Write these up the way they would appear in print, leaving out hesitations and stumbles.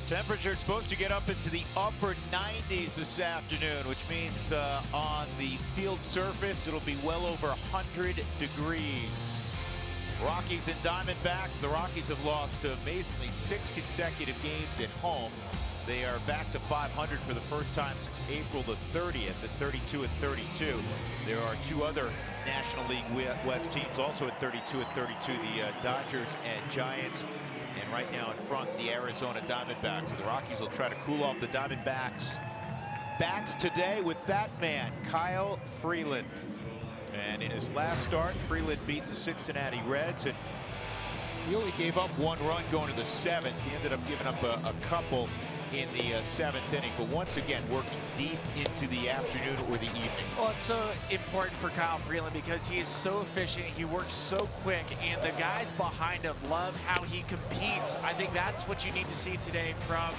Temperature is supposed to get up into the upper 90s this afternoon, which means on the field surface it'll be well over 100 degrees. Rockies and Diamondbacks. The Rockies have lost amazingly 6 consecutive games at home. They are back to 500 for the first time since April the 30th at 32-32. There are 2 other National League West teams also at 32-32, the Dodgers and Giants. And right now in front, the Arizona Diamondbacks. The Rockies will try to cool off the Diamondbacks' bats today with that man, Kyle Freeland. And in his last start, Freeland beat the Cincinnati Reds, and he only gave up 1 run going to the 7th. He ended up giving up a couple in the 7th inning, but once again working deep into the afternoon or the evening. Well, it's so important for Kyle Freeland because he is so efficient, he works so quick, and the guys behind him love how he competes. I think that's what you need to see today from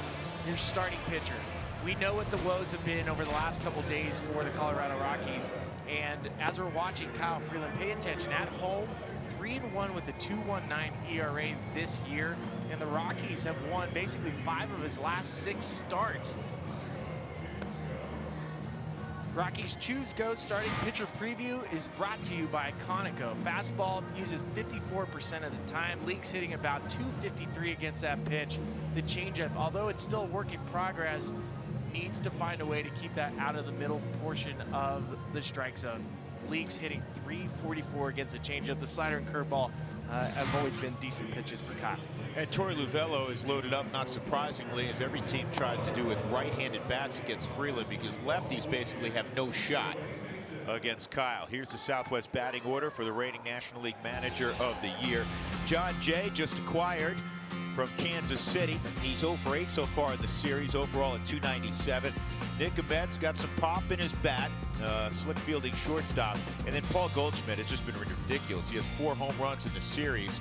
your starting pitcher. We know what the woes have been over the last couple days for the Colorado Rockies, and as we're watching Kyle Freeland, pay attention. At home, 3-1 with a 2.19 ERA this year, and the Rockies have won basically 5 of his last 6 starts. Rockies Choose Go starting pitcher preview is brought to you by Conoco. Fastball uses 54% of the time. Leaks hitting about 253 against that pitch. The changeup, although it's still a work in progress, needs to find a way to keep that out of the middle portion of the strike zone. Leaks hitting 344 against the changeup. The slider and curveball have always been decent pitches for Kyle. And Torey Luvello is loaded up, not surprisingly, as every team tries to do with right-handed bats against Freeland, because lefties basically have no shot against Kyle. Here's the Southwest batting order for the reigning National League Manager of the Year. John Jay, just acquired from Kansas City. He's 0 for 8 so far in the series, overall at .297. Nick Ahmed's got some pop in his bat, slick fielding shortstop. And then Paul Goldschmidt has just been ridiculous. He has 4 home runs in the series.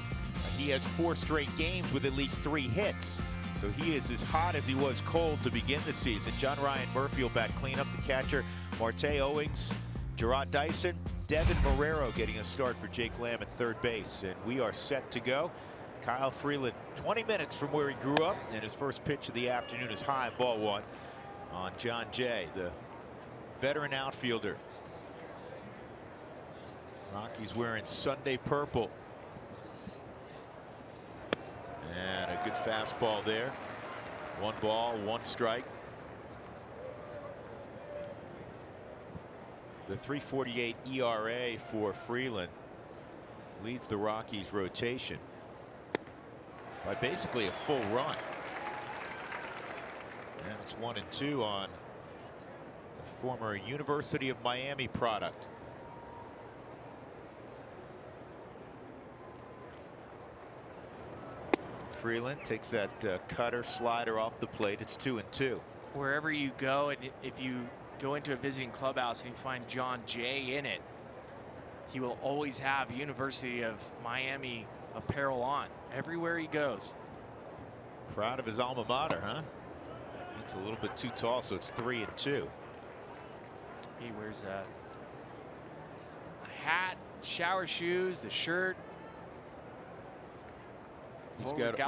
He has 4 straight games with at least 3 hits. So he is as hot as he was cold to begin the season. John Ryan Murphy will bat cleanup. The catcher, Marte Owings, Gerard Dyson, Devin Marrero getting a start for Jake Lamb at third base. And we are set to go. Kyle Freeland, 20 minutes from where he grew up, and his first pitch of the afternoon is high, ball 1 on John Jay, the veteran outfielder. Rockies wearing Sunday purple. And a good fastball there. 1 ball, 1 strike. The .348 ERA for Freeland leads the Rockies rotation by basically a full run. And it's 1-2 on the former University of Miami product. Freeland takes that cutter slider off the plate. It's 2-2. Wherever you go, and if you go into a visiting clubhouse and you find John Jay in it, he will always have University of Miami apparel on everywhere he goes. Proud of his alma mater, huh? It's a little bit too tall, so it's 3-2. He wears a hat, shower shoes, the shirt. He's got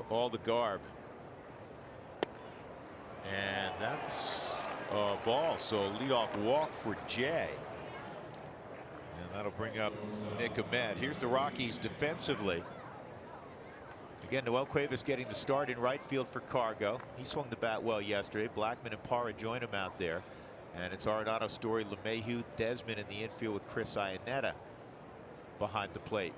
all the garb. And that's a ball, so leadoff walk for Jay. And that'll bring up Nick Ahmed. Here's the Rockies defensively. Again, Noel Cuevas getting the start in right field for Cargo. He swung the bat well yesterday. Blackman and Parra join him out there. And it's Arenado, Story, LeMahieu, Desmond in the infield with Chris Iannetta behind the plate.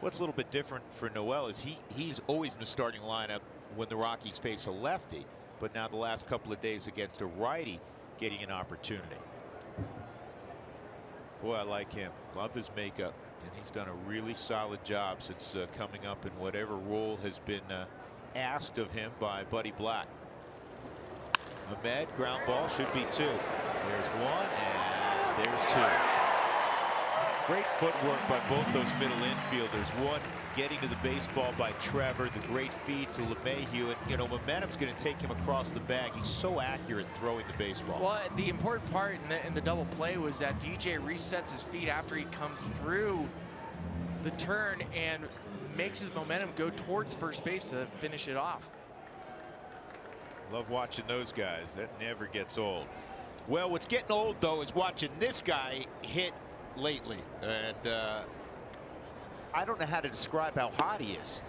What's a little bit different for Noel is he's always in the starting lineup when the Rockies face a lefty, but now the last couple of days against a righty getting an opportunity. Boy, I like him. Love his makeup, and he's done a really solid job since coming up in whatever role has been asked of him by Buddy Black. Ahmed, ground ball, should be 2. There's 1, and there's 2. Great footwork by both those middle infielders. One getting to the baseball by Trevor, the great feed to LeMahieu, and you know, momentum's going to take him across the bag. He's so accurate throwing the baseball. Well, the important part in the double play was that DJ resets his feet after he comes through the turn and makes his momentum go towards first base to finish it off. Love watching those guys. That never gets old. Well, what's getting old, though, is watching this guy hit lately. And I don't know how to describe how hot he is.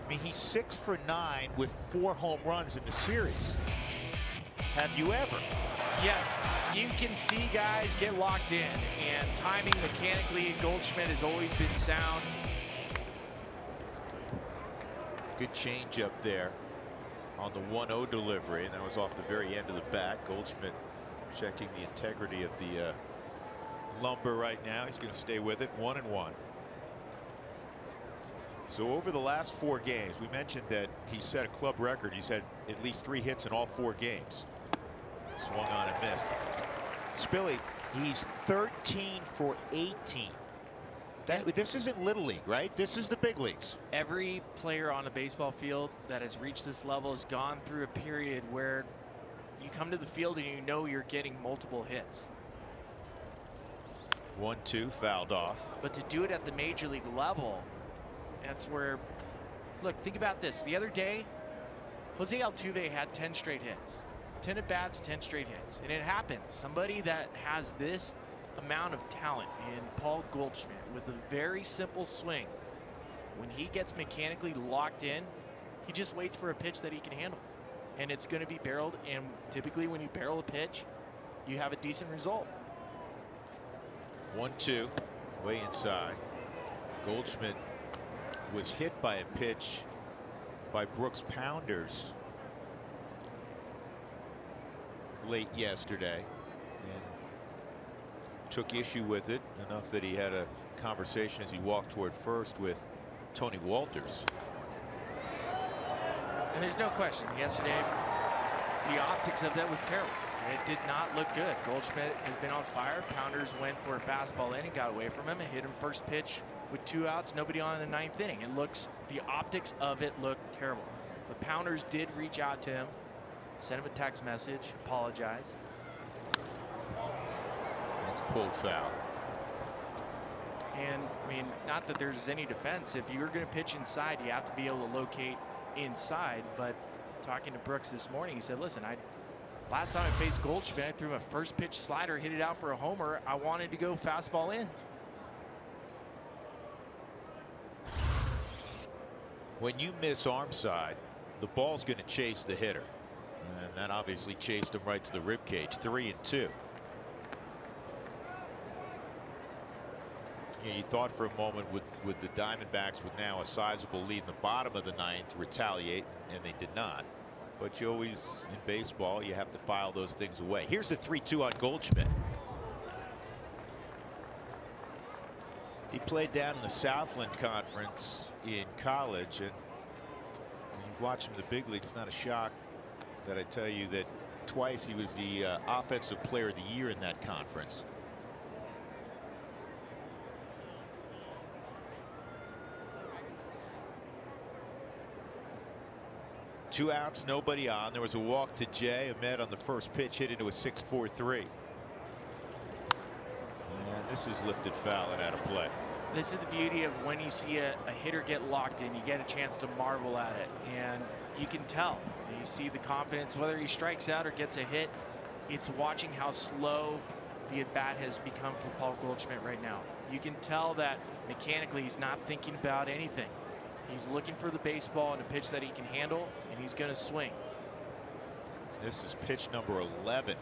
I mean, he's 6 for 9 with 4 home runs in the series. Have you ever? Yes, you can see guys get locked in, and timing mechanically, Goldschmidt has always been sound. Good change up there on the 1-0 delivery, and that was off the very end of the bat. Goldschmidt checking the integrity of the lumber right now. He's going to stay with it. 1-1. So over the last 4 games, we mentioned that he set a club record. He's had at least 3 hits in all 4 games. Swung on and missed. Spilly, he's 13 for 18. This isn't Little League, right? This is the big leagues. Every player on a baseball field that has reached this level has gone through a period where you come to the field and you know you're getting multiple hits. 1-2 fouled off. But to do it at the major league level, that's where, look, think about this. The other day, Jose Altuve had 10 straight hits. 10 at bats, 10 straight hits. And it happens. Somebody that has this amount of talent in Paul Goldschmidt with a very simple swing, when he gets mechanically locked in, he just waits for a pitch that he can handle. And it's going to be barreled. And typically when you barrel a pitch, you have a decent result. 1-2 way inside. Goldschmidt was hit by a pitch by Brooks Pounders late yesterday and took issue with it enough that he had a conversation as he walked toward first with Tony Walters. And there's no question, yesterday the optics of that was terrible. It did not look good. Goldschmidt has been on fire. Pounders went for a fastball in and got away from him and hit him first pitch with 2 outs, nobody on in the 9th inning. It looks, the optics of it looked terrible. But Pounders did reach out to him, sent him a text message, apologize. That's pulled foul. And I mean, not that there's any defense. If you're going to pitch inside, you have to be able to locate inside. But talking to Brooks this morning, he said, listen, last time I faced Goldschmidt, I threw a first pitch slider, hit it out for a homer. I wanted to go fastball in. When you miss arm side, the ball's going to chase the hitter. And that obviously chased him right to the rib cage. 3-2. You thought for a moment with the Diamondbacks with now a sizable lead in the bottom of the 9th retaliate, and they did not. But you always, in baseball, you have to file those things away. Here's the 3-2 on Goldschmidt. He played down in the Southland Conference in college, and when you've watched him in the big leagues, it's not a shock that I tell you that twice he was the offensive player of the year in that conference. Two outs, nobody on. There was a walk to Jay. Ahmed on the first pitch hit into a 6-4-3. And this is lifted foul and out of play. This is the beauty of when you see a hitter get locked in, you get a chance to marvel at it. And you can tell. You see the confidence, whether he strikes out or gets a hit. It's watching how slow the at-bat has become for Paul Goldschmidt right now. You can tell that mechanically he's not thinking about anything. He's looking for the baseball and a pitch that he can handle, and he's going to swing. This is pitch number 11.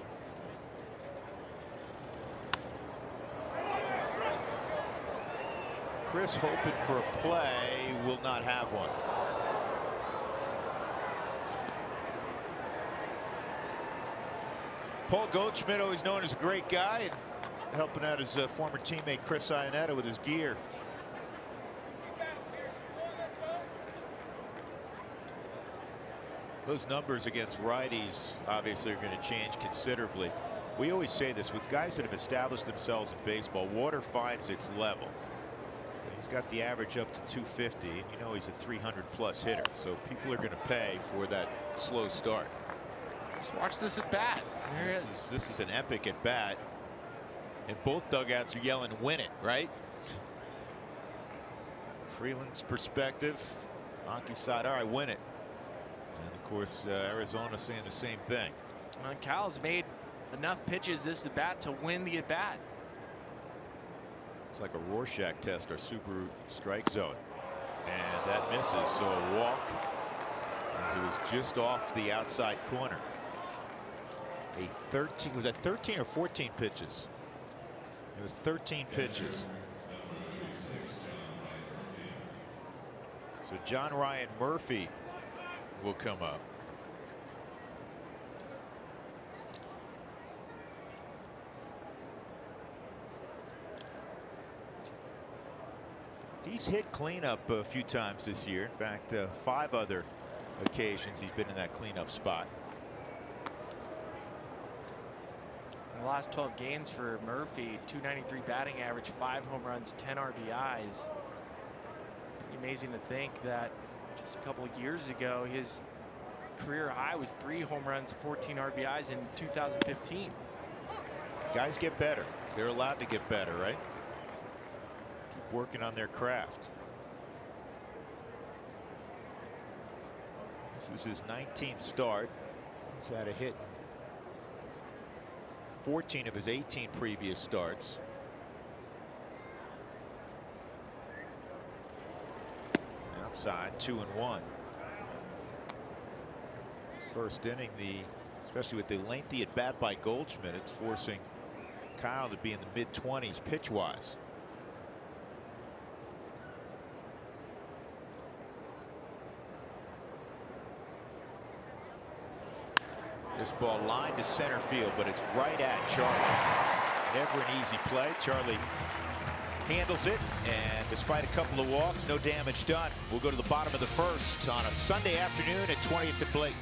Chris hoping for a play, will not have one. Paul Goldschmidt, always known as a great guy, and helping out his former teammate Chris Iannetta with his gear. Those numbers against righties obviously are going to change considerably. We always say this with guys that have established themselves in baseball. Water finds its level. So he's got the average up to 250, and you know he's a 300+ hitter. So people are going to pay for that slow start. Just watch this at bat. This is an epic at bat, and both dugouts are yelling, "Win it!" Right? Freeland's perspective, Anki's side, all right, win it. And of course, Arizona saying the same thing. And Kyle's made enough pitches this at bat to win the at bat. It's like a Rorschach test, our super strike zone. And that misses, so a walk as it was just off the outside corner. Was that 13 or 14 pitches? It was 13 pitches. So John Ryan Murphy will come up. He's hit cleanup a few times this year. In fact, 5 other occasions he's been in that cleanup spot. In the last 12 games for Murphy, 293 batting average, 5 home runs, 10 RBIs. Pretty amazing to think that just a couple of years ago, his career high was 3 home runs, 14 RBIs in 2015. Guys get better. They're allowed to get better, right? Keep working on their craft. This is his 19th start. He's had a hit 14 of his 18 previous starts. Outside, 2-1. First inning, especially with the lengthy at bat by Goldschmidt, it's forcing Kyle to be in the mid-20s pitch-wise. This ball lined to center field, but it's right at Charlie. Never an easy play. Charlie handles it, and despite a couple of walks, no damage done. We'll go to the bottom of the first on a Sunday afternoon at 20th and Blake.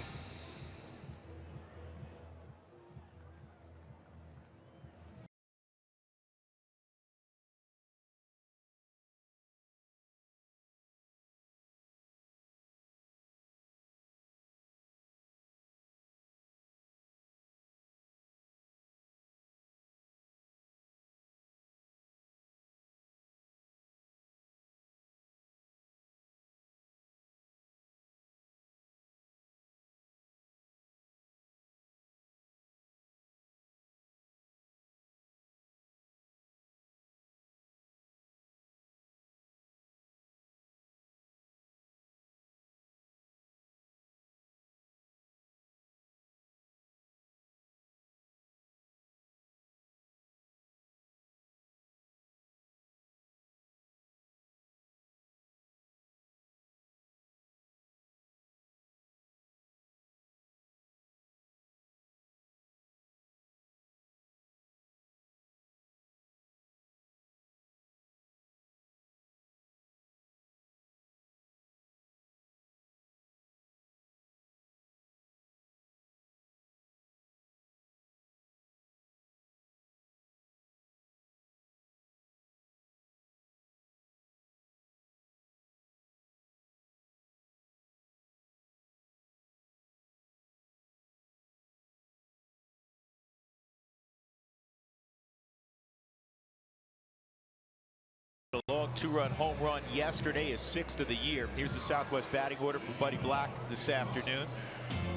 A long 2-run home run yesterday, his 6th of the year. Here's the Southwest batting order for Buddy Black this afternoon.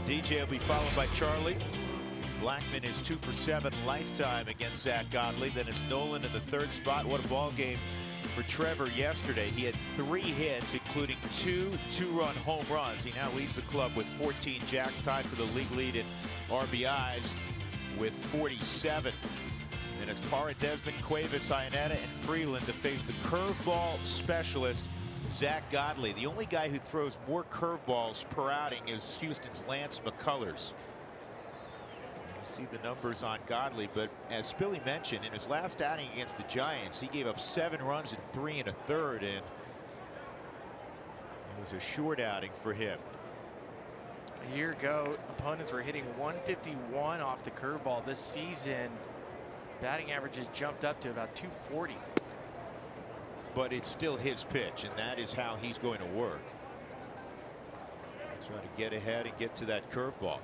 DJ will be followed by Charlie. Blackman is 2 for 7 lifetime against Zach Godley. Then it's Nolan in the 3rd spot. What a ball game for Trevor yesterday. He had 3 hits, including 2 2-run home runs. He now leads the club with 14. Jack's tied for the league lead in RBIs with 47. And it's Parra, Desmond, Cuevas, Ionetta, and Freeland to face the curveball specialist, Zach Godley. The only guy who throws more curveballs per outing is Houston's Lance McCullers. You see the numbers on Godley, but as Spilly mentioned, in his last outing against the Giants, he gave up 7 runs in 3 1/3, and it was a short outing for him. A year ago, opponents were hitting 151 off the curveball. This season, batting average has jumped up to about 240. But it's still his pitch, and that is how he's going to work. Try to get ahead and get to that curveball.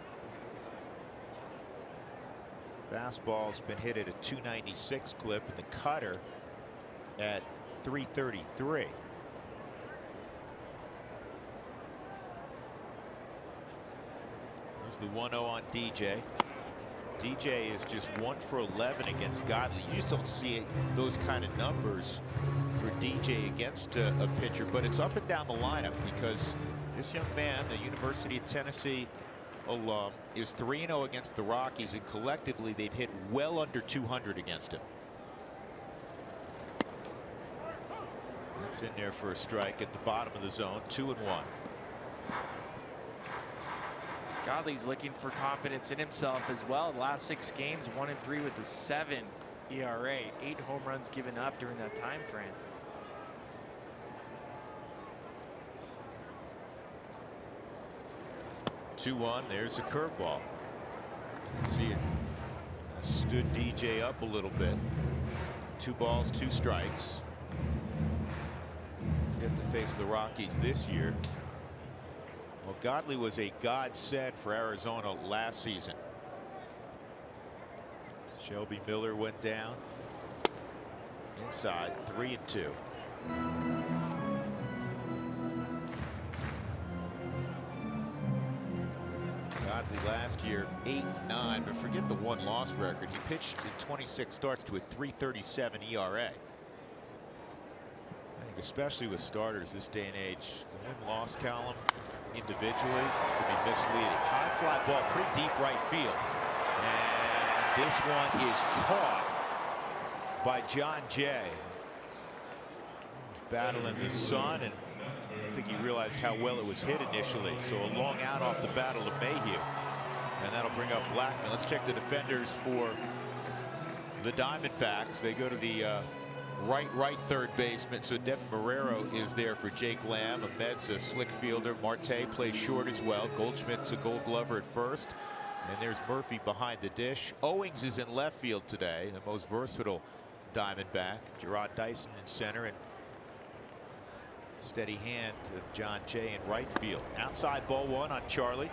Fastball's been hit at a 296 clip, and the cutter at Here's the 1-0 on DJ. DJ is just 1 for 11 against Godley. You just don't see those kind of numbers for DJ against a pitcher, but it's up and down the lineup because this young man, the University of Tennessee alum, is 3-0 against the Rockies, and collectively they've hit well under 200 against him. That's in there for a strike at the bottom of the zone. 2-1. Godley's looking for confidence in himself as well. The last 6 games, 1-3 with a 7 ERA, 8 home runs given up during that time frame. There's a curveball. See it stood DJ up a little bit. 2 balls, 2 strikes. Get to face the Rockies this year. Well, Godley was a godsend for Arizona last season. Shelby Miller went down inside, 3-2. Godley last year 8-9, but forget the 1-loss record. He pitched in 26 starts to a 3.37 ERA. I think especially with starters this day and age, the win-loss column individually could be misleading. High fly ball, pretty deep right field, and this one is caught by John Jay. Battling the sun, and I think he realized how well it was hit initially. So a long out off the battle of Mayhew, and that'll bring up Blackman. Let's check the defenders for the Diamondbacks. They go to the right third baseman. So Devin Marrero is there for Jake Lamb. Ahmed's a slick fielder. Marte plays short as well. Goldschmidt's a Gold Glover at first, and there's Murphy behind the dish. Owings is in left field today, the most versatile Diamondback. Gerard Dyson in center, and steady hand of John Jay in right field. Outside ball 1 on Charlie.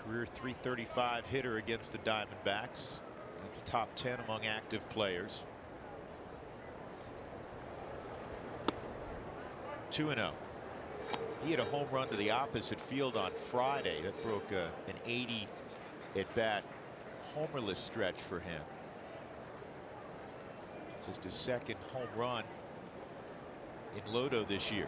Career .335 hitter against the Diamondbacks. That's top 10 among active players. 2-0. He had a home run to the opposite field on Friday. That broke an 80 at bat homerless stretch for him. Just his 2nd home run in Lodo this year.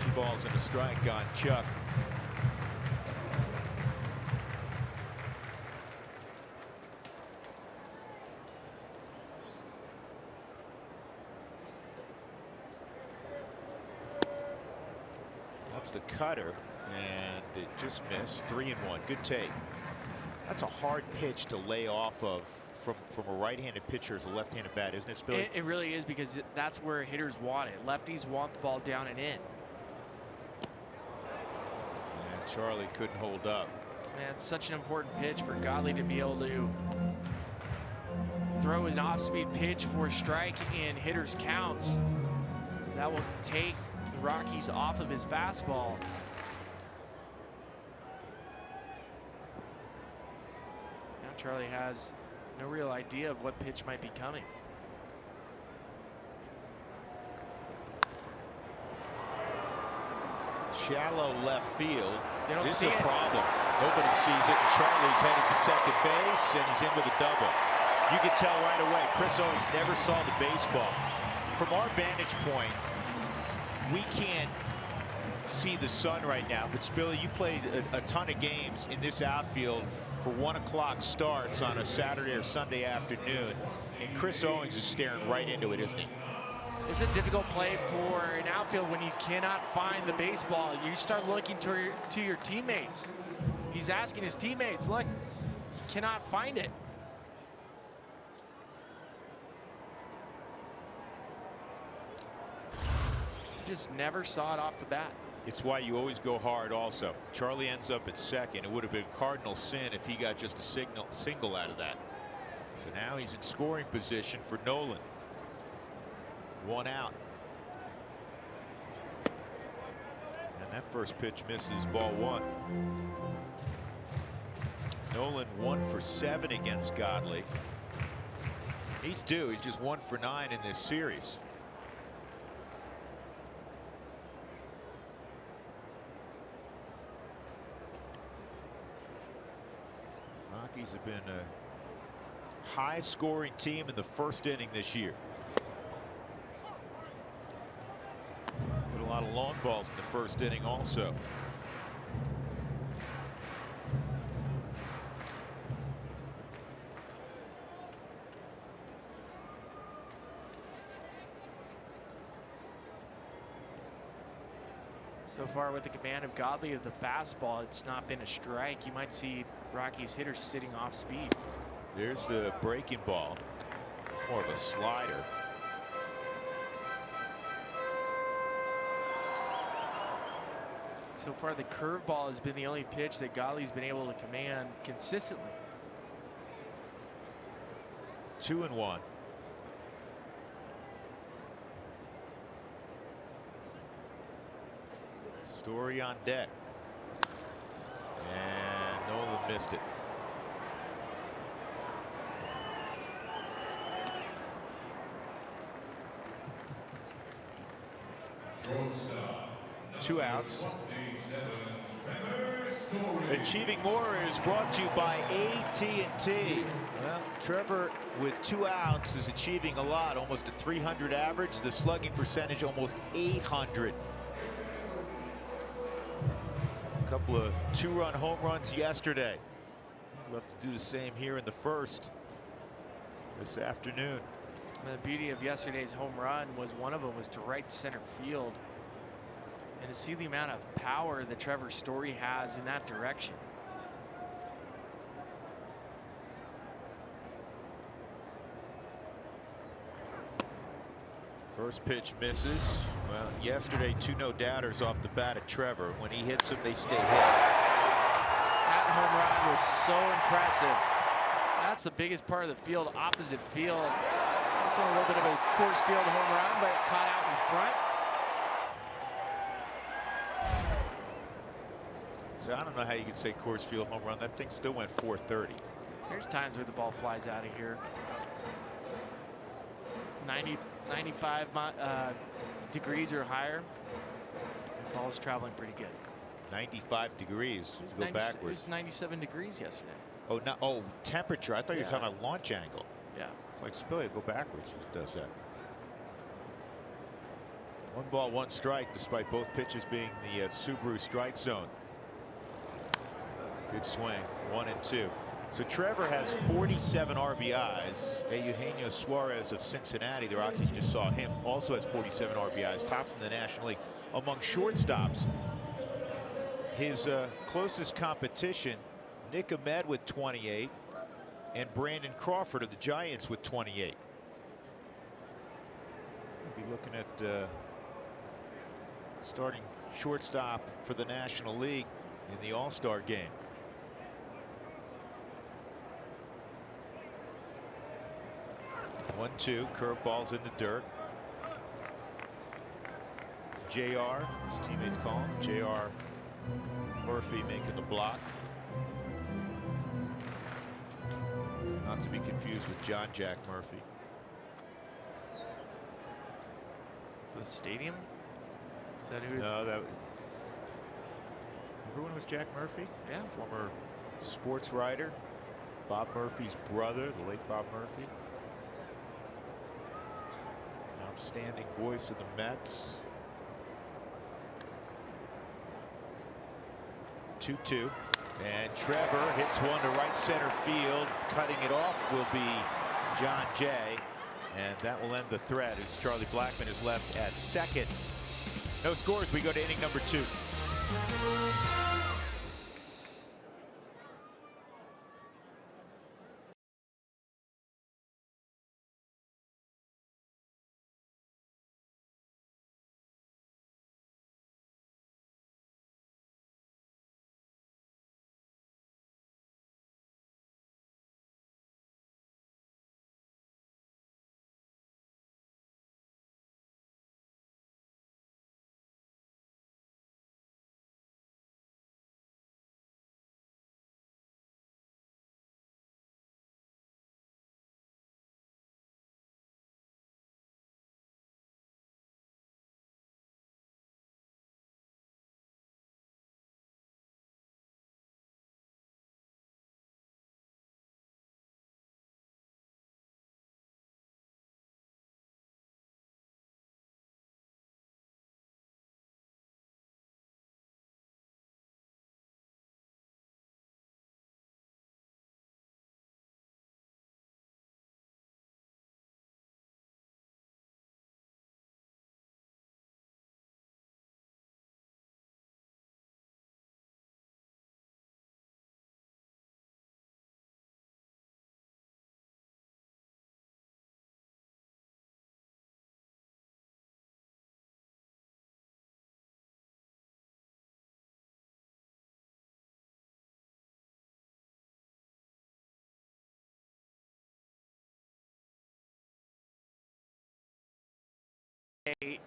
Two balls and a strike on Chuck. That's the cutter, and it just missed. 3-1. Good take. That's a hard pitch to lay off of from a right-handed pitcher as a left-handed bat, isn't it, Spilly? It really is, because that's where hitters want it. Lefties want the ball down and in. And Charlie couldn't hold up. Man, it's such an important pitch for Godley to be able to throw an off-speed pitch for a strike in hitters' counts. That will take the Rockies off of his fastball. Now Charlie has no real idea of what pitch might be coming. Shallow left field. They don't This see is a it. problem. Nobody sees it. And Charlie's headed to second base, and he's in with a double. You can tell right away, Chris Owings never saw the baseball. From our vantage point, we can't see the sun right now, but Spilly, you played a ton of games in this outfield for 1 o'clock starts on a Saturday or Sunday afternoon, and Chris Owings is staring right into it, isn't he? It's a difficult play for an outfield when you cannot find the baseball. You start looking to your teammates. He's asking his teammates, look, he cannot find it. He just never saw it off the bat. It's why you always go hard also. Charlie ends up at second. It would have been cardinal sin if he got just a single out of that. So now he's in scoring position for Nolan. 1 out. And that first pitch misses, ball 1. Nolan 1 for 7 against Godley. He's due. He's just 1 for 9 in this series. Rockies have been a high-scoring team in the first inning this year. Put a lot of long balls in the first inning also. So far with the command of Godley of the fastball, it's not been a strike. You might see Rockies hitters sitting off speed. There's the breaking ball. It's more of a slider. So far the curveball has been the only pitch that Godley's been able to command consistently. 2-1. Story on deck. And Nolan missed it. Two outs. Achieving more is brought to you by AT&T. Well, Trevor with 2 outs is achieving a lot, almost a 300 average. The slugging percentage almost 800. A couple of 2-run home runs yesterday. We'll have to do the same here in the first this afternoon. The beauty of yesterday's home run was one of them was to right center field. And to see the amount of power that Trevor Story has in that direction. First pitch misses. Well, yesterday 2 no-doubters off the bat at Trevor. When he hits them, they stay hit. That home run was so impressive. That's the biggest part of the field, opposite field. This one a little bit of a course field home run, but caught out in front. So I don't know how you could say Coors Field home run. That thing still went 430. There's times where the ball flies out of here. 95 degrees or higher. The ball's traveling pretty good. 95 degrees. Go backwards. It was 97 degrees yesterday. Oh, no, oh, temperature. I thought you were talking about launch angle. Yeah. It's like Spilly, go backwards. It does that. 1 ball, 1 strike, despite both pitches being the Subaru strike zone. Good swing, 1 and 2. So Trevor has 47 RBIs. Eugenio Suarez of Cincinnati, the Rockies just saw him, also has 47 RBIs, tops in the National League. Among shortstops, his closest competition, Nick Ahmed with 28, and Brandon Crawford of the Giants with 28. We'll be looking at starting shortstop for the National League in the All-Star game. One, 2, curveballs in the dirt. JR, his teammates call him JR Murphy, making the block. Not to be confused with John Jack Murphy. The stadium? Is that who? No, that. Remember when it was Jack Murphy? Yeah. Former sports writer. Bob Murphy's brother, the late Bob Murphy. Outstanding voice of the Mets. 2-2. And Trevor hits one to right center field. Cutting it off will be John Jay. And that will end the threat as Charlie Blackmon is left at second. No scores. We go to inning number 2.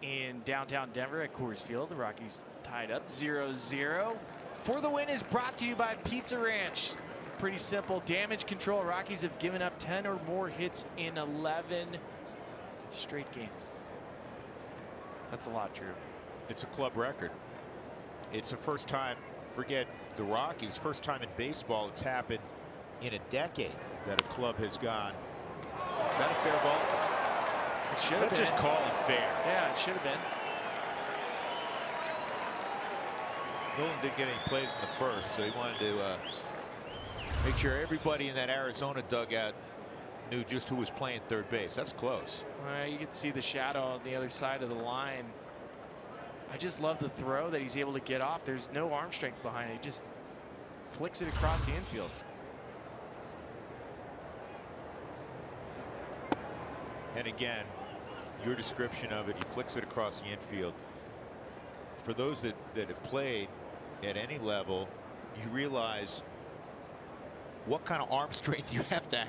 in downtown Denver at Coors Field. The Rockies tied up 0-0. For the Win is brought to you by Pizza Ranch. It's pretty simple. Damage control. Rockies have given up 10 or more hits in 11 straight games. That's a lot, Drew. It's a club record. It's the first time, forget the Rockies, first time in baseball it's happened in a decade that a club has gone. Is that a fair ball? It should have been. Let's just call it fair. Yeah, it should have been. Nolan didn't get any plays in the first, so he wanted to make sure everybody in that Arizona dugout knew just who was playing third base. That's close. You can see the shadow on the other side of the line. I just love the throw that he's able to get off. There's no arm strength behind it. He just flicks it across the infield. And again, your description of it, he flicks it across the infield. For those that have played at any level, you realize what kind of arm strength you have to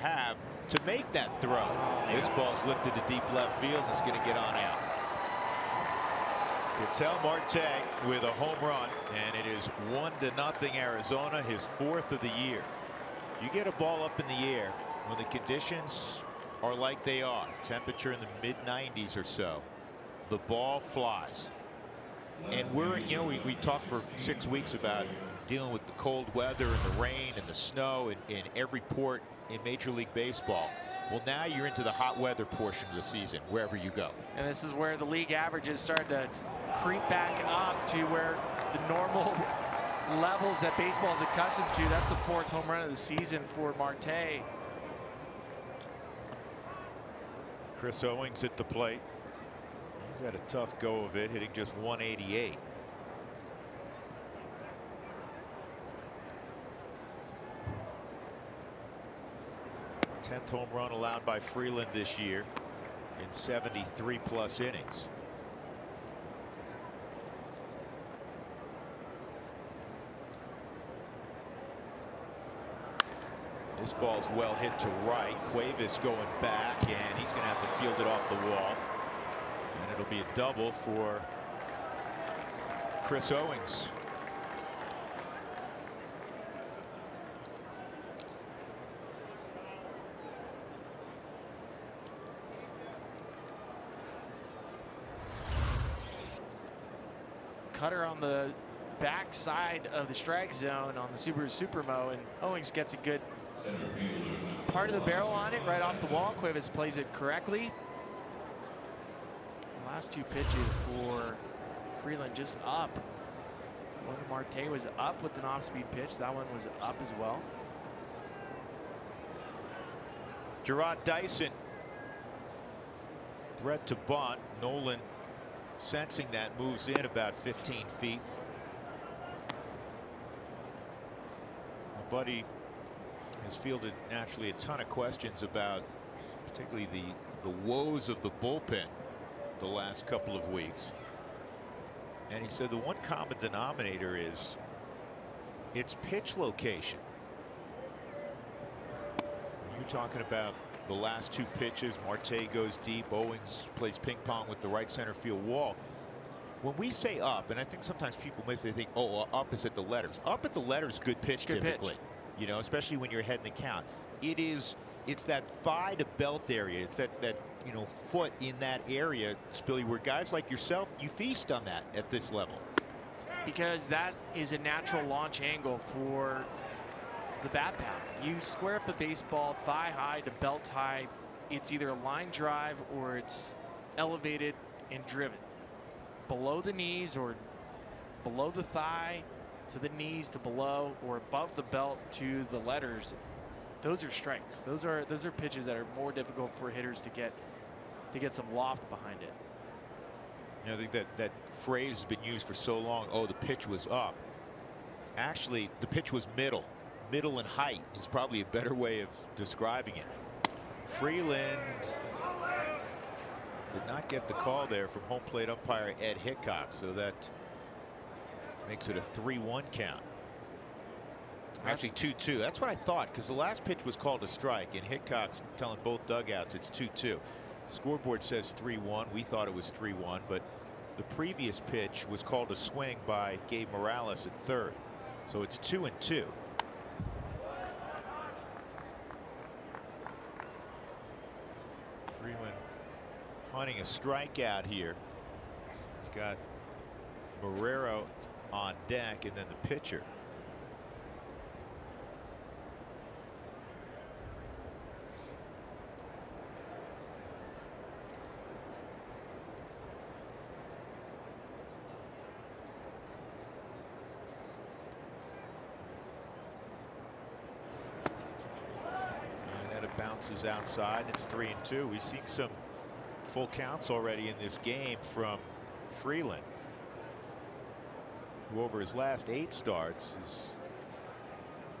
make that throw. This ball's lifted to deep left field and it's going to get on out. Ketel Marte with a home run, and it is 1-0 Arizona, his 4th of the year. You get a ball up in the air when the conditions are like they are, temperature in the mid-90s or so, the ball flies. And we're, you know, we talked for 6 weeks about dealing with the cold weather and the rain and the snow in every port in Major League Baseball. Well, now you're into the hot weather portion of the season, wherever you go. And this is where the league averages started to creep back up to where the normal levels that baseball is accustomed to. That's the 4th home run of the season for Marte. Chris Owings at the plate. He's had a tough go of it, hitting just 188. Tenth home run allowed by Freeland this year in 73+ innings. This ball's well hit to right. Cuevas going back, and he's going to have to field it off the wall. And it'll be a double for Chris Owings. Cutter on the back side of the strike zone on the Subaru Supermo, and Owings gets a good part of the barrel on it right off the wall. Cuevas plays it correctly. The last 2 pitches for Freeland just up. One Marte was up with an off-speed pitch. That one was up as well. Gerard Dyson, threat to bunt. Nolan sensing that, moves in about 15 feet. My buddy has fielded naturally a ton of questions about particularly the woes of the bullpen the last couple of weeks. And he said the one common denominator is its pitch location. You're talking about the last 2 pitches. Marte goes deep. Owings plays ping pong with the right center field wall. When we say up, and I think sometimes people miss, they think, oh, up is at the letters. Up at the letters, good pitch typically. Pitch. You know, especially when you're ahead in the count. It's that thigh to belt area. It's that you know, foot in that area, Spilly, where guys like yourself, you feast on that at this level. Because that is a natural launch angle for the bat pound. You square up a baseball thigh high to belt high. It's either a line drive or it's elevated and driven below the knees or below the thigh to the knees to below, or above the belt to the letters. Those are strikes. Those are pitches that are more difficult for hitters to get some loft behind it. You know, I think that phrase has been used for so long. Oh, the pitch was up. Actually, the pitch was middle. Middle and height is probably a better way of describing it. Freeland did not get the call there from home plate umpire Ed Hickok, so that makes it a 3-1 count. Actually 2-2. That's what I thought, because the last pitch was called a strike, and Hickok's telling both dugouts it's 2-2. Scoreboard says 3-1. We thought it was 3-1, but The previous pitch was called a swing by Gabe Morales at third. So it's 2-2. Freeland hunting a strikeout here. He's got Barrero on deck and then the pitcher. Bounces outside. It's 3-2. We've seen some full counts already in this game from Freeland, who over his last 8 starts has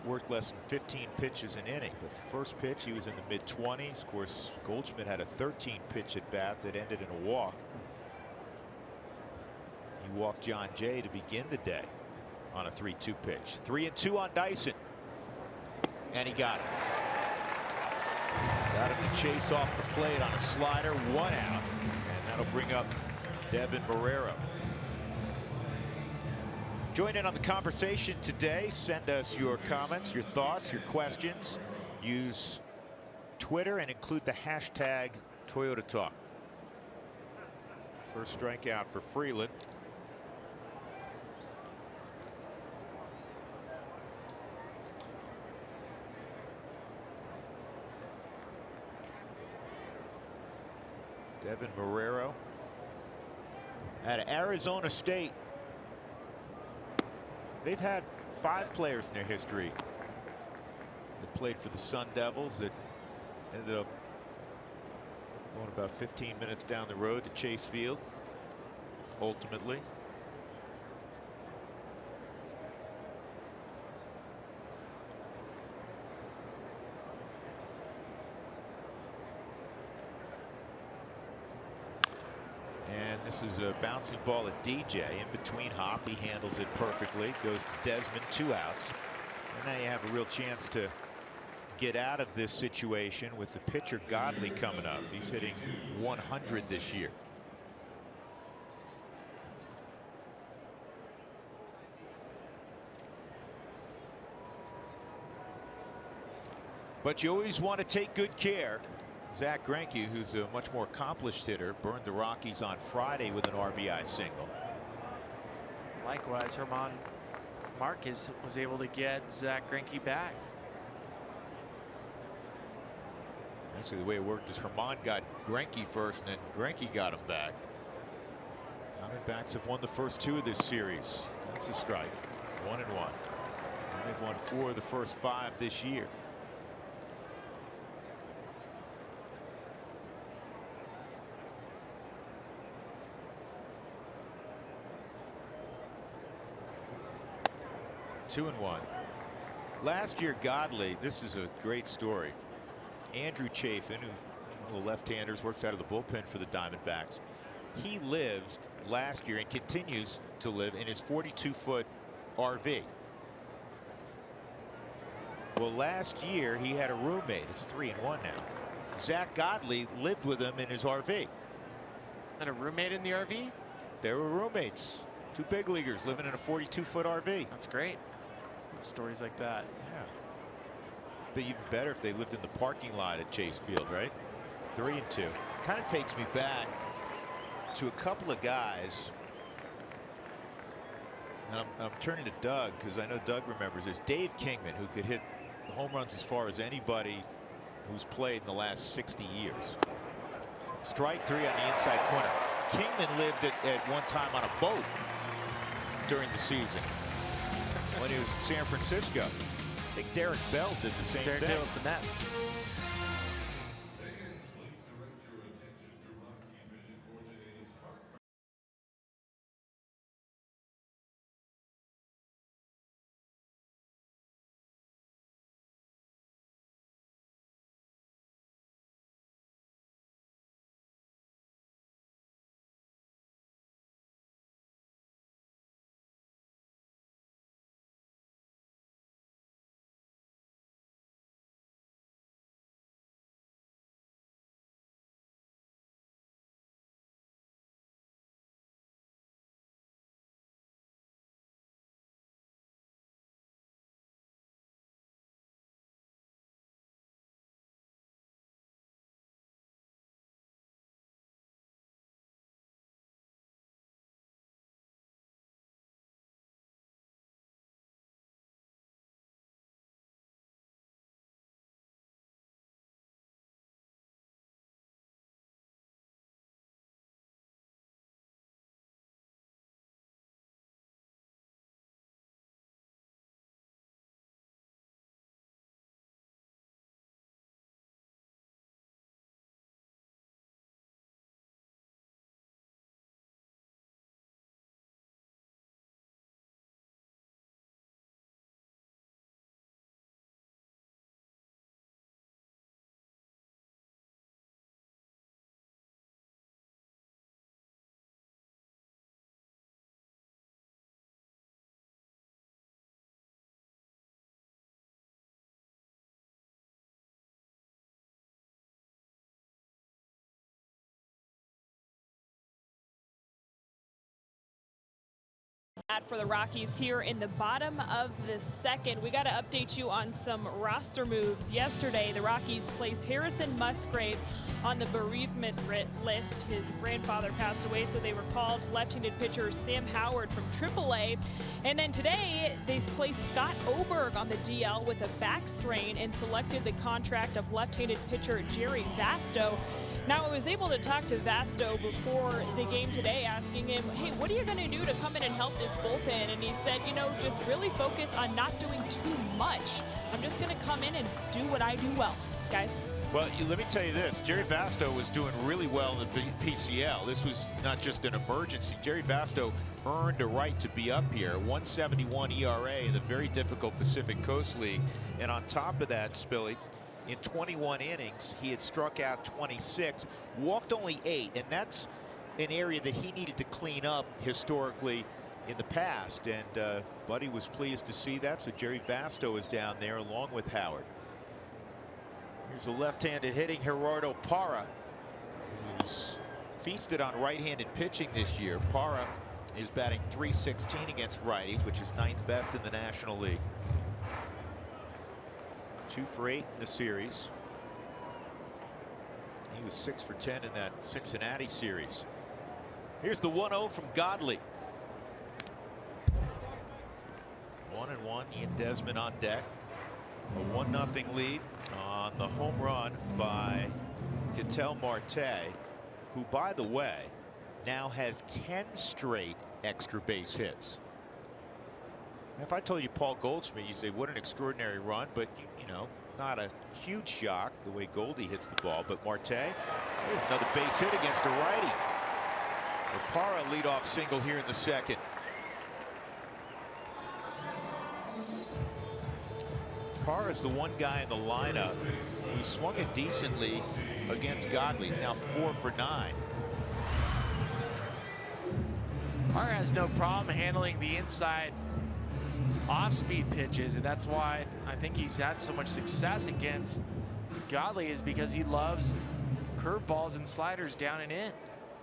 worked less than 15 pitches an inning. But the first pitch he was in the mid-20s. Of course, Goldschmidt had a 13 pitch at bat that ended in a walk. He walked John Jay to begin the day on a 3-2 pitch. 3-2 on Dyson, and he got it. Got him to chase off the plate on a slider, 1 out, and that'll bring up Devin Barrero. Join in on the conversation today. Send us your comments, your thoughts, your questions. Use Twitter and include the hashtag Toyota Talk. First strikeout for Freeland. Devin Barrero out of Arizona State. They've had 5 players in their history that played for the Sun Devils that ended up going about 15 minutes down the road to Chase Field ultimately. This is a bouncing ball at DJ in between hop. He handles it perfectly. Goes to Desmond, 2 outs. And now you have a real chance to get out of this situation with the pitcher Godley coming up. He's hitting 100 this year. But you always want to take good care. Zach Greinke, who's a much more accomplished hitter, burned the Rockies on Friday with an RBI single. Likewise, German Marquez was able to get Zach Greinke back. Actually, the way it worked is German got Greinke first, and then Greinke got him back. Diamondbacks have won the first 2 of this series. That's a strike. 1-1. And they've won 4 of the first 5 this year. Two and 1. Last year, Godley, this is a great story. Andrew Chafin, who one of the left-handers, works out of the bullpen for the Diamondbacks. He lived last year and continues to live in his 42-foot RV. Well, last year he had a roommate. It's 3-1 now. Zach Godley lived with him in his RV. And a roommate in the RV? They were roommates. 2 big leaguers living in a 42-foot RV. That's great. Stories like that. Yeah. But even better if they lived in the parking lot at Chase Field, right? 3-2. Kind of takes me back to a couple of guys. And I'm turning to Doug because I know Doug remembers this. Dave Kingman, who could hit home runs as far as anybody who's played in the last 60 years. Strike 3 on the inside corner. Kingman lived at one time on a boat during the season when he was in San Francisco. I think Derek Bell did the same thing. Derek Bell with the Mets. For the Rockies here in the bottom of the second. We got to update you on some roster moves. Yesterday, the Rockies placed Harrison Musgrave on the bereavement list. His grandfather passed away, so they recalled left-handed pitcher Sam Howard from AAA. And then today, they placed Scott Oberg on the DL with a back strain and selected the contract of left-handed pitcher Jerry Vasto. Now, I was able to talk to Vasto before the game today, asking him, hey, what are you going to do to come in and help this bullpen? And he said, you know, just really focus on not doing too much. I'm just going to come in and do what I do well, guys. Well, let me tell you this. Jerry Vasto was doing really well in the PCL. This was not just an emergency. Jerry Vasto earned a right to be up here. 171 ERA in the very difficult Pacific Coast League. And on top of that, Spilly, in 21 innings, he had struck out 26, walked only 8, and that's an area that he needed to clean up historically in the past. And Buddy was pleased to see that, so Jerry Vasto is down there along with Howard. Here's a left-handed hitting Gerardo Parra, who's feasted on right-handed pitching this year. Parra is batting .316 against righties, which is 9th best in the National League. 2 for 8 in the series. He was 6 for 10 in that Cincinnati series. Here's the 1-0 from Godley. 1-1. Ian Desmond on deck. A 1-0 lead on the home run by Ketel Marte, who, by the way, now has 10 straight extra base hits. If I told you Paul Goldschmidt, you'd say, what an extraordinary run, but you know, not a huge shock the way Goldie hits the ball. But Marte, there's another base hit against a righty. Parra leadoff single here in the second. Parra is the one guy in the lineup who swung it decently against Godley. He's now 4 for 9. Parra has no problem handling the inside off-speed pitches, and that's why I think he's had so much success against Godley, is because he loves curveballs and sliders down and in.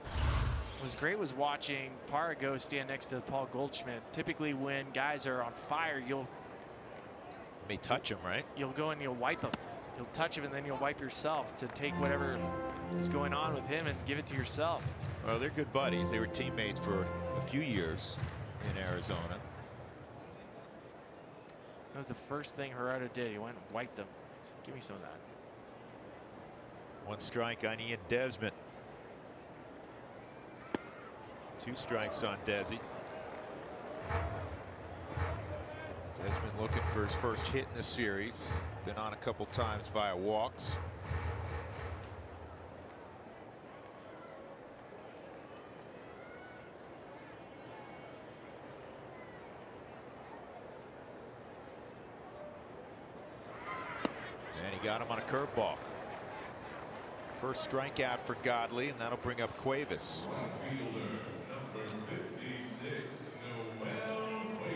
What was great was watching Parra go stand next to Paul Goldschmidt. Typically when guys are on fire, you may touch him, right? You'll go and you'll wipe him. You'll touch him and then you'll wipe yourself to take whatever is going on with him and give it to yourself. Well, they're good buddies. They were teammates for a few years in Arizona. That was the first thing Gerardo did. He went and wiped them. Give me some of that. 1 strike on Ian Desmond. 2 strikes on Desi. Desmond looking for his first hit in the series. Been on a couple times via walks. And he got him on a curveball. First strikeout for Godley, and that'll bring up Cuevas.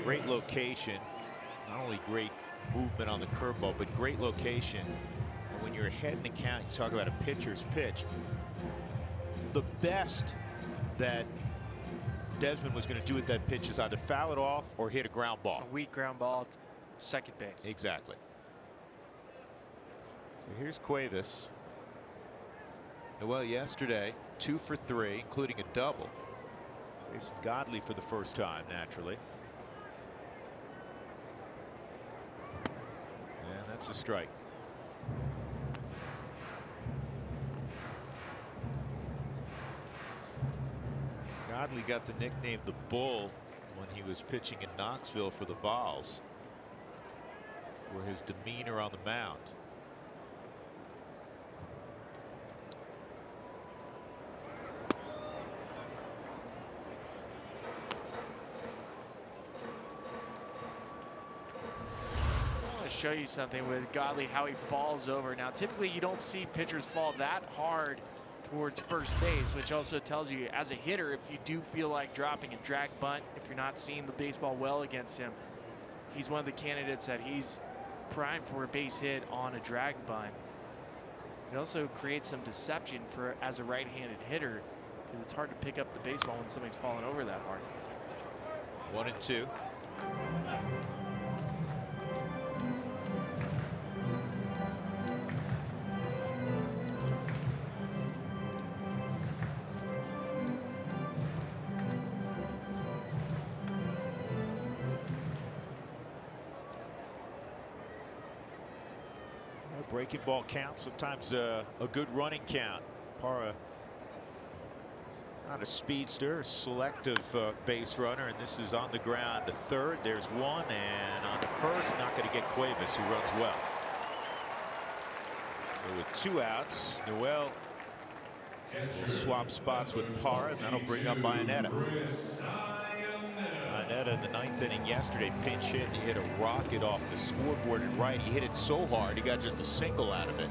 Great location. Not only great movement on the curveball, but great location. And when you're ahead in the count, you talk about a pitcher's pitch. The best that Desmond was going to do with that pitch is either foul it off or hit a ground ball. A weak ground ball to second base. Exactly. So here's Cuevas. Well, yesterday, 2 for 3, including a double. Facing Godley for the first time, naturally. And that's a strike. Godley got the nickname the Bull when he was pitching in Knoxville for the Vols for his demeanor on the mound. Show you something with Godley, how he falls over. Now typically you don't see pitchers fall that hard towards first base, which also tells you as a hitter, if you do feel like dropping a drag bunt, if you're not seeing the baseball well against him, he's one of the candidates that he's primed for a base hit on a drag bunt. It also creates some deception for as a right-handed hitter, because it's hard to pick up the baseball when somebody's falling over that hard. 1-2. Breaking ball count, sometimes a good running count. Parra, not a speedster, a selective base runner, and this is on the ground to third. There's one, and on the first, not going to get Cuevas, who runs well. So with 2 outs, Noel will swap spots with Parra, and that'll bring up Ionetta. Ionetta in the 9th inning yesterday, pinch hit. He hit a rocket off the scoreboard at right. He hit it so hard, he got just a single out of it.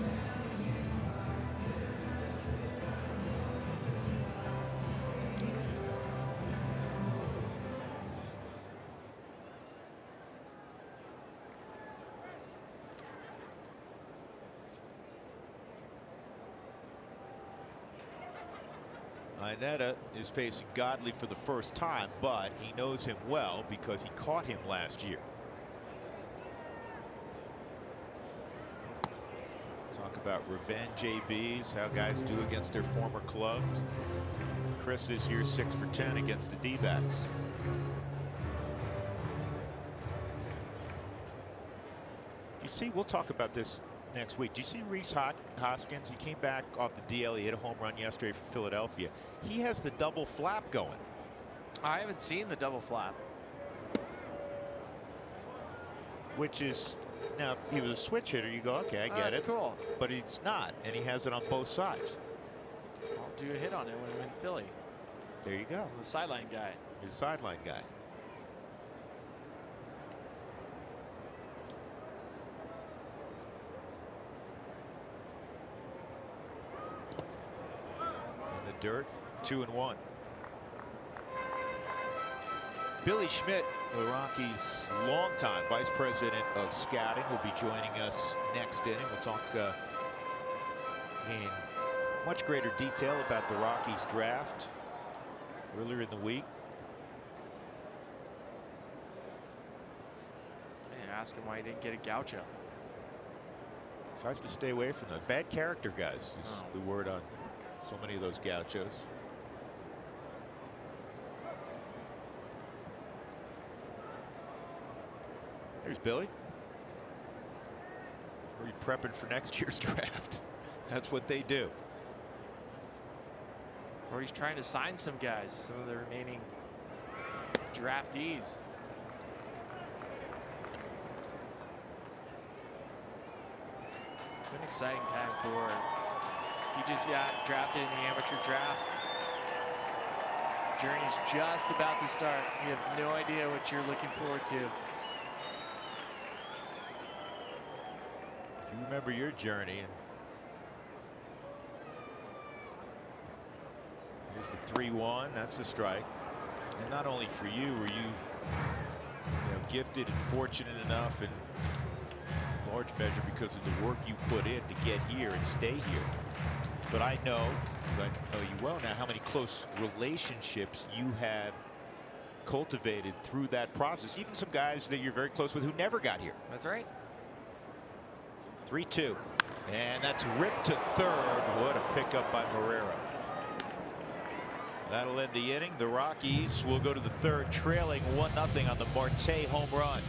Ionetta is facing Godley for the first time, but he knows him well because he caught him last year. Talk about revenge ABs, how guys do against their former clubs. Chris this year 6 for 10 against the D-backs. You see, we'll talk about this next week. Do you see Reese Hoskins? He came back off the DL. He hit a home run yesterday for Philadelphia. He has the double flap going. I haven't seen the double flap. Which is, now if he was a switch hitter, you go, okay, I get That's it. cool. But he's not, and he has it on both sides. I'll do a hit on it when I'm in Philly. There you go. The sideline guy. He's a sideline guy. Dirt, 2-1. Billy Schmidt, the Rockies' longtime vice president of scouting, will be joining us next inning. We'll talk in much greater detail about the Rockies draft earlier in the week. Man, ask him why he didn't get a gaucho. Tries to stay away from those bad character guys is the word on so many of those gauchos. There's Billy. Are you prepping for next year's draft? That's what they do. Or he's trying to sign some guys, some of the remaining draftees. An exciting time for. You just got drafted in the amateur draft. Journey's just about to start. You have no idea what you're looking forward to. You remember your journey. And here's the 3-1. That's a strike. And not only for you were you gifted and fortunate enough in large measure because of the work you put in to get here and stay here. But I know you well now how many close relationships you have cultivated through that process. Even some guys that you're very close with who never got here. That's right. 3-2. And that's ripped to third. What a pickup by Marrero. That'll end the inning. The Rockies will go to the third, trailing 1-0 on the Marte home run.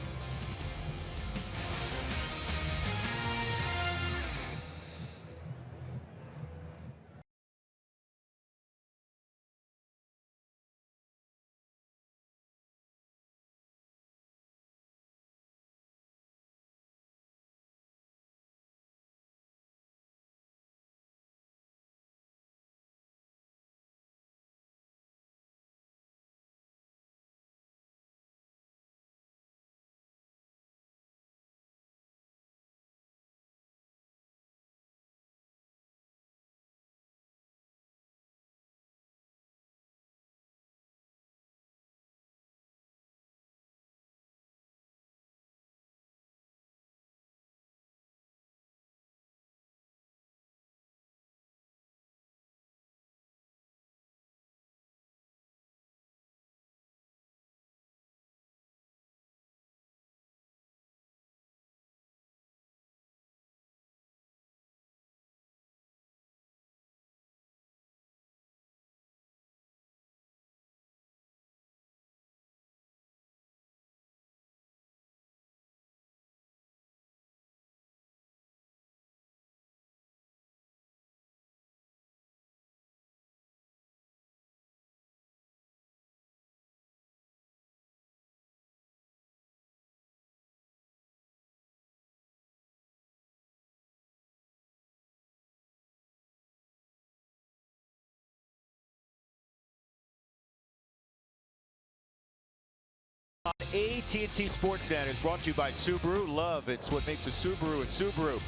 AT&T Sportsnet is brought to you by Subaru. Love, it's what makes a Subaru.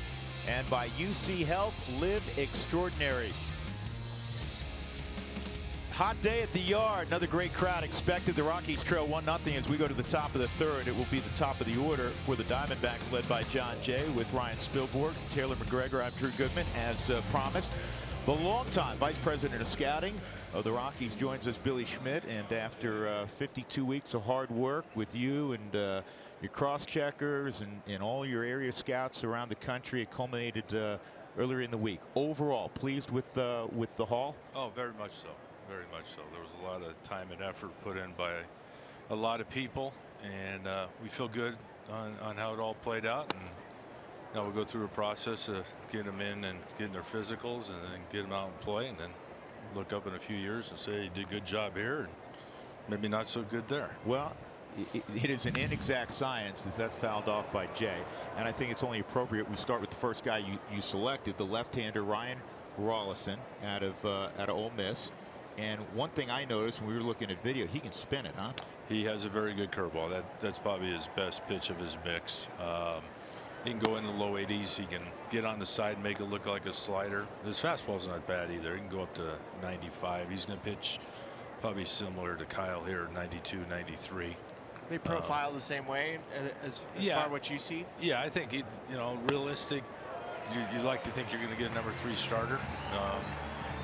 And by UC Health, live extraordinary. Hot day at the Yard. Another great crowd expected. The Rockies trail 1-0 as we go to the top of the third. It will be the top of the order for the Diamondbacks, led by John Jay with Ryan Spilborg, Taylor McGregor. I'm Drew Goodman, as promised. The longtime Vice President of Scouting of the Rockies joins us, Billy Schmidt. And after 52 weeks of hard work with you and your cross-checkers and all your area scouts around the country, it culminated earlier in the week. Overall, pleased with the haul? Oh, very much so. Very much so. There was a lot of time and effort put in by a lot of people, and we feel good on how it all played out. And now we'll go through a process of getting them in and getting their physicals, and then get them out and play, and then look up in a few years and say, you did a good job here, and maybe not so good there. Well, it is an inexact science, as that's fouled off by Jay, and I think it's only appropriate we start with the first guy you selected, the left-hander Ryan Rollison out of Ole Miss. And one thing I noticed when we were looking at video, he can spin it, huh? He has a very good curveball. That's probably his best pitch of his mix. He can go in the low 80s. He can get on the side and make it look like a slider. His fastball's not bad either. He can go up to 95. He's going to pitch probably similar to Kyle here, 92, 93. They profile the same way as far what you see? Yeah, I think, realistic, you'd like to think you're going to get a number 3 starter.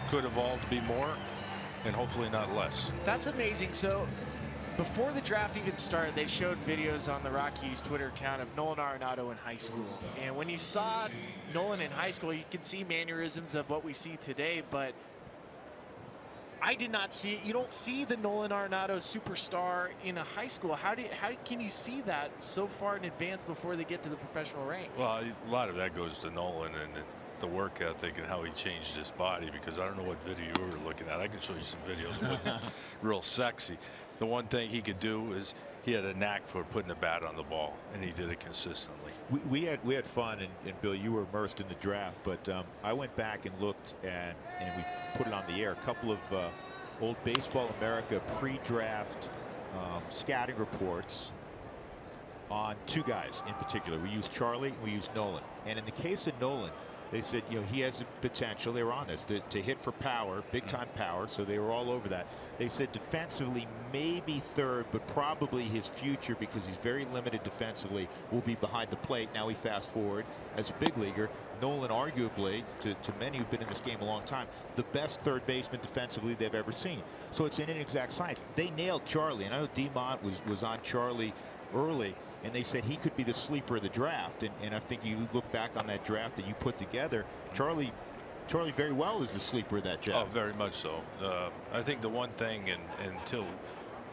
Could evolve to be more, and hopefully not less. That's amazing. So before the draft even started, they showed videos on the Rockies Twitter account of Nolan Arenado in high school. And when you saw Nolan in high school, you can see mannerisms of what we see today, but I did not see it. You don't see the Nolan Arenado superstar in a high school. How can you see that so far in advance before they get to the professional ranks? Well, a lot of that goes to Nolan and the work ethic and how he changed his body, because I don't know what video you were looking at. I can show you some videos. It wasn't real sexy. The one thing he could do is he had a knack for putting a bat on the ball, and he did it consistently. We had fun, and Bill, you were immersed in the draft, but I went back and looked at, and we put it on the air, a couple of old Baseball America pre-draft scouting reports on 2 guys in particular. We used Charlie, we used Nolan, and in the case of Nolan, they said, he has the potential, they were on this, to hit for power, big time power, so they were all over that. They said defensively, maybe 3rd, but probably his future, because he's very limited defensively, will be behind the plate. Now we fast forward, as a big leaguer, Nolan arguably, to many who've been in this game a long time, the best 3rd baseman defensively they've ever seen. So it's an inexact science. They nailed Charlie, and I know D-Mont was on Charlie early, and they said he could be the sleeper of the draft. And I think you look back on that draft that you put together, Charlie very well is the sleeper of that draft. Oh, very much so. I think the one thing, until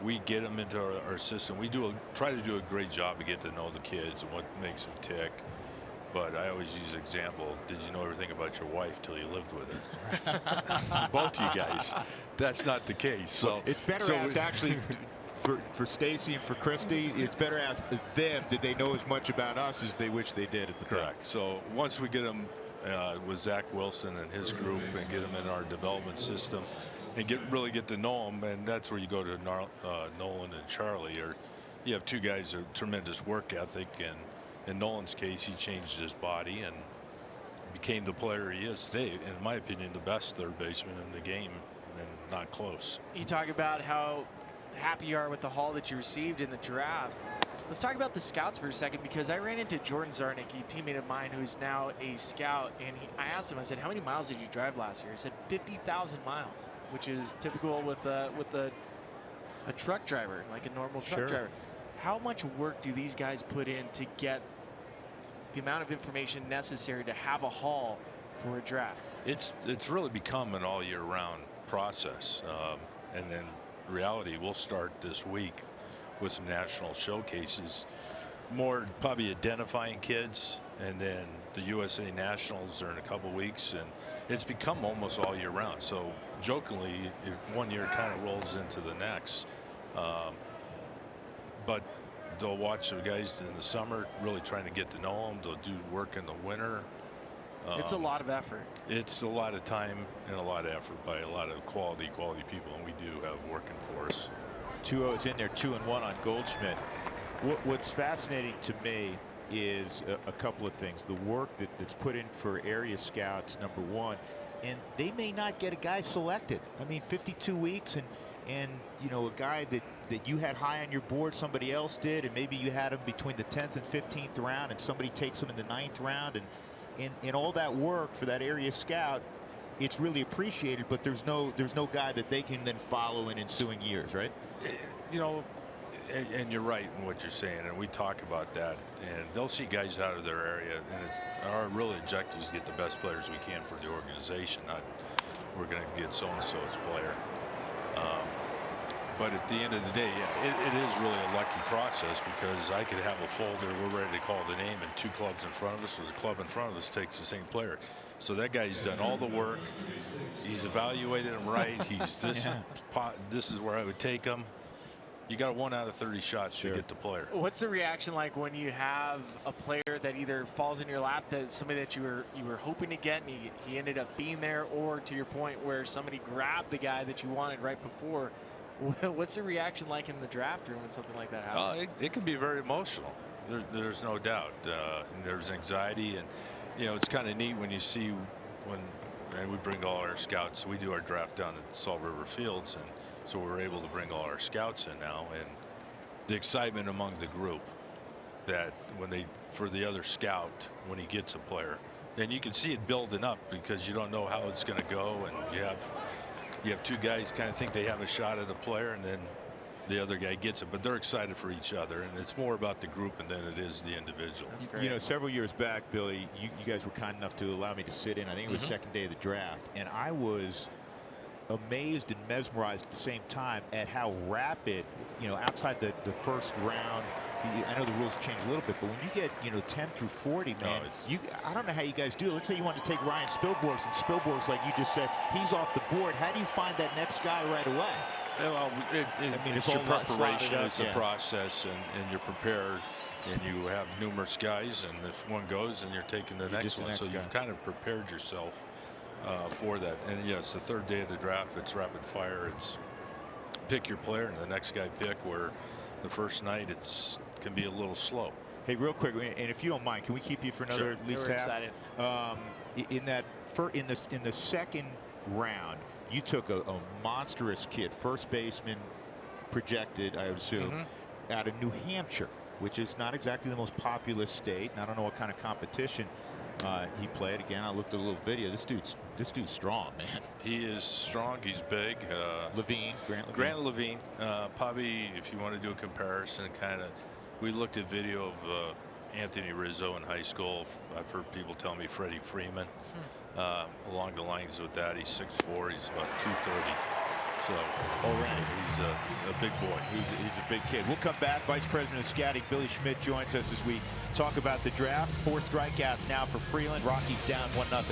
we get them into our system, we try to do a great job of getting to know the kids and what makes them tick. But I always use the example, did you know everything about your wife till you lived with her? Both you guys. That's not the case. So it's better asked actually for Stacy and for Christy, it's better ask them, did they know as much about us as they wish they did at the time? Correct. So once we get them with Zach Wilson and his group and get them in our development system and really get to know them, and that's where you go to Nolan and Charlie, or you have 2 guys of tremendous work ethic, and in Nolan's case, he changed his body and became the player he is today. In my opinion, the best 3rd baseman in the game, and not close. You talk about how happy you are with the haul that you received in the draft. Let's talk about the scouts for a second, because I ran into Jordan Zarnick, a teammate of mine who's now a scout, and I asked him, I said, how many miles did you drive last year? He said 50,000 miles, which is typical with a truck driver, like a normal truck driver. How much work do these guys put in to get the amount of information necessary to have a haul for a draft? It's really become an all year round process, and then reality, we'll start this week with some national showcases, more probably identifying kids, and then the USA Nationals are in a couple weeks, and it's become almost all year round. So jokingly, one year kind of rolls into the next, but they'll watch the guys in the summer, really trying to get to know them. They'll do work in the winter. It's a lot of effort. It's a lot of time and a lot of effort by a lot of quality people, and we do have working for us. 2-0's in there, 2-1 on Goldschmidt. What's fascinating to me is a couple of things. The work that's put in for area scouts, number one, and they may not get a guy selected. I mean, 52 weeks, and you know, a guy that you had high on your board, somebody else did, and maybe you had him between the 10th and 15th round, and somebody takes him in the 9th round, and all that work for that area scout, it's really appreciated. But there's no guy that they can then follow in ensuing years, right? You know, and you're right in what you're saying, and we talk about that, and they'll see guys out of their area, and our real objective is to get the best players we can for the organization, not we're going to get so-and-so's player. But at the end of the day, yeah, it is really a lucky process, because I could have a folder, we're ready to call the name, and 2 clubs in front of us, or the club in front of us takes the same player. So that guy's done all the work. He's evaluated him right. He's this, this is where I would take him. You got 1 out of 30 shots to get the player. What's the reaction like when you have a player that either falls in your lap, that somebody that you were hoping to get, and he ended up being there, or to your point where somebody grabbed the guy that you wanted right before? What's the reaction like in the draft room when something like that happens? It can be very emotional. There's no doubt. And there's anxiety, and you know, it's kind of neat when you see and we bring all our scouts. We do our draft down at Salt River Fields, and so we're able to bring all our scouts in now, and the excitement among the group that for the other scout when he gets a player, and you can see it building up, because you don't know how it's going to go, and you have 2 guys kind of think they have a shot at a player, and then the other guy gets it, but they're excited for each other, and it's more about the group than it is the individual. That's great. You know, several years back, Billy, you guys were kind enough to allow me to sit in. I think it was second day of the draft, and I was amazed and mesmerized at the same time at how rapid, you know, outside the first round. I know the rules change a little bit, but when you get, you know, 10 through 40, man, I don't know how you guys do it. Let's say you want to take Ryan Spilborghs, and Spilborghs, like you just said, he's off the board. How do you find that next guy right away? Well, I mean, it's your preparation, it's a process, and you're prepared, and you have numerous guys, and if one goes, and you're taking the next one. So you've kind of prepared yourself for that. And yes, the third day of the draft, it's rapid fire. It's pick your player, and the next guy pick, where the first night can be a little slow. Hey, real quick, and if you don't mind, can we keep you for another at least half? Excited. In the second round, you took a monstrous kid, first baseman, projected, I would assume, out of New Hampshire, which is not exactly the most populous state, and I don't know what kind of competition he played. Again, I looked at a little video. This dude's strong, man. He is strong. He's big. Grant Levine. Probably, if you want to do a comparison, kind of, we looked at video of Anthony Rizzo in high school. I've heard people tell me Freddie Freeman. Along the lines with that, he's 6'4", he's about 230. So already he's a big boy. He's a big kid. We'll come back. Vice President of Scouting Billy Schmidt joins us as we talk about the draft. 4 strikeouts now for Freeland. Rockies down 1-0.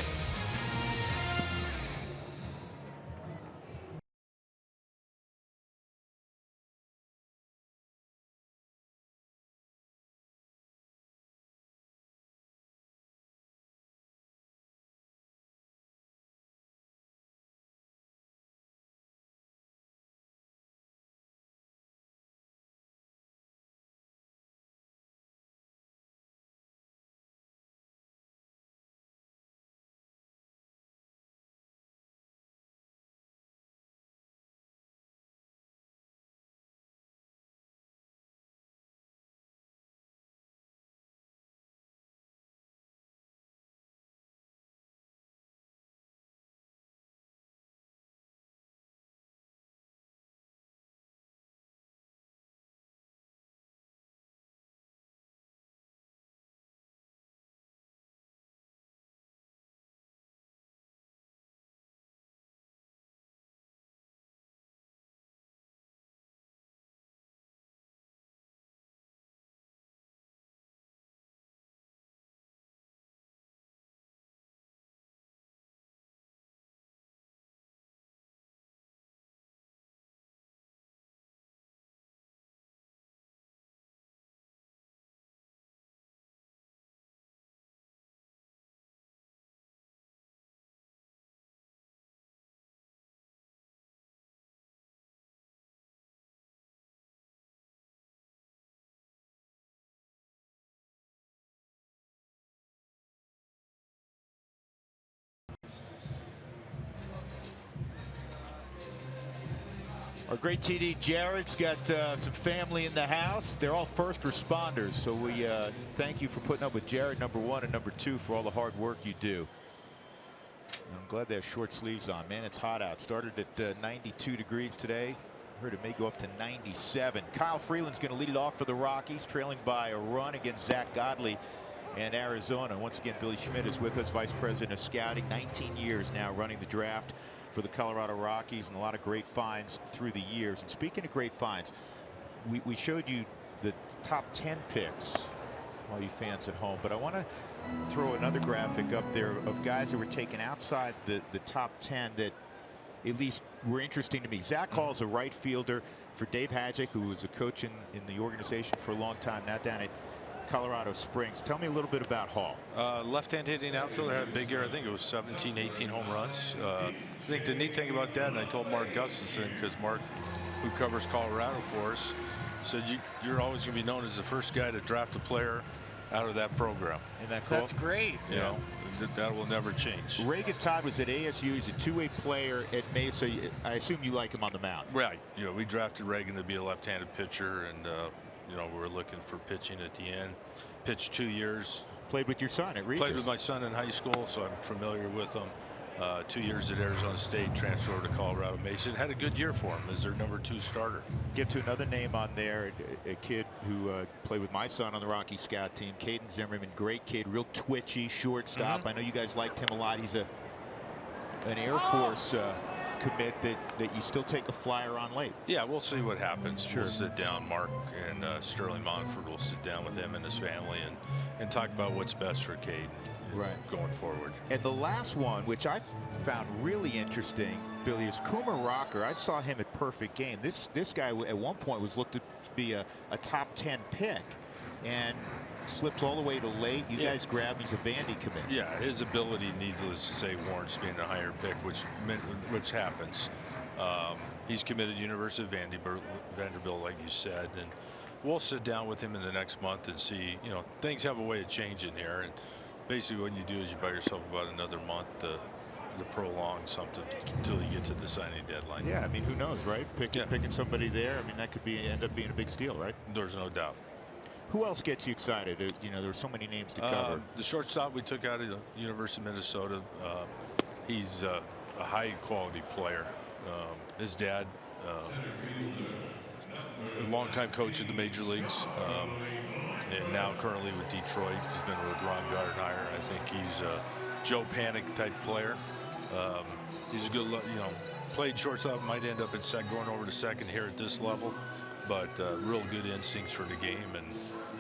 Our great TD Jared's got some family in the house. They're all first responders, so we thank you for putting up with Jared, number 1, and number 2, for all the hard work you do. I'm glad they have short sleeves on. Man, it's hot out. Started at 92 degrees today. Heard it may go up to 97. Kyle Freeland's going to lead it off for the Rockies, trailing by a run against Zach Godley and Arizona. Once again, Billy Schmidt is with us, Vice President of Scouting. 19 years now running the draft for the Colorado Rockies, and a lot of great finds through the years. And speaking of great finds, we showed you the top 10 picks, all you fans at home, but I want to throw another graphic up there of guys that were taken outside the top 10 that at least were interesting to me. Zach Hall's a right fielder for Dave Hadjic, who was a coach in the organization for a long time, now down at Colorado Springs. Tell me a little bit about Hall. Left-hand hitting outfielder, had a big year. I think it was 17, 18 home runs. I think the neat thing about that, and I told Mark Gustafson, because Mark, who covers Colorado for us, said you're always going to be known as the first guy to draft a player out of that program. Isn't that cool? That's great. You know, that will never change. Reagan Todd was at ASU. He's a two-way player at Mesa. I assume you like him on the mound. Right. You know, we drafted Reagan to be a left-handed pitcher, and you know, we're looking for pitching at the end. Pitched 2 years. Played with your son at Regis. Played with my son in high school, so I'm familiar with him. 2 years at Arizona State, transferred over to Colorado Mesa. Had a good year for him as their number 2 starter. Get to another name on there, a kid who played with my son on the Rocky Scout team, Caden Zimmerman. Great kid, real twitchy shortstop. I know you guys liked him a lot. He's an Air Force commit that you still take a flyer on late. Yeah, we'll see what happens. Sure. We'll sit down. Mark and Sterling Manfred will sit down with him and his family and talk about what's best for Caden going forward. And the last one, which I found really interesting, Billy, is Coomer Rocker. I saw him at Perfect Game. This guy at one point was looked to be a top 10 pick and slipped all the way to late. You guys grabbed him. He's a Vandy commit. Yeah, his ability, needless to say, warrants being a higher pick, which happens. He's committed to University of Vanderbilt, like you said, and we'll sit down with him in the next month and see. You know, things have a way of changing here, and basically what you do is you buy yourself about another month to prolong something until you get to the signing deadline. Yeah, I mean, who knows, right? Picking somebody there. I mean, that could end up being a big steal, right? There's no doubt. Who else gets you excited? You know, there were so many names to cover. The shortstop we took out of the University of Minnesota. He's a high quality player. His dad, a longtime coach in the major leagues, and now currently with Detroit. He's been with Ron Gardenhire. I think he's a Joe Panic type player. He's a good, played shortstop, might end up at going over to second here at this level, but real good instincts for the game, and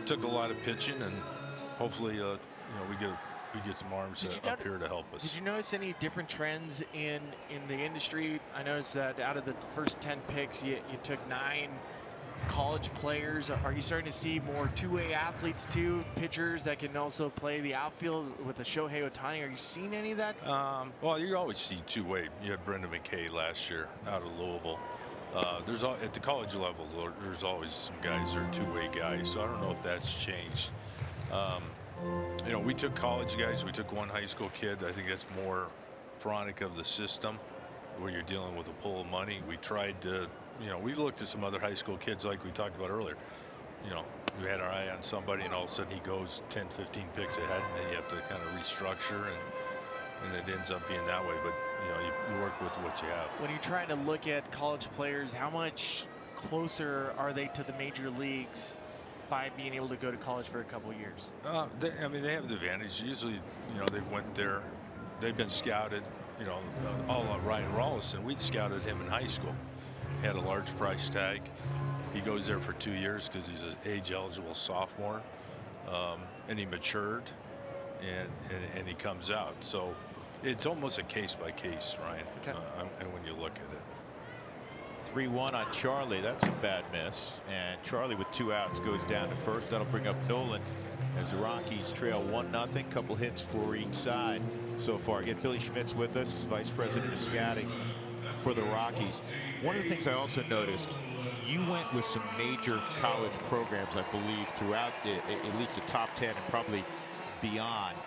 took a lot of pitching, and hopefully we get some arms up here to help us. Did you notice any different trends in the industry? I noticed that out of the first 10 picks, you took 9 college players. Are you starting to see more two-way athletes too, pitchers that can also play the outfield with the Shohei Ohtani? Are you seeing any of that? Well, you always see two-way. You had Brendan McKay last year out of Louisville. At the college level, there's always some guys that are two-way guys, so I don't know if that's changed. You know, we took college guys. We took one high school kid. I think that's more chronic of the system, where you're dealing with a pool of money. We tried to, we looked at some other high school kids like we talked about earlier. We had our eye on somebody, and all of a sudden he goes 10, 15 picks ahead, and then you have to kind of restructure, and it ends up being that way. But you work with what you have. When you're trying to look at college players, how much closer are they to the major leagues by being able to go to college for a couple years? I mean, they have the advantage. Usually, they've went there, they've been scouted. All Ryan Rollison, we'd scouted him in high school. He had a large price tag. He goes there for 2 years because he's an age-eligible sophomore, and he matured, and he comes out. So it's almost a case-by-case, Ryan, and when you look at it. 3-1 on Charlie. That's a bad miss. And Charlie with 2 outs goes down to first. That'll bring up Nolan as the Rockies trail 1-0. Couple hits for each side so far. Again, Billy Schmidt's with us, Vice President of Scouting for the Rockies. One of the things I also noticed, you went with some major college programs, I believe, throughout at least the top 10 and probably beyond.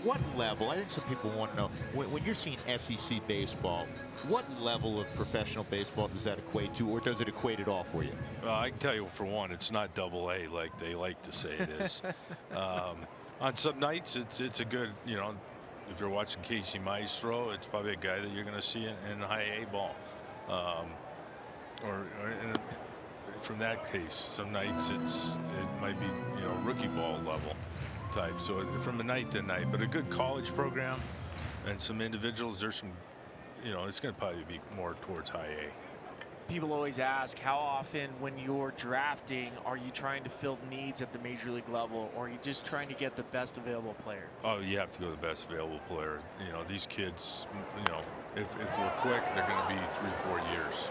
What level, I think some people want to know, when you're seeing SEC baseball, what level of professional baseball does that equate to, or does it equate at all for you? I can tell you, for one, it's not AA like they like to say it is. On some nights, it's a good, if you're watching Casey Mize throw, it's probably a guy that you're going to see in high A ball. From that case, some nights it might be, rookie ball level type. So from a night to night, but a good college program and some individuals, there's some, it's going to probably be more towards high A. People always ask, how often when you're drafting are you trying to fill needs at the major league level, or are you just trying to get the best available player? Oh, you have to go to the best available player. These kids, if we're quick, they're going to be 3-4 years.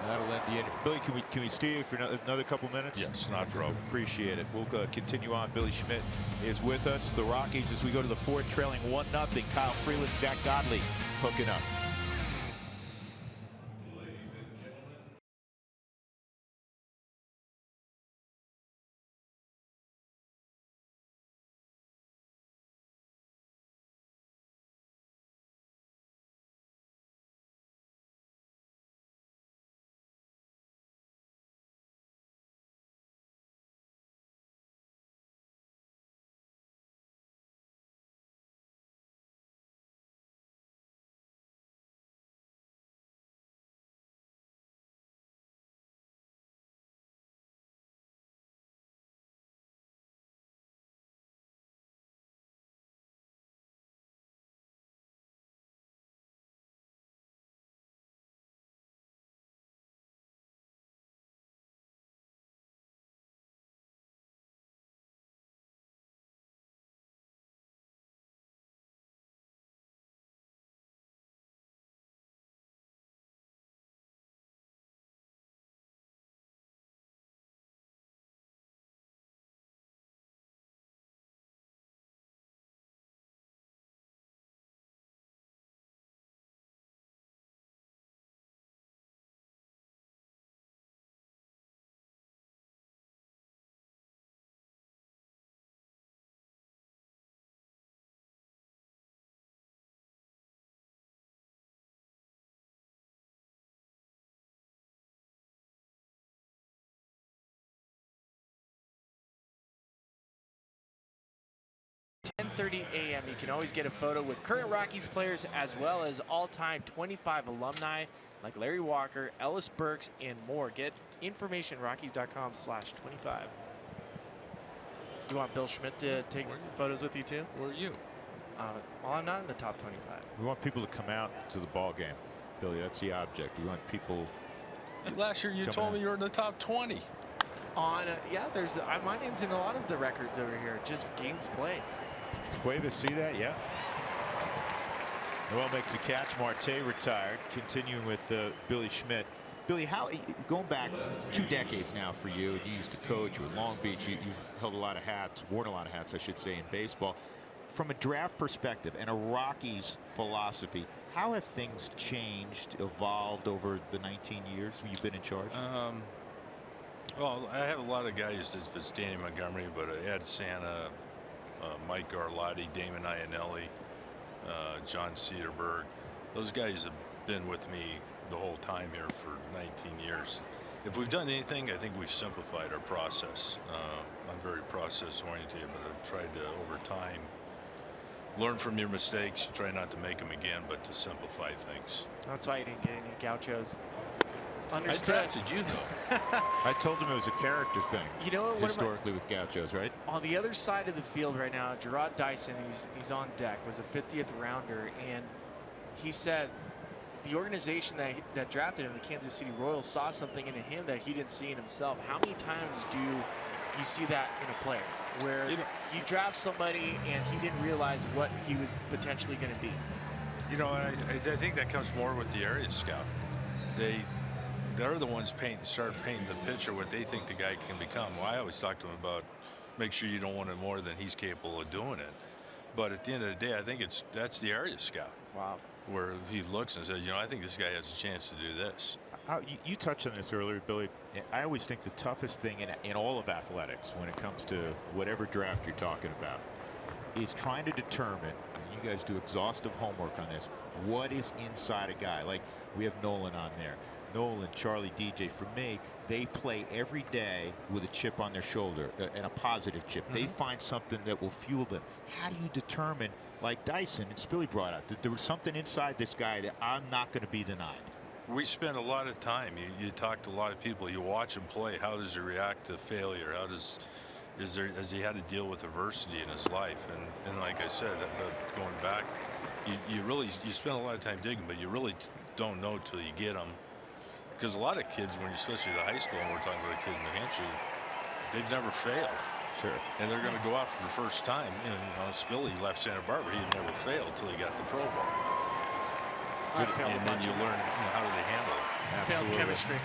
That'll end the inning. Billy, can we stay you for another couple minutes? Yes, not a problem. Appreciate it. We'll continue on. Billy Schmidt is with us. The Rockies, as we go to the fourth, trailing 1-0. Kyle Freeland, Zach Godley hooking up. .30 a.m. You can always get a photo with current Rockies players as well as all-time 25 alumni like Larry Walker, Ellis Burks, and more. Get information Rockies.com/25. You want Bill Schmidt to take photos with you too? Where are you? Well, I'm not in the top 25. We want people to come out to the ball game, Billy. That's the object. We want people. Last year you told me you were in the top 20. Yeah, there's my name's in a lot of the records over here. Just games played. Does Cuevas see that? Yeah. Noel makes a catch. Marte retired. Continuing with Billy Schmidt. Billy, how going back 2 decades now for you? You used to coach. You were at Long Beach. You've held a lot of hats, worn a lot of hats, I should say, in baseball. From a draft perspective and a Rockies philosophy, how have things changed, evolved over the 19 years you've been in charge? Well, I have a lot of guys that's Danny Montgomery, but Ed Santa, Mike Garlotti, Damon Iannelli, John Cederberg. Those guys have been with me the whole time here for 19 years. If we've done anything, I think we've simplified our process. I'm very process oriented, but I've tried to, over time, learn from your mistakes. Try not to make them again, but to simplify things. That's why you didn't get any gauchos. Understood. I drafted you, though. I told him it was a character thing. You know what? Historically with gauchos, right? On the other side of the field right now, Gerard Dyson, he's on deck, was a 50th rounder, and he said the organization that drafted him, the Kansas City Royals, saw something in him that he didn't see in himself. How many times do you see that in a player, where you draft somebody and he didn't realize what he was potentially going to be? I think that comes more with the area scout. They're the ones start painting the picture what they think the guy can become. Well, I always talk to him about make sure you don't want it more than he's capable of doing it. But at the end of the day, I think that's the area scout. Wow. Where he looks and says, I think this guy has a chance to do this. You touched on this earlier, Billy. I always think the toughest thing in all of athletics when it comes to whatever draft you're talking about is trying to determine, and you guys do exhaustive homework on this, what is inside a guy. Like we have Nolan on there. Nolan, Charlie, DJ, for me, they play every day with a chip on their shoulder, and a positive chip. They find something that will fuel them. How do you determine, like Dyson and Spilly brought out, that there was something inside this guy that I'm not going to be denied? We spend a lot of time. You talk to a lot of people. You watch him play. How does he react to failure? Has he had to deal with adversity in his life? And like I said, going back, you spend a lot of time digging, but you really don't know till you get them. Because a lot of kids, especially the high school, and we're talking about a kid in New Hampshire, they've never failed. Sure. And they're going to go out for the first time. Spilly left Santa Barbara. He had never failed until he got the Pro Bowl. And then you learn how do they handle it. Failed chemistry.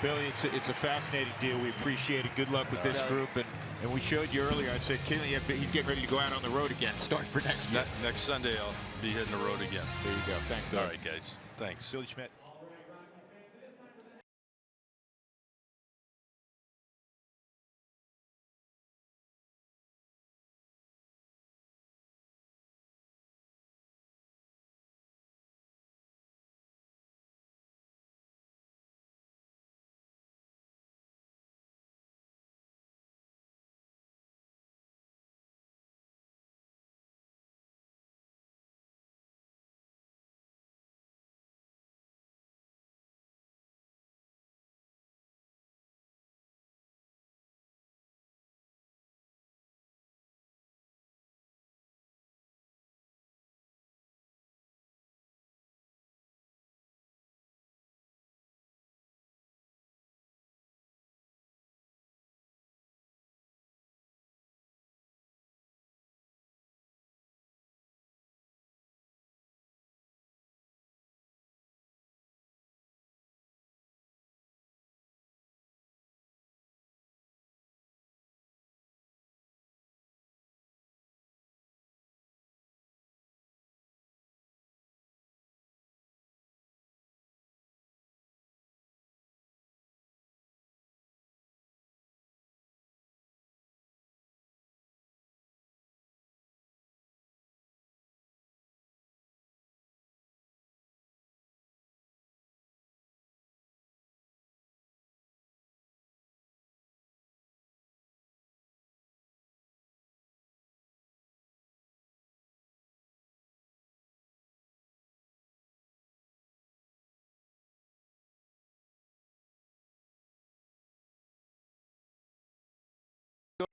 Billy, it's a fascinating deal. We appreciate it. Good luck with this group. And we showed you earlier, I said, Kinley, you'd get ready to go out on the road again. Start for next year. Next Sunday, I'll be hitting the road again. There you go. Thanks, Billy. All right, guys. Thanks. Billy Schmidt.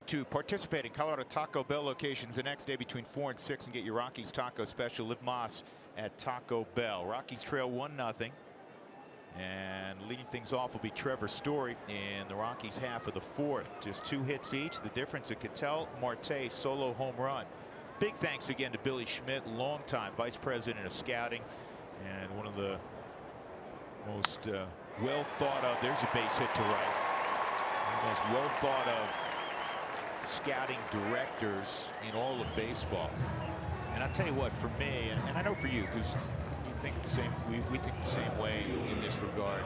To participate in Colorado Taco Bell locations the next day between 4 and 6 and get your Rockies taco special. Liv Moss at Taco Bell. Rockies trail 1-0. And leading things off will be Trevor Story in the Rockies half of the fourth. Just 2 hits each. The difference, a Ketel Marte solo home run. Big thanks again to Billy Schmidt, longtime vice president of scouting and one of the most well thought of. There's a base hit to right. One of the most well thought of scouting directors in all of baseball. And I'll tell you what, for me, and I know for you, because you think the same, we think the same way in this regard.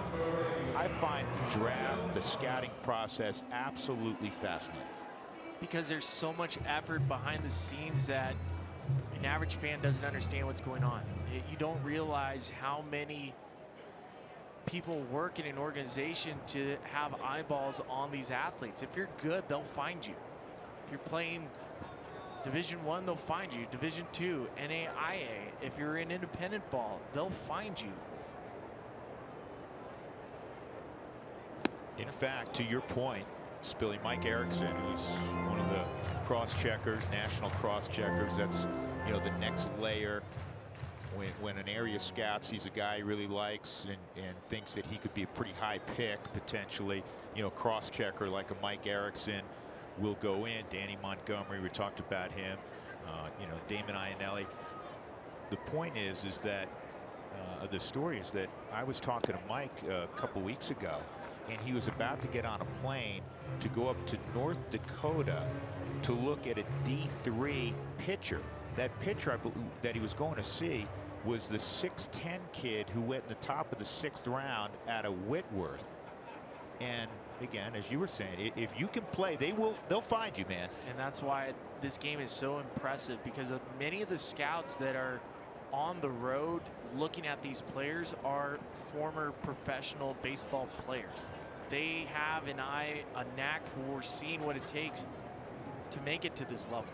I find the draft, the scouting process, absolutely fascinating. Because there's so much effort behind the scenes that an average fan doesn't understand what's going on. You don't realize how many people work in an organization to have eyeballs on these athletes. If you're good, they'll find you. If you're playing Division I, they'll find you. Division II, NAIA. If you're in independent ball, they'll find you. In fact, to your point, Spilly, Mike Erickson, who's one of the cross-checkers, national cross-checkers, that's, you know, the next layer. When an area scout sees a guy he really likes and thinks that he could be a pretty high pick, potentially, you know, cross-checker like a Mike Erickson will go in. Danny Montgomery, we talked about him, you know, Damon Iannelli. The point is that the story is that I was talking to Mike a couple weeks ago, and he was about to get on a plane to go up to North Dakota to look at a D3 pitcher. That pitcher that he was going to see was the 6'10" kid who went in the top of the 6th round out of Whitworth. And again, as you were saying, if you can play, they'll find you, man. And that's why this game is so impressive, because of many of the scouts that are on the road looking at these players are former professional baseball players. They have an eye, a knack for seeing what it takes to make it to this level.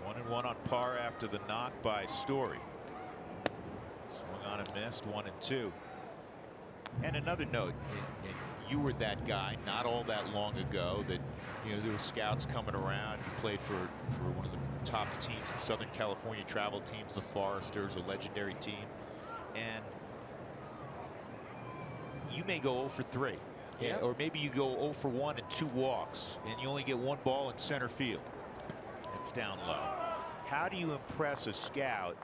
1-1 on par after the knock by Story. Swung on and missed, 1-2. And another note, and you were that guy not all that long ago that, you know, there were scouts coming around. You played for one of the top teams in Southern California, travel teams, the Foresters, a legendary team. And you may go 0 for 3. Yeah. Or maybe you go 0 for 1 and 2 walks, and you only get 1 ball in center field. It's down low. How do you impress a scout?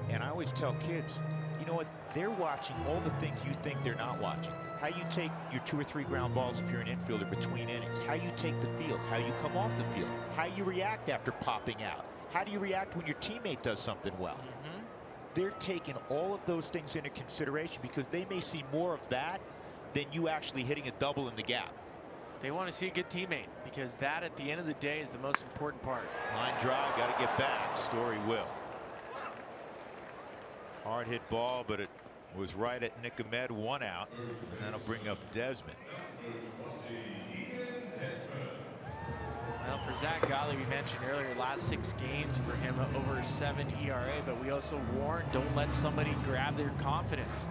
And I always tell kids, you know what? They're watching all the things you think they're not watching. How you take your 2 or 3 ground balls if you're an infielder between innings. How you take the field. How you come off the field. How you react after popping out. How do you react when your teammate does something well? They're taking all of those things into consideration because they may see more of that than you actually hitting a double in the gap. They want to see a good teammate, because that at the end of the day is the most important part. Line drive, got to get back. Story will. Hard hit ball, but it was right at Nick Ahmed, 1 out, and that'll bring up Desmond. Well, for Zach Godley, we mentioned earlier, last 6 games for him, over 7 ERA, but we also warned, don't let somebody grab their confidence.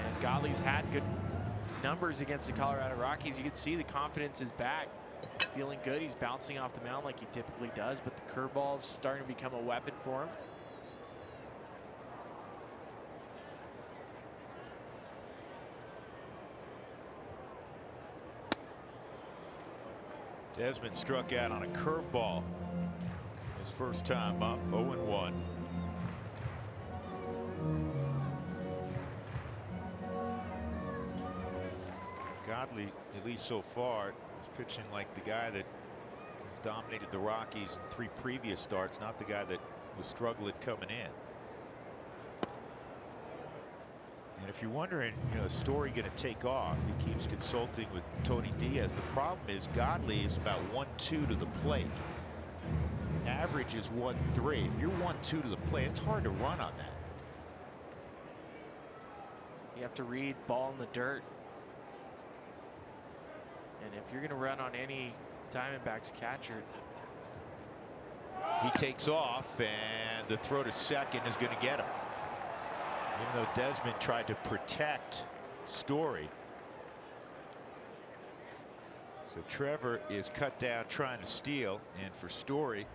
And Godley's had good numbers against the Colorado Rockies. You can see the confidence is back. He's feeling good. He's bouncing off the mound like he typically does, but the curveball's starting to become a weapon for him. Desmond struck out on a curveball his first time up, 0-1. Godley, at least so far, is pitching like the guy that has dominated the Rockies in 3 previous starts, not the guy that was struggling coming in. And if you're wondering, you know, is Story going to take off? He keeps consulting with Tony Diaz. The problem is Godley is about 1-2 to the plate. Average is 1-3. If you're 1-2 to the plate, it's hard to run on that. You have to read ball in the dirt. And if you're going to run on any Diamondbacks catcher, he takes off, and the throw to second is going to get him. Even though Desmond tried to protect Story. So Trevor is cut down trying to steal, and for Story,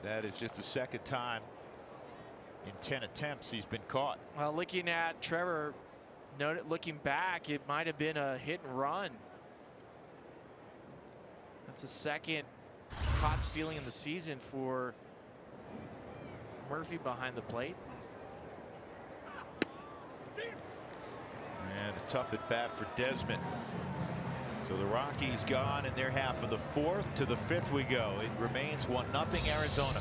that is just the 2nd time in 10 attempts he's been caught. well, looking at Trevor, looking back, it might have been a hit and run. That's the 2nd caught stealing in the season for Murphy behind the plate. And a tough at bat for Desmond. So the Rockies gone in their half of the 4th. To the 5th we go. It remains 1-0 Arizona.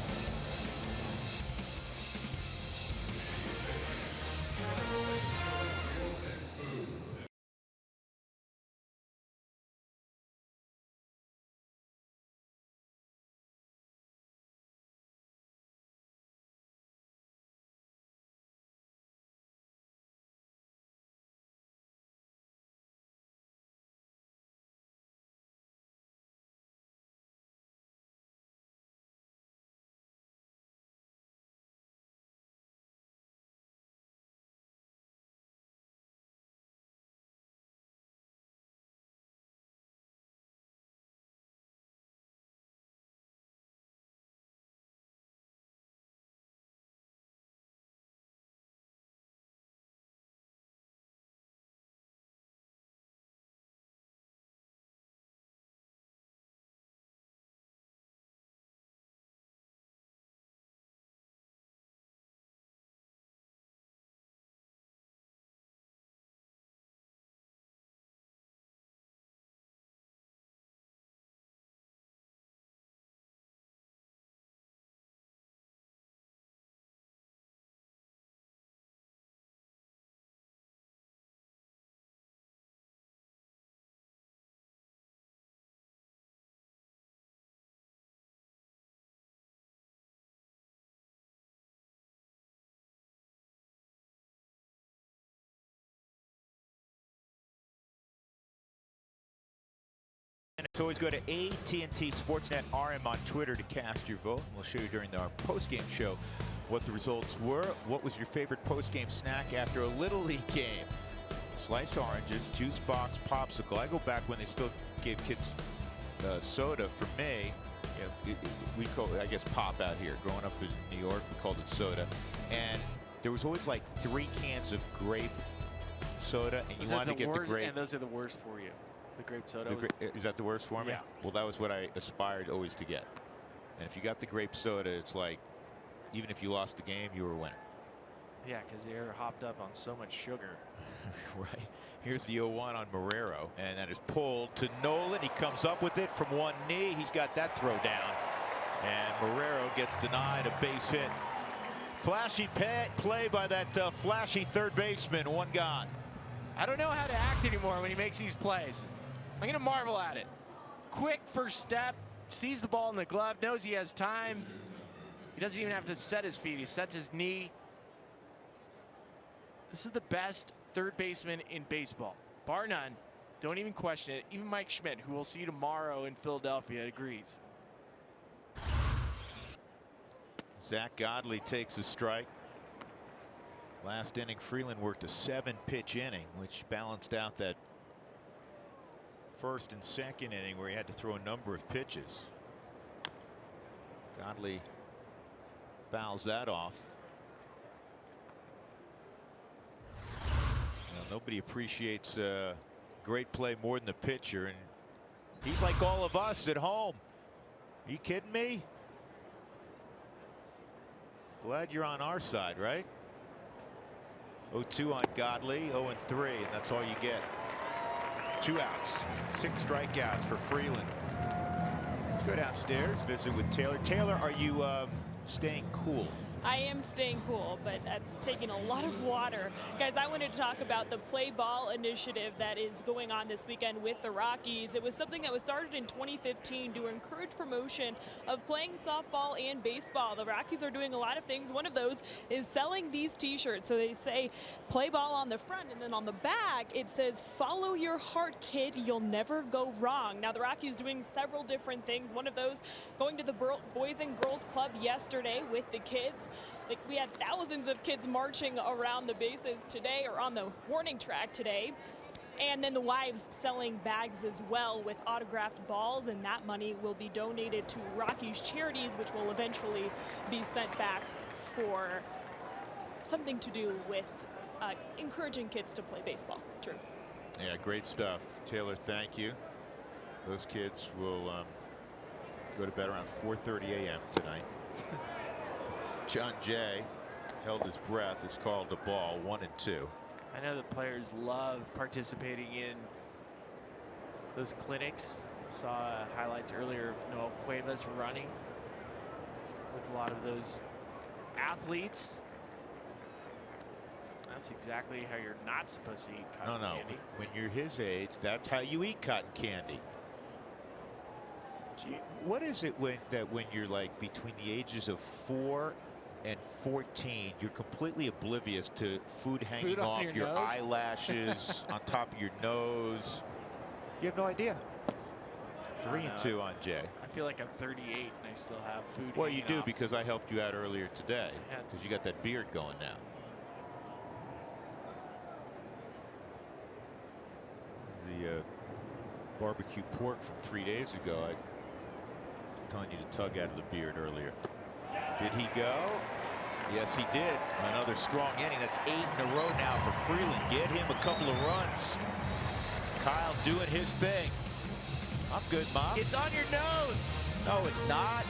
So always go to AT&T Sportsnet RM on Twitter to cast your vote. We'll show you during our post-game show what the results were. What was your favorite post-game snack after a Little League game? Sliced oranges, juice box, popsicle. I go back when they still gave kids soda. For me, we call it, I guess, pop out here. Growing up in New York, we called it soda. And there was always like 3 cans of grape soda, and you wanted to get the grape. And those are the worst for you. The grape soda. Is that the worst for me? Yeah. Well, that was what I aspired always to get. And if you got the grape soda, it's like, even if you lost the game, you were a winner. Yeah, because they're hopped up on so much sugar. Right. Here's the 0-1 on Marrero, and that is pulled to Nolan. He comes up with it from one knee. He's got that throw down, and Marrero gets denied a base hit. Flashy play by that flashy third baseman. One gone. I don't know how to act anymore when he makes these plays. I'm going to marvel at it. Quick first step, sees the ball in the glove, knows he has time. He doesn't even have to set his feet. He sets his knee. This is the best third baseman in baseball, bar none. Don't even question it. Even Mike Schmidt, who we'll see tomorrow in Philadelphia, agrees. Zach Godley takes a strike. Last inning, Freeland worked a 7-pitch inning, which balanced out that first and second inning where he had to throw a number of pitches. Godley fouls that off. Nobody appreciates great play more than the pitcher, and he's like all of us at home. Are you kidding me? Glad you're on our side, right? 0-2 on Godley, 0-3, and that's all you get. 2 outs, 6 strikeouts for Freeland. Let's go downstairs, visit with Taylor. Taylor, are you staying cool? I am staying cool, but that's taking a lot of water. Guys, I wanted to talk about the Play Ball initiative that is going on this weekend with the Rockies. It was something that was started in 2015 to encourage promotion of playing softball and baseball. The Rockies are doing a lot of things. One of those is selling these t-shirts. So they say Play Ball on the front, and then on the back it says, "Follow your heart, kid, you'll never go wrong." Now the Rockies doing several different things. One of those, going to the Boys and Girls Club yesterday with the kids. We had thousands of kids marching around the bases today, or on the warning track today. And then the wives selling bags as well with autographed balls, and that money will be donated to Rockies charities, which will eventually be sent back for something to do with encouraging kids to play baseball. True. Yeah, great stuff. Taylor, thank you. Those kids will go to bed around 4:30 a.m. tonight. John Jay held his breath. It's called a ball, 1-2. I know the players love participating in those clinics. Saw highlights earlier of Noel Cuevas running with a lot of those athletes. That's exactly how you're not supposed to eat cotton candy. When you're his age, that's how you eat cotton candy. Gee, what is it when you're like between the ages of 4 and 14, you're completely oblivious to food hanging off your eyelashes, on top of your nose? You have no idea. 3-2 on Jay. I feel like I'm 38 and I still have food. Well, you do, because I helped you out earlier today, because you got that beard going now. The barbecue pork from 3 days ago. I'm telling you to tug out of the beard earlier. Did he go? Yes, he did. Another strong inning. That's 8 in a row now for Freeland. Get him a couple of runs. Kyle doing his thing. I'm good, Mom. It's on your nose. No, it's not.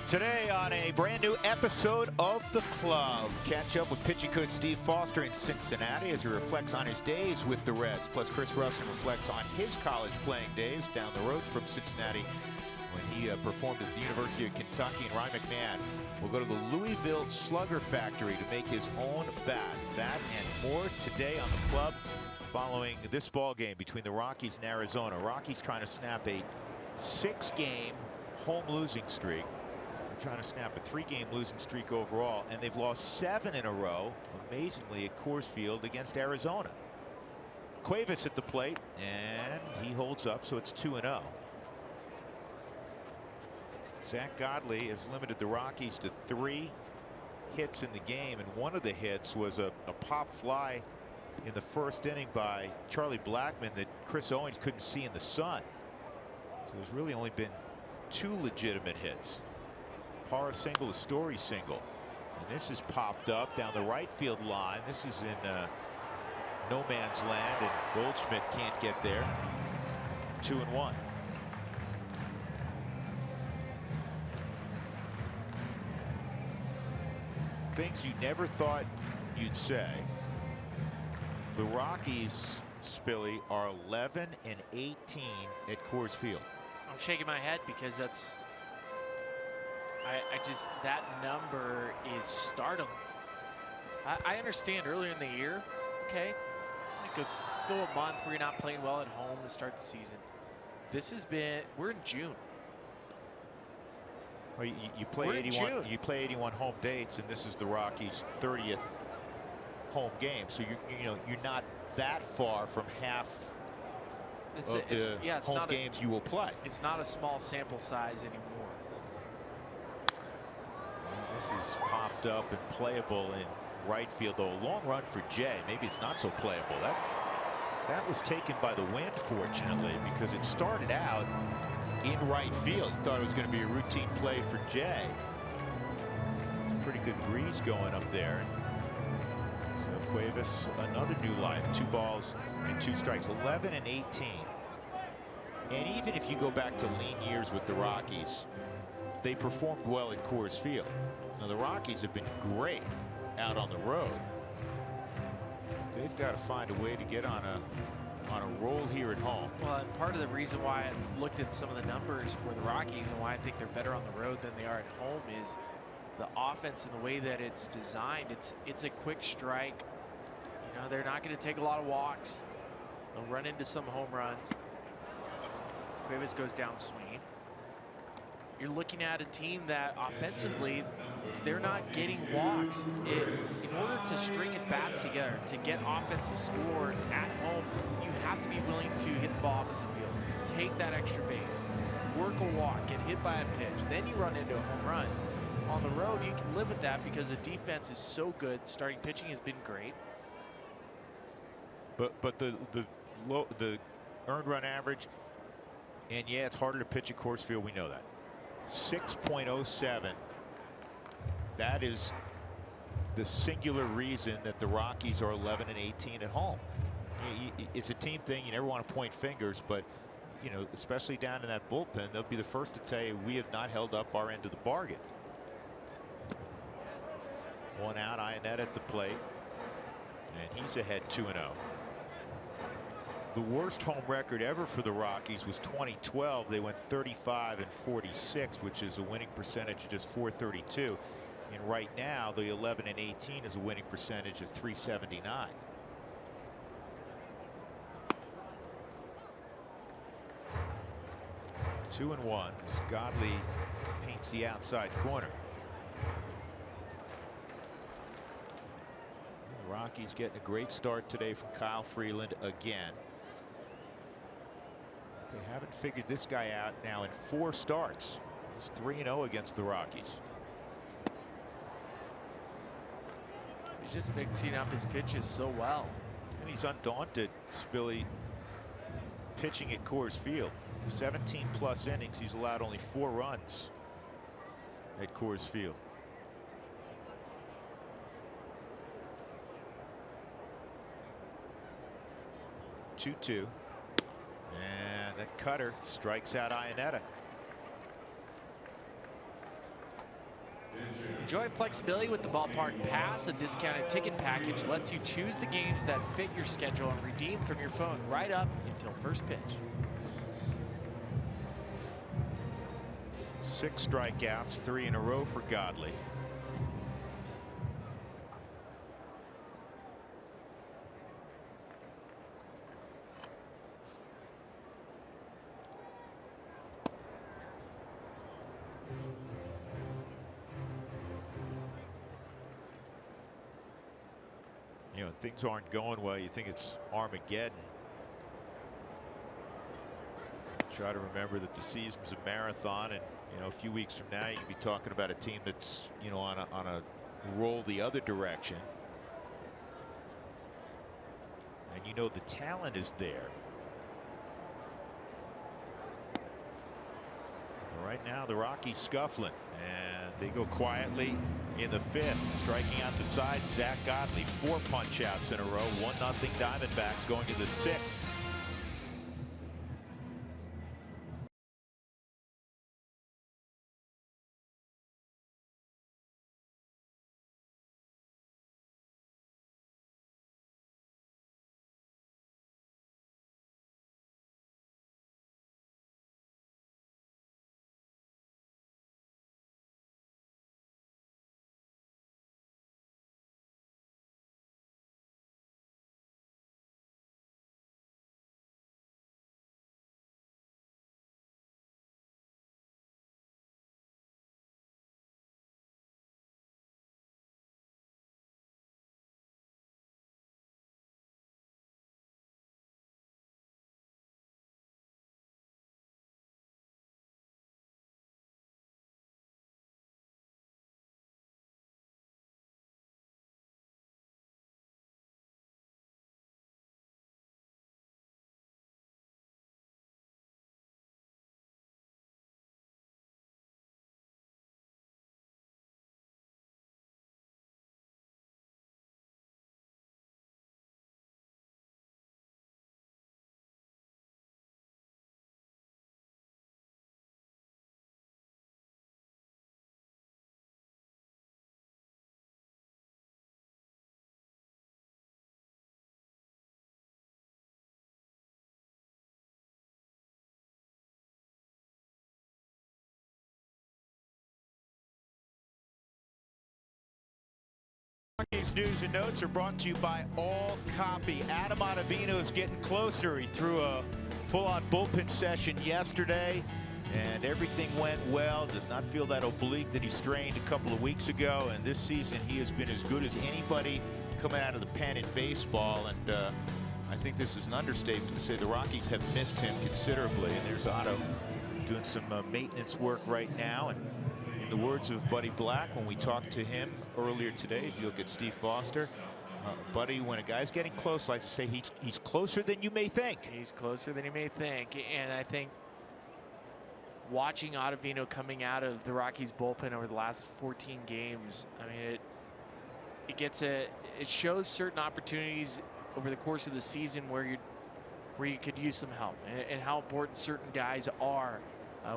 Today on a brand new episode of The Club, catch up with pitching coach Steve Foster in Cincinnati as he reflects on his days with the Reds. Plus Chris Russell reflects on his college playing days down the road from Cincinnati when he performed at the University of Kentucky. And Ryan McMahon will go to the Louisville Slugger Factory to make his own bat. That and more today on The Club following this ball game between the Rockies and Arizona. Rockies trying to snap a 6-game home losing streak. Trying to snap a 3-game losing streak overall, and they've lost 7 in a row, amazingly, at Coors Field against Arizona. Cuevas at the plate, and he holds up, so it's 2-0. Zach Godley has limited the Rockies to 3 hits in the game, and one of the hits was a pop fly in the first inning by Charlie Blackmon that Chris Owings couldn't see in the sun. So there's really only been 2 legitimate hits. Parra single, a Story single, and this is popped up down the right field line. This is in no man's land, and Goldschmidt can't get there. 2-1. Things you never thought you'd say. The Rockies, Spilly, are 11-18 at Coors Field. I'm shaking my head because that's. I just, that number is startling. I understand earlier in the year, okay, like go a month where you're not playing well at home to start the season. This has been, we're in June. Well, you play 81. You play 81 home dates, and this is the Rockies' 30th home game. So you're not that far from half of the home games you will play. It's not a small sample size anymore. This is popped up and playable in right field, though. A long run for Jay. Maybe it's not so playable. That was taken by the wind, fortunately, because it started out in right field. You thought it was going to be a routine play for Jay. It's a pretty good breeze going up there. So Cuevas, another new life. 2 balls and 2 strikes. 11-18. And even if you go back to lean years with the Rockies, they performed well at Coors Field. Now the Rockies have been great out on the road. They've got to find a way to get on a roll here at home. Well, and part of the reason why I've looked at some of the numbers for the Rockies and why I think they're better on the road than they are at home is the offense and the way that it's designed. It's a quick strike. You know, they're not going to take a lot of walks. They'll run into some home runs. Cuevas goes down swinging. You're looking at a team that offensively, they're not getting walks. In order to string at bats together, to get offense to score at home, you have to be willing to hit the ball opposite field. Take that extra base. Work a walk. Get hit by a pitch. Then you run into a home run. On the road, you can live with that because the defense is so good. Starting pitching has been great. But the earned run average, and yeah, it's harder to pitch at Coors Field. We know that. 6.07. That is the singular reason that the Rockies are 11-18 at home. It's a team thing. You never want to point fingers, but you know, especially down in that bullpen, they'll be the first to tell you we have not held up our end of the bargain. 1 out, Ionetta at the plate, and he's ahead 2-0. The worst home record ever for the Rockies was 2012. They went 35-46, which is a winning percentage of just .432. And right now, the 11-18 is a winning percentage of .379. Two and one as Godley paints the outside corner. The Rockies getting a great start today from Kyle Freeland again. They haven't figured this guy out now in 4 starts. He's 3-0 against the Rockies. He's just mixing up his pitches so well. And he's undaunted, Spilly, pitching at Coors Field. 17+ innings. He's allowed only 4 runs at Coors Field. Two. And that cutter strikes out Ionetta. Enjoy flexibility with the Ballpark Pass. A discounted ticket package lets you choose the games that fit your schedule and redeem from your phone right up until first pitch. 6 strikeouts, 3 in a row for Godley. You know, things aren't going well. You think it's Armageddon. Try to remember that the season's a marathon, and you know, a few weeks from now, you could be talking about a team that's, you know, on a roll the other direction. And you know the talent is there. Right now, the Rockies scuffling, and they go quietly in the 5th. Striking out the side, Zach Godley. 4 punch outs in a row. 1-0 Diamondbacks going to the 6th. Rockies news and notes are brought to you by All Copy. Adam Ottavino is getting closer. He threw a full-on bullpen session yesterday, and everything went well. Does not feel that oblique that he strained a couple of weeks ago, and this season he has been as good as anybody coming out of the pen in baseball. And I think this is an understatement to say the Rockies have missed him considerably. And there's Otto doing some maintenance work right now. And in the words of Buddy Black, when we talked to him earlier today, if you look at Steve Foster, Buddy, when a guy's getting close, like to say he's closer than you may think. He's closer than you may think. And I think watching Ottavino coming out of the Rockies bullpen over the last 14 games, I mean, it shows certain opportunities over the course of the season where you could use some help, and how important certain guys are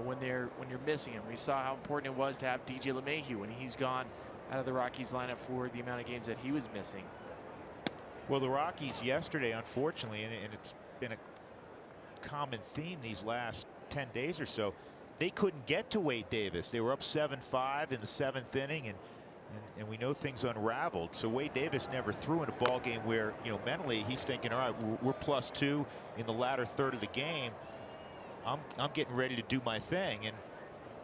when you're missing them. We saw how important it was to have DJ LeMahieu when he's gone out of the Rockies lineup for the amount of games that he was missing. Well, the Rockies yesterday, unfortunately, and it's been a common theme these last 10 days or so, they couldn't get to Wade Davis. They were up 7-5 in the 7th inning, and we know things unraveled. So Wade Davis never threw in a ball game where, you know, mentally he's thinking, all right, we're +2 in the latter third of the game. I'm getting ready to do my thing. And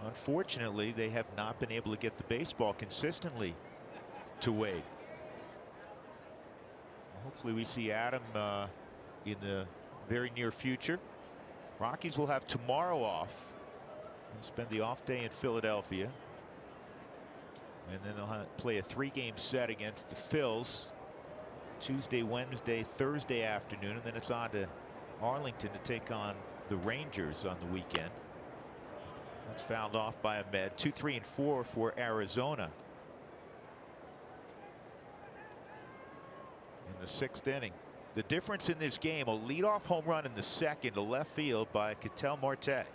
unfortunately, they have not been able to get the baseball consistently to Wade. Hopefully we see Adam in the very near future. Rockies will have tomorrow off and spend the off day in Philadelphia. And then they'll play a 3-game set against the Phils Tuesday, Wednesday, Thursday afternoon, and then it's on to Arlington to take on the Rangers on the weekend. That's fouled off by Ahmed. 2, 3, and 4 for Arizona in the 6th inning. The difference in this game, a leadoff home run in the 2nd to left field by Ketel Marte.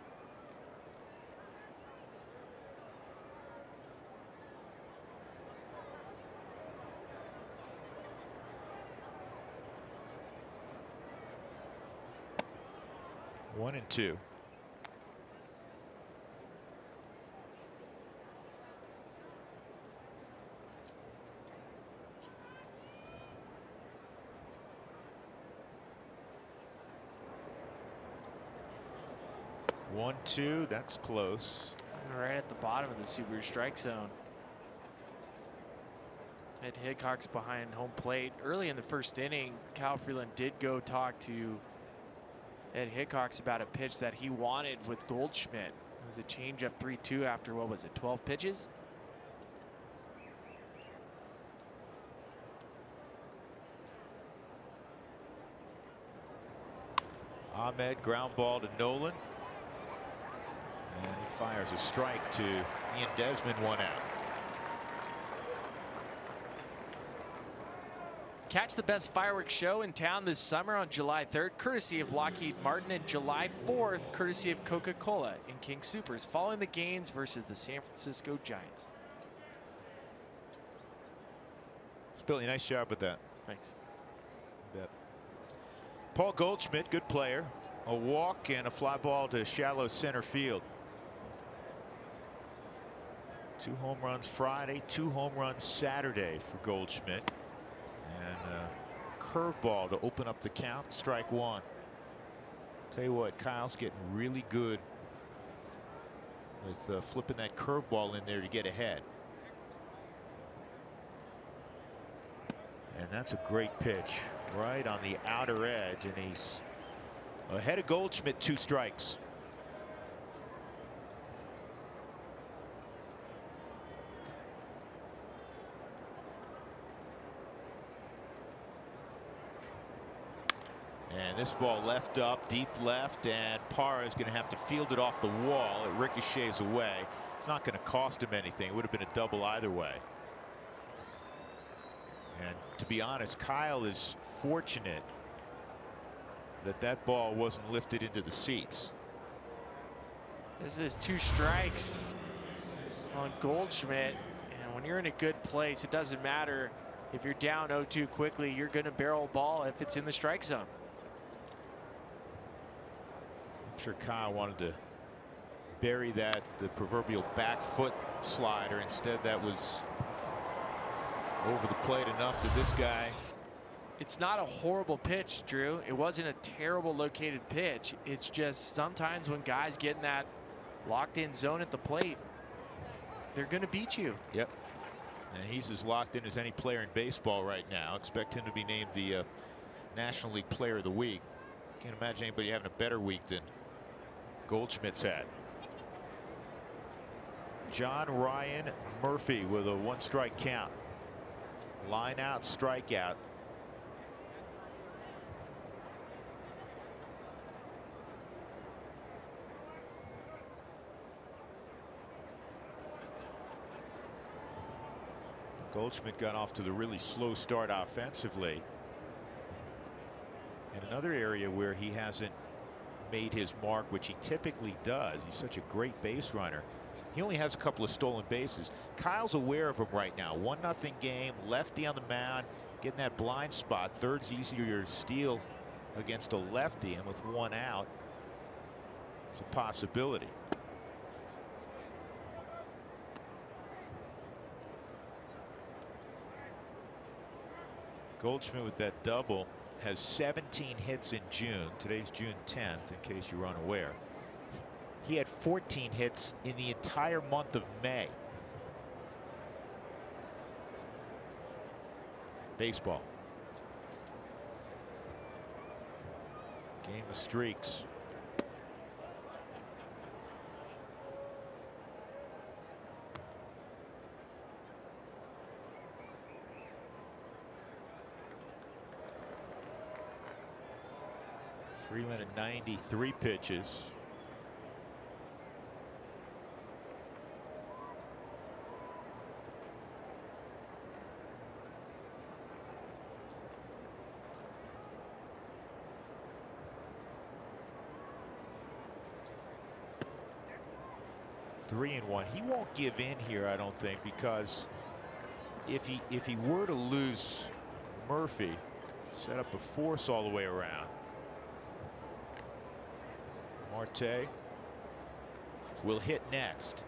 1-2. One, two, that's close. Right at the bottom of the Subaru strike zone. Ed Hickok's behind home plate. Early in the first inning, Kyle Freeland did go talk to Ed Hickok's about a pitch that he wanted with Goldschmidt. It was a changeup 3-2 after, what was it, 12 pitches? Ahmed ground ball to Nolan. And he fires a strike to Ian Desmond, 1 out. Catch the best fireworks show in town this summer on July 3rd, courtesy of Lockheed Martin, and July 4th, courtesy of Coca-Cola in King Soopers, following the Gains versus the San Francisco Giants. Billy, nice job with that. Thanks. Yep. Paul Goldschmidt, good player. A walk and a fly ball to shallow center field. 2 home runs Friday, 2 home runs Saturday for Goldschmidt. And a curveball to open up the count, strike 1. Tell you what, Kyle's getting really good with flipping that curveball in there to get ahead. And that's a great pitch right on the outer edge, and he's ahead of Goldschmidt, 2 strikes. And this ball left up, deep left, and Parra is going to have to field it off the wall. It ricochets away. It's not going to cost him anything. It would have been a double either way. And to be honest, Kyle is fortunate that that ball wasn't lifted into the seats. This is 2 strikes on Goldschmidt, and when you're in a good place, it doesn't matter if you're down 0-2 quickly. You're going to barrel a ball if it's in the strike zone. I'm sure Kyle wanted to bury the proverbial back foot slider. Instead, that was over the plate enough that this guy. It's not a horrible pitch, Drew. It wasn't a terrible located pitch. It's just sometimes when guys get in that locked in zone at the plate, they're going to beat you. Yep. And he's as locked in as any player in baseball right now. Expect him to be named the National League Player of the Week. Can't imagine anybody having a better week than Goldschmidt's had. John Ryan Murphy with a 1-strike count. Line out, strikeout. Goldschmidt got off to the really slow start offensively. And another area where he hasn't made his mark, which he typically does. He's such a great base runner. He only has a couple of stolen bases. Kyle's aware of him right now. 1-0 game, lefty on the mound, getting that blind spot. Third's easier to steal against a lefty, and with 1 out, it's a possibility. Goldschmidt with that double has 17 hits in June. Today's June 10th, in case you're unaware. He had 14 hits in the entire month of May. Baseball. Game of streaks. Freeland at 93 pitches. Three and one. He won't give in here, I don't think, because if he were to lose Murphy, set up a force all the way around. Marte will hit next.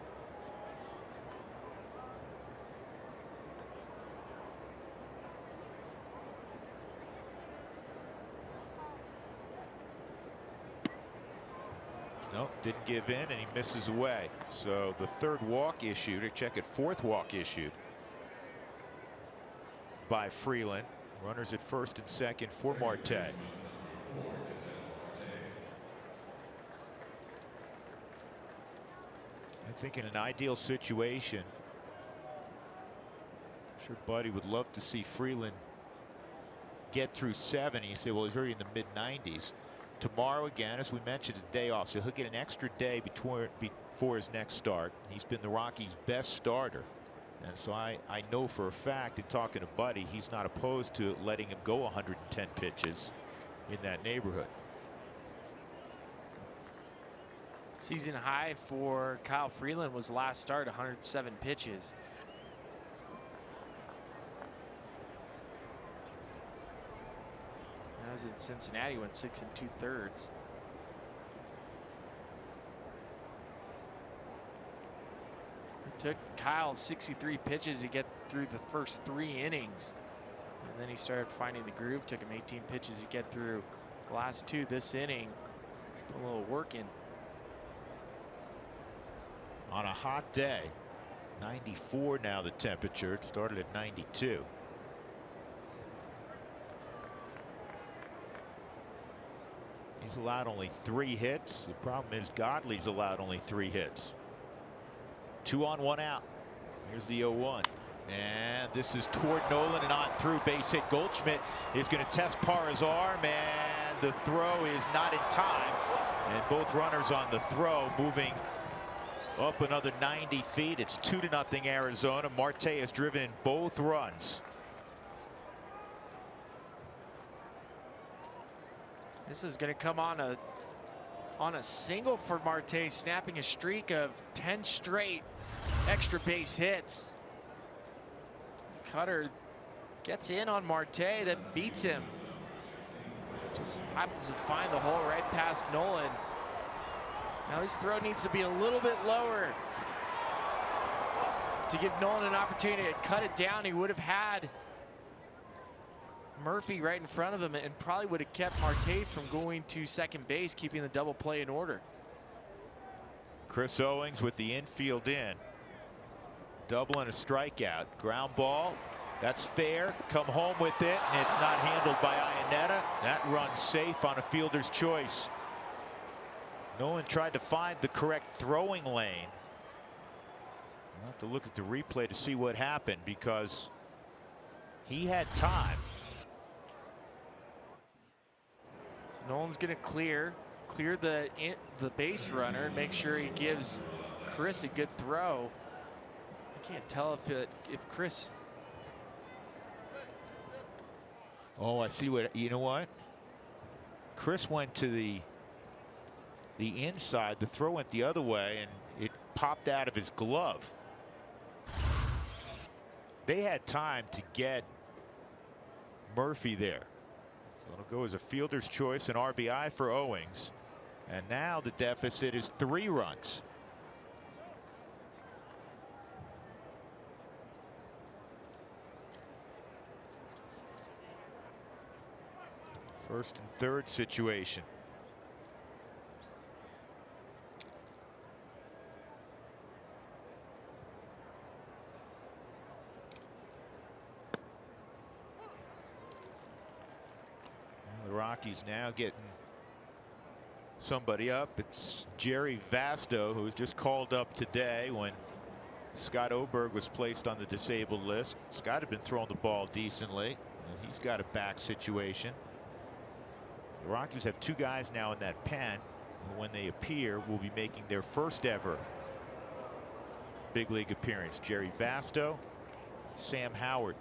Nope, didn't give in, and he misses away. So the third walk issued, or check it, fourth walk issued by Freeland. Runners at first and second for Marte. I think in an ideal situation, I'm sure Buddy would love to see Freeland get through 7. You say, well, he's already in the mid-90s. Tomorrow, again, as we mentioned, a day off, so he'll get an extra day before his next start. He's been the Rockies' best starter. And so I know for a fact, in talking to Buddy, he's not opposed to letting him go 110 pitches in that neighborhood. Season high for Kyle Freeland was last start, 107 pitches. That was in Cincinnati, went 6 2/3. It took Kyle 63 pitches to get through the first 3 innings. And then he started finding the groove. Took him 18 pitches to get through the last 2 this inning. Put a little work in. On a hot day, 94 now the temperature. It started at 92. He's allowed only 3 hits. The problem is Godley's allowed only 3 hits. 2 on 1 out. Here's the 0-1. And this is toward Nolan and on through. Base hit. Goldschmidt is going to test Parra's arm, and the throw is not in time. And both runners on the throw, moving up another 90 feet. It's 2-0 Arizona. Marte has driven in both runs. This is going to come on a single for Marte, snapping a streak of 10 straight extra base hits. Cutter gets in on Marte, then beats him. Just happens to find the hole right past Nolan. Now his throw needs to be a little bit lower to give Nolan an opportunity to cut it down. He would have had Murphy right in front of him and probably would have kept Marte from going to second base, keeping the double play in order. Chris Owings with the infield in. Double and a strikeout. Ground ball. That's fair. Come home with it, and it's not handled by Iannetta. That runs safe on a fielder's choice. Nolan tried to find the correct throwing lane. We'll have to look at the replay to see what happened, because he had time. So Nolan's going to clear the base runner and make sure he gives Chris a good throw. I can't tell if Chris. Oh, I see what, you know what? Chris went to the inside. The throw went the other way, and it popped out of his glove. They had time to get Murphy there. So it'll go as a fielder's choice, an RBI for Owings. And now the deficit is 3 runs. First and third situation. The Rockies now getting somebody up. It's Jerry Vasto, who was just called up today when Scott Oberg was placed on the disabled list. Scott had been throwing the ball decently, and he's got a back situation. The Rockies have 2 guys now in that pen who, when they appear, will be making their first ever big league appearance. Jerry Vasto, Sam Howard.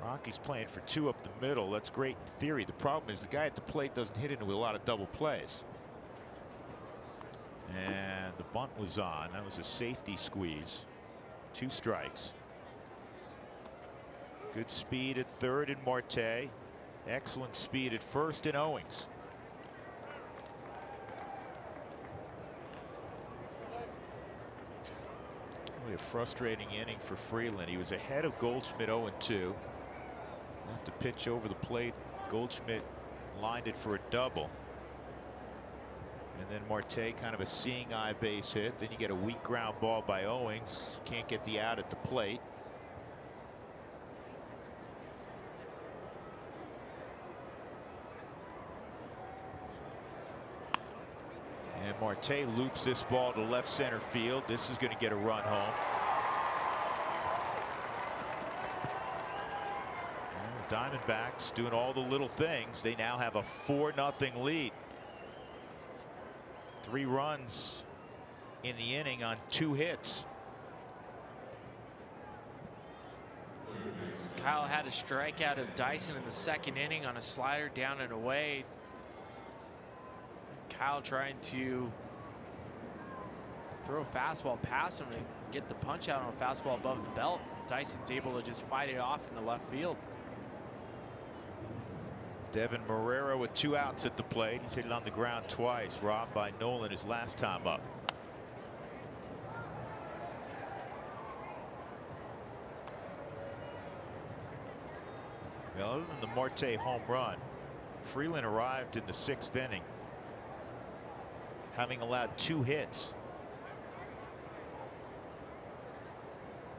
Rockies playing for 2 up the middle. That's great in theory. The problem is the guy at the plate doesn't hit into a lot of double plays. And the bunt was on. That was a safety squeeze. 2 strikes. Good speed at third in Marte. Excellent speed at first in Owings. Really a frustrating inning for Freeland. He was ahead of Goldschmidt 0-2. Have to pitch over the plate. Goldschmidt lined it for a double. And then Marte kind of a seeing eye base hit. Then you get a weak ground ball by Owings. Can't get the out at the plate. And Marte loops this ball to left center field. This is going to get a run home. And the Diamondbacks doing all the little things. They now have a 4-0 lead. 3 runs in the inning on 2 hits. Kyle had a strikeout of Dyson in the second inning on a slider down and away. Kyle trying to throw a fastball past him to get the punch out on a fastball above the belt. Dyson's able to just fight it off in the left field. Devin Marrero with 2 outs at the plate. He's hit it on the ground twice. Robbed by Nolan his last time up. Well, other than the Marte home run, Freeland arrived in the 6th inning, having allowed 2 hits.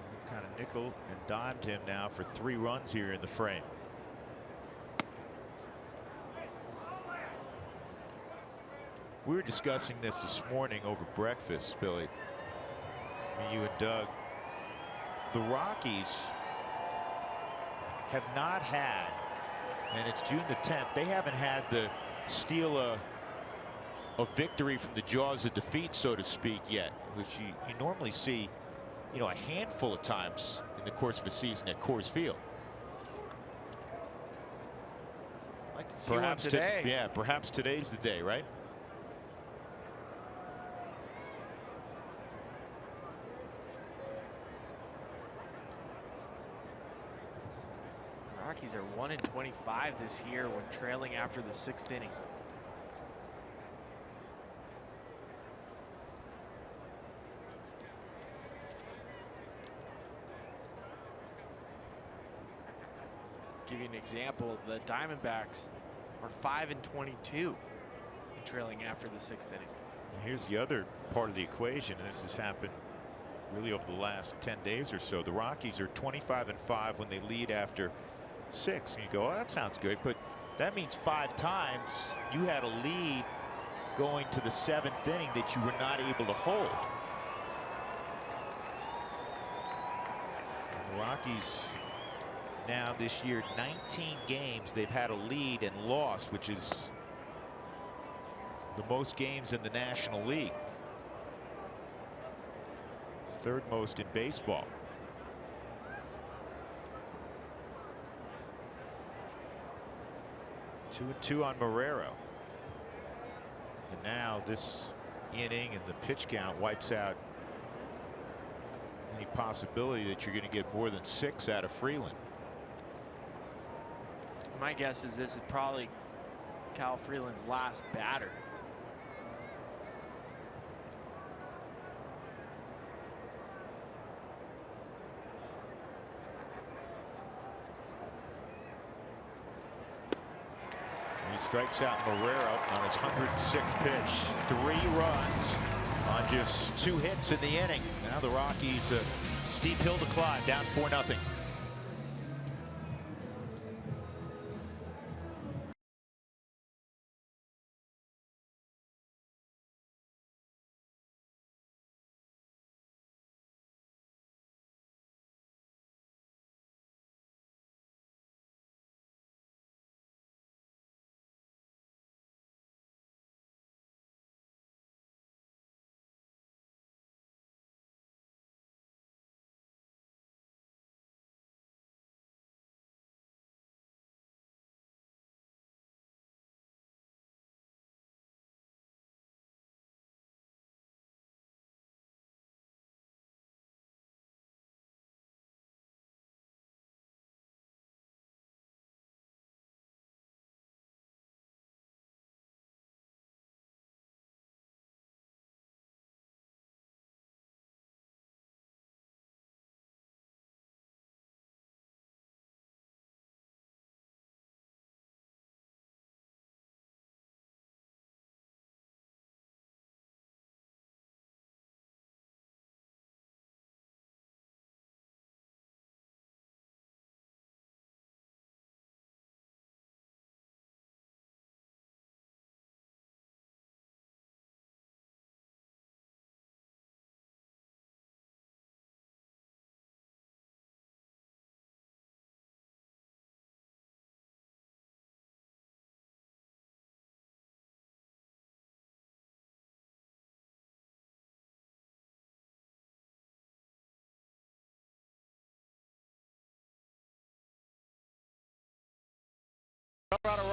They've kind of nickel and dimed him now for 3 runs here in the frame. We were discussing this morning over breakfast, Billy. You and Doug. The Rockies have not had, and it's June the 10th, they haven't had the steal a victory from the jaws of defeat, so to speak, yet, which you normally see, you know, a handful of times in the course of a season at Coors Field. I'd like to see one today. Yeah, perhaps today's the day, right? Rockies are 1-25 this year when trailing after the 6th inning. Give you an example, the Diamondbacks are 5-22 trailing after the 6th inning. Here's the other part of the equation, and this has happened really over the last 10 days or so. The Rockies are 25-5 when they lead after 6. And you go, oh, that sounds good, but that means 5 times you had a lead going to the 7th inning that you were not able to hold. And the Rockies now this year, 19 games they've had a lead and lost, which is the most games in the National League. 3rd most in baseball. 2-2 on Marrero. And now this inning and the pitch count wipes out any possibility that you're going to get more than 6 out of Freeland. My guess is this is probably Kyle Freeland's last batter. He strikes out Marrero on his 106th pitch. 3 runs on just 2 hits in the inning. Now the Rockies steep hill to climb, down 4-0.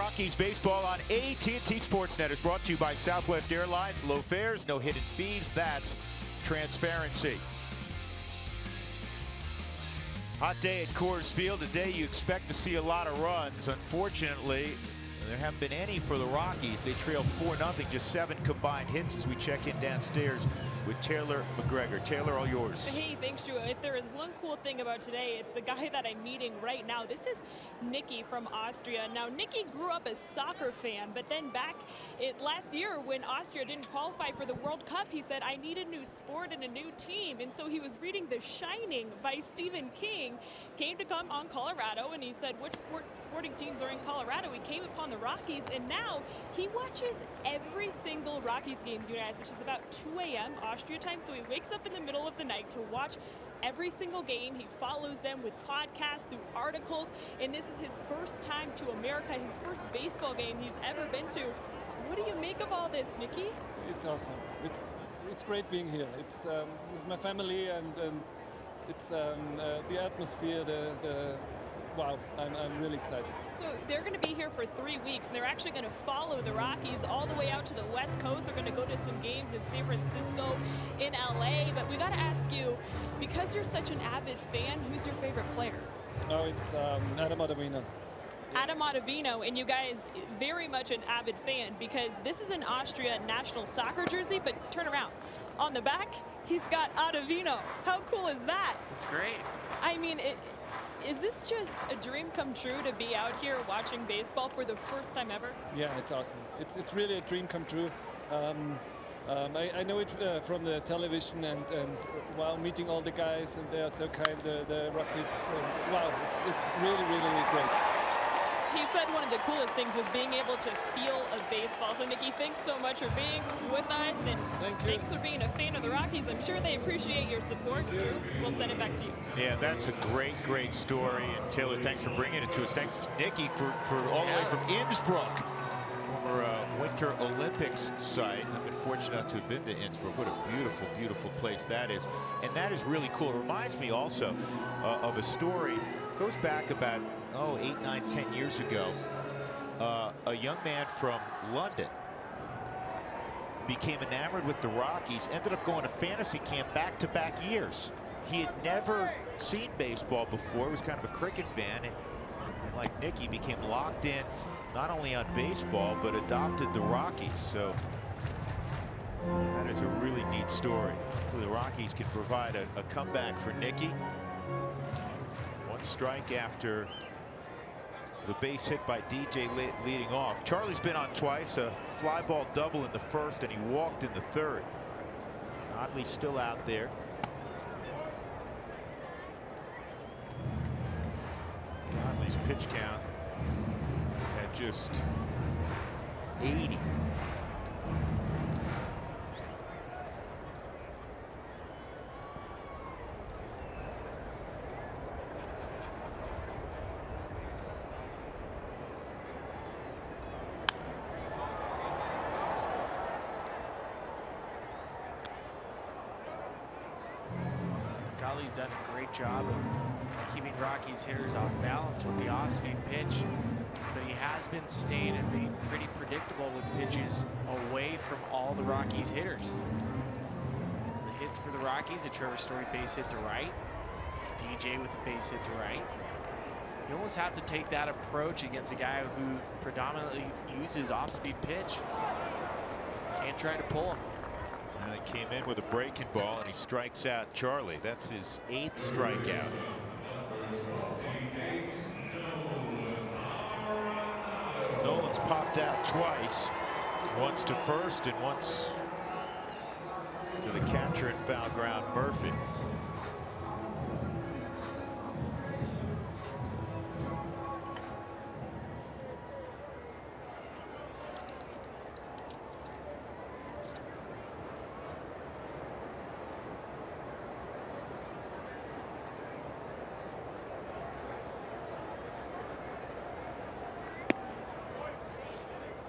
Rockies baseball on AT&T Sportsnet is brought to you by Southwest Airlines. Low fares, no hidden fees. That's transparency. Hot day at Coors Field. A day you expect to see a lot of runs. Unfortunately, there haven't been any for the Rockies. They trail 4-0, just 7 combined hits as we check in downstairs with Taylor McGregor. Taylor, all yours. Hey, thanks, Drew. If there is one cool thing about today, it's the guy that I'm meeting right now. This is Nicky from Austria. Now, Nicky grew up a soccer fan, but then back last year when Austria didn't qualify for the World Cup, he said, I need a new sport and a new team. And so he was reading The Shining by Stephen King, came to come on Colorado, and he said, which sporting teams are in Colorado? He came upon the Rockies, and now he watches every single Rockies game, you guys, which is about 2 a.m. Austria time. So he wakes up in the middle of the night to watch every single game. He follows them with podcasts, through articles, and this is his first time to America, his first baseball game he's ever been to. What do you make of all this, Nicky? It's awesome. It's great being here. It's with my family, and it's the atmosphere. Wow, I'm really excited. So they're going to be here for 3 weeks, and they're actually going to follow the Rockies all the way out to the West Coast. They're going to go to some games in San Francisco, in LA. But we got to ask you, because you're such an avid fan, who's your favorite player? Oh, it's Adam Ottavino. Adam Ottavino, and you guys very much an avid fan, because this is an Austria national soccer jersey, but turn around. On the back, he's got Ottavino. How cool is that? It's great. I mean, is this just a dream come true to be out here watching baseball for the first time ever? Yeah, it's awesome. It's really a dream come true. I know it from the television, and wow, meeting all the guys, and they are so kind, the Rockies. And wow, it's really, really great. He said one of the coolest things was being able to feel a baseball. So, Nicky, thanks so much for being with us, and thanks for being a fan of the Rockies. I'm sure they appreciate your support. Drew, we'll send it back to you. Yeah, that's a great, great story. And Taylor, thanks for bringing it to us. Thanks, Nicky, for all the way from Innsbruck, former Winter Olympics site. I've been fortunate enough to have been to Innsbruck. What a beautiful, beautiful place that is. And that is really cool. It reminds me also of a story. It goes back about 8, 9, 10 years ago. A young man from London became enamored with the Rockies, ended up going to fantasy camp back-to-back years. He had never seen baseball before. He was kind of a cricket fan, and like Nicky, became locked in not only on baseball, but adopted the Rockies. So that is a really neat story. So the Rockies can provide a comeback for Nicky. One strike after the base hit by DJ leading off. Charlie's been on twice, a fly ball double in the first, and he walked in the third. Godley's still out there. Godley's pitch count at just 80. Golly's done a great job of keeping Rockies hitters off balance with the off-speed pitch, but he has been staying and being pretty predictable with pitches away from all the Rockies hitters. The hits for the Rockies, a Trevor Story base hit to right, DJ with the base hit to right. You almost have to take that approach against a guy who predominantly uses off-speed pitch. Can't try to pull him. He came in with a breaking ball, and he strikes out Charlie. That's his 8th strikeout. Nolan's popped out twice, once to first and once to the catcher in foul ground, Murphy.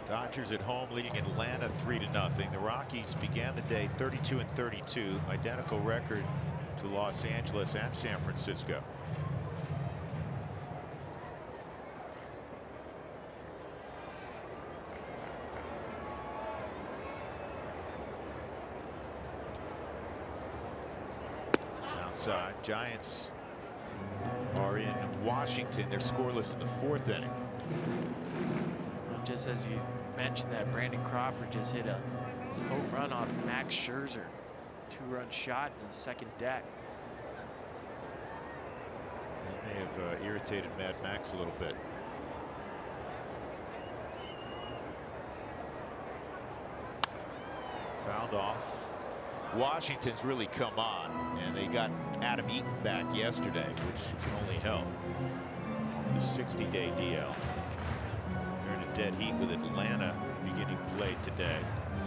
Dodgers at home leading Atlanta 3-0. The Rockies began the day 32-32, identical record to Los Angeles and San Francisco. inside. Giants are in Washington. They're scoreless in the 4th inning. Just as you mentioned that, Brandon Crawford just hit a home run off Max Scherzer. 2-run shot in the 2nd deck. That may have irritated Mad Max a little bit. Fouled off. Washington's really come on, and they got Adam Eaton back yesterday, which can only help. The 60-day DL. They're in a dead heat with Atlanta beginning play today.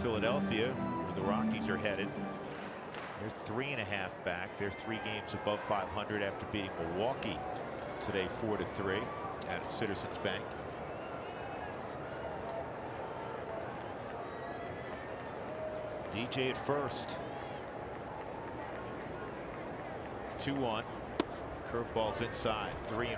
Philadelphia, where the Rockies are headed, they're 3.5 back. They're 3 games above 500 after beating Milwaukee today 4-3 at Citizens Bank. DJ at first. 2-1. Curveball's inside. 3-1.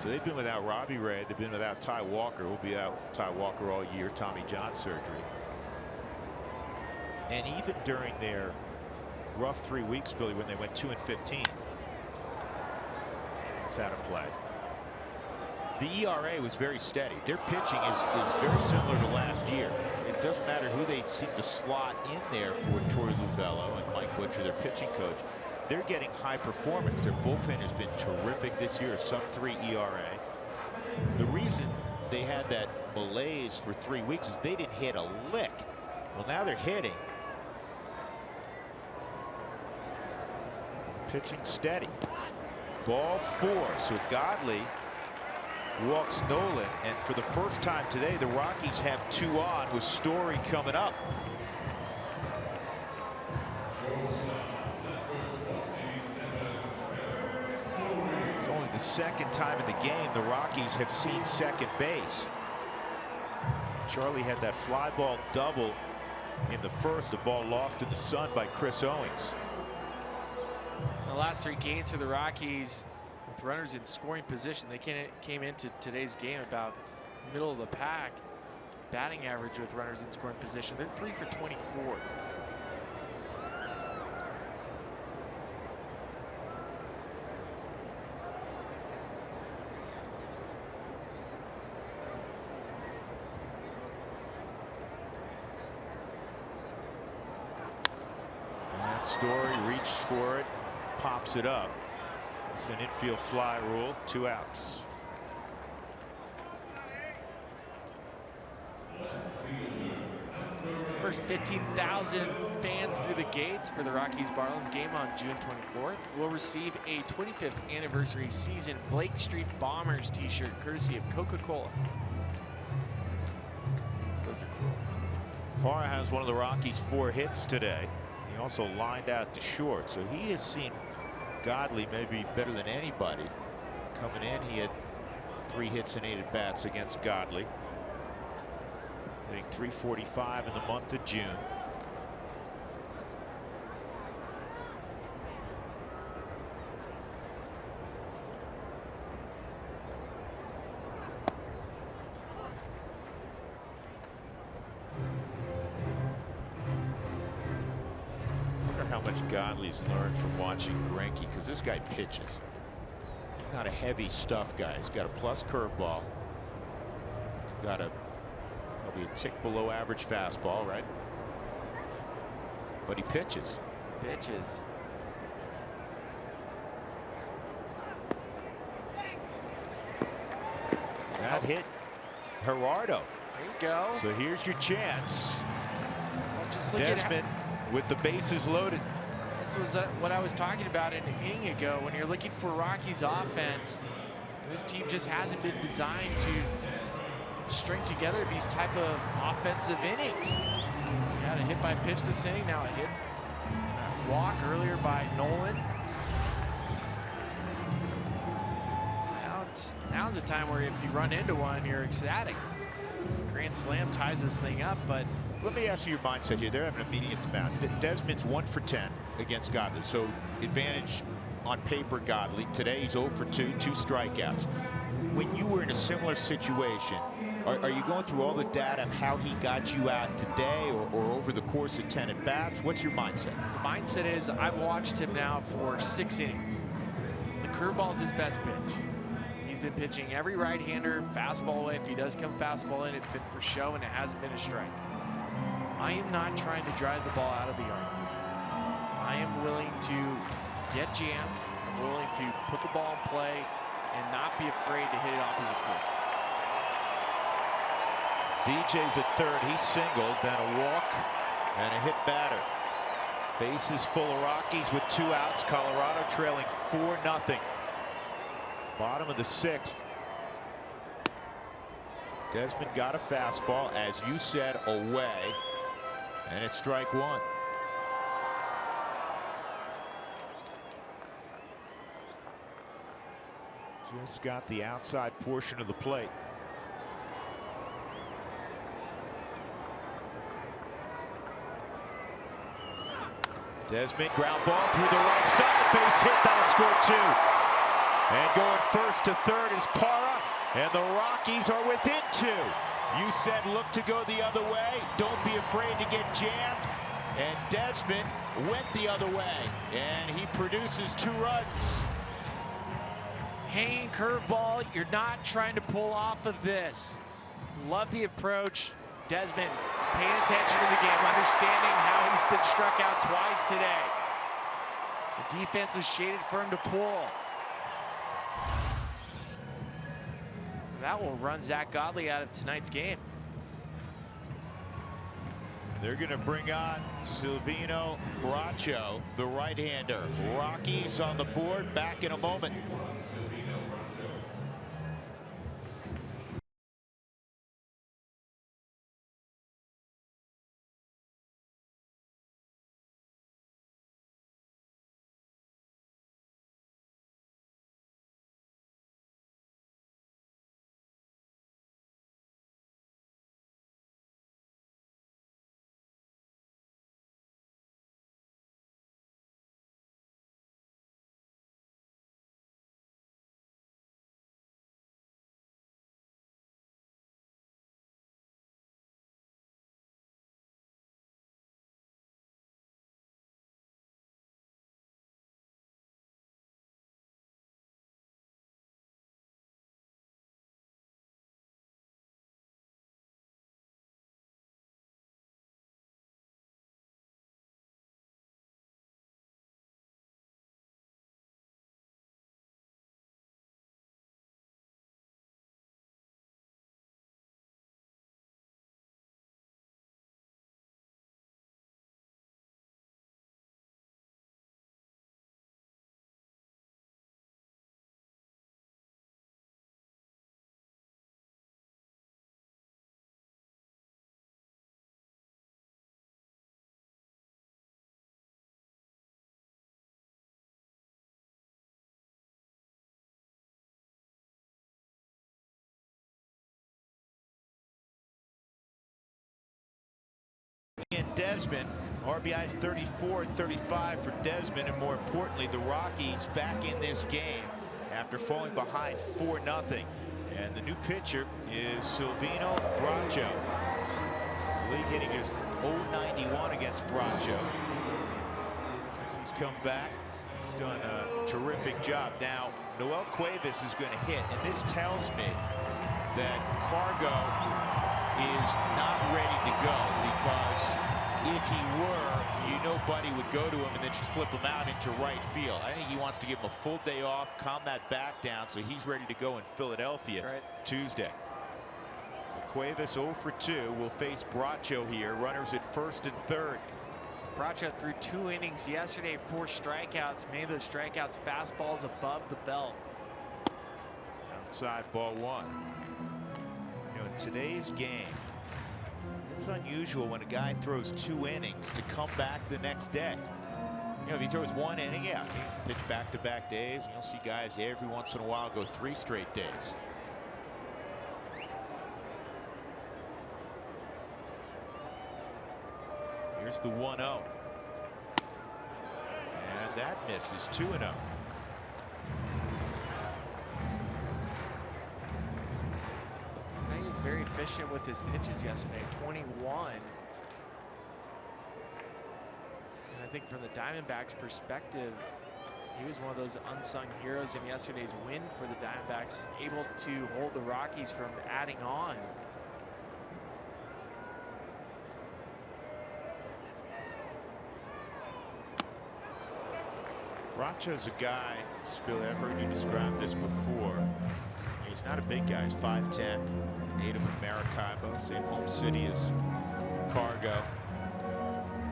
So they've been without Robbie Ray. They've been without Ty Walker. Will be out Ty Walker all year. Tommy John surgery. And even during their rough 3 weeks, Billy, when they went 2-15. It's out of play. The ERA was very steady. Their pitching is very similar to last year. It doesn't matter who they seem to slot in there for Torey Luvello and Mike Butcher, their pitching coach. They're getting high performance. Their bullpen has been terrific this year, sub-3 ERA. The reason they had that malaise for 3 weeks is they didn't hit a lick. Well, now they're hitting. Pitching steady. Ball 4. So Godley walks Nolan, and for the first time today, the Rockies have 2 on with Story coming up. It's only the 2nd time in the game the Rockies have seen second base. Charlie had that fly ball double in the 1st, a ball lost in the sun by Chris Owings. The last 3 games for the Rockies with runners in scoring position, they came into today's game about middle of the pack. Batting average with runners in scoring position, they're 3 for 24. That Story reached for it, pops it up. It's an infield fly rule, 2 outs. First 15,000 fans through the gates for the Rockies Marlins game on June 24th will receive a 25th anniversary season Blake Street Bombers t-shirt courtesy of Coca-Cola. Those are cool. Parra has one of the Rockies' 4 hits today. He also lined out to short, so he has seen Godley maybe better than anybody. Coming in, he had 3 hits and 8 at bats against Godley. Hitting .345 in the month of June. How much Godley's learned from watching Greinke, because this guy pitches. He's not a heavy stuff guy. He's got a plus curveball. Got a probably a tick below average fastball, right? But he pitches. Pitches. That hit Gerardo. There you go. So here's your chance. Well, just look Desmond with the bases loaded. This was what I was talking about an inning ago. When you're looking for Rockies offense, this team just hasn't been designed to string together these type of offensive innings. Got a hit by pitch this inning. Now a hit and a walk earlier by Nolan. Now's a time where if you run into one, you're ecstatic. Grand slam ties this thing up, but let me ask you your mindset here. They're having a meeting at the mound. Desmond's 1 for 10 against Godley, so advantage on paper Godley. Today he's 0 for 2, 2 strikeouts. when you were in a similar situation, are you going through all the data of how he got you out today or over the course of 10 at-bats? What's your mindset? The mindset is I've watched him now for 6 innings. The curveball is his best pitch. He's been pitching every right-hander fastball away. If he does come fastball in, it's been for show and it hasn't been a strike. I am not trying to drive the ball out of the yard. I am willing to get jammed. I'm willing to put the ball in play and not be afraid to hit it opposite field. DJ's at third. He singled, then a walk and a hit batter. Bases full of Rockies with 2 outs. Colorado trailing 4-0. Bottom of the 6th. Desmond got a fastball, as you said, away, and it's strike 1. Just got the outside portion of the plate. Desmond, ground ball through the right side, base hit, that'll score 2. And going first to third is Parra, and the Rockies are within 2. You said look to go the other way, don't be afraid to get jammed, and Desmond went the other way, and he produces 2 runs. Hanging curveball, you're not trying to pull off of this. Love the approach. Desmond paying attention to the game, understanding how he's been struck out twice today. The defense was shaded for him to pull. That will run Zach Godley out of tonight's game. They're going to bring on Silvino Bracho, the right-hander. Rockies on the board, back in a moment. And Desmond, RBI's 34, 35 for Desmond, and more importantly, the Rockies back in this game after falling behind 4-0. And the new pitcher is Silvino Bracho. The league hitting just .091 against Bracho. Since he's come back, he's done a terrific job. Now, Noel Cuevas is going to hit, and this tells me that Cargo is not ready to go, because if he were, you know Buddy would go to him and then just flip him out into right field. I think he wants to give him a full day off, calm that back down, so he's ready to go in Philadelphia Tuesday. So Cuevas 0 for 2 will face Bracho here. Runners at first and third. Bracho threw 2 innings yesterday, 4 strikeouts. Many of those strikeouts fastballs above the belt. Outside ball 1. You know, in today's game, it's unusual when a guy throws 2 innings to come back the next day. You know, if he throws 1 inning, yeah, he pitch back-to-back days. You'll see guys every once in a while go 3 straight days. Here's the 1-0. And that misses. 2-0. very efficient with his pitches yesterday, 21. And I think from the Diamondbacks' perspective, he was one of those unsung heroes in yesterday's win for the Diamondbacks, able to hold the Rockies from adding on. Bracho's a guy, Spill, I've heard you describe this before. He's not a big guy. He's 5'10", native of Maracaibo, same home city as Cargo.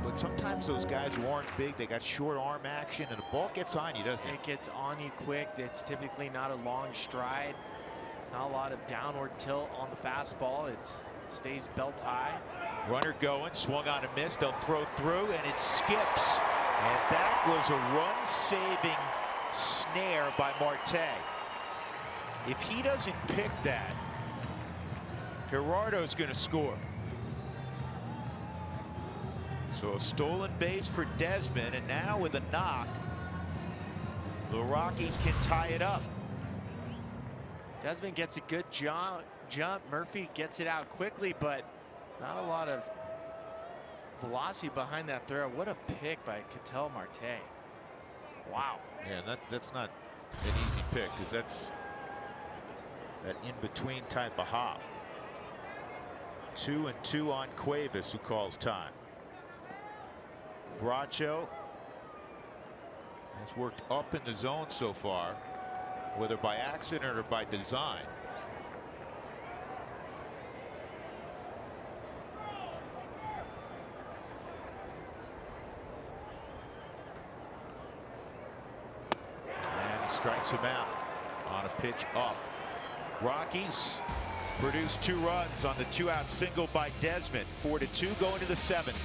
But sometimes those guys who aren't big, they got short arm action, and the ball gets on you, doesn't it? It gets on you quick. It's typically not a long stride, not a lot of downward tilt on the fastball. It stays belt high. Runner going, swung on a miss. They'll throw through, and it skips. And that was a run-saving snare by Marte. If he doesn't pick that, Gerardo's going to score. So a stolen base for Desmond, and now with a knock, the Rockies can tie it up. Desmond gets a good jump. Murphy gets it out quickly, but not a lot of velocity behind that throw. What a pick by Ketel Marte. Wow. Yeah, that's not an easy pick, because that's that in-between type of hop. 2-2 on Cuevas, who calls time. Bracho has worked up in the zone so far, whether by accident or by design. And he strikes him out on a pitch up. Rockies produce 2 runs on the 2-out single by Desmond. 4-2 going to the 7th.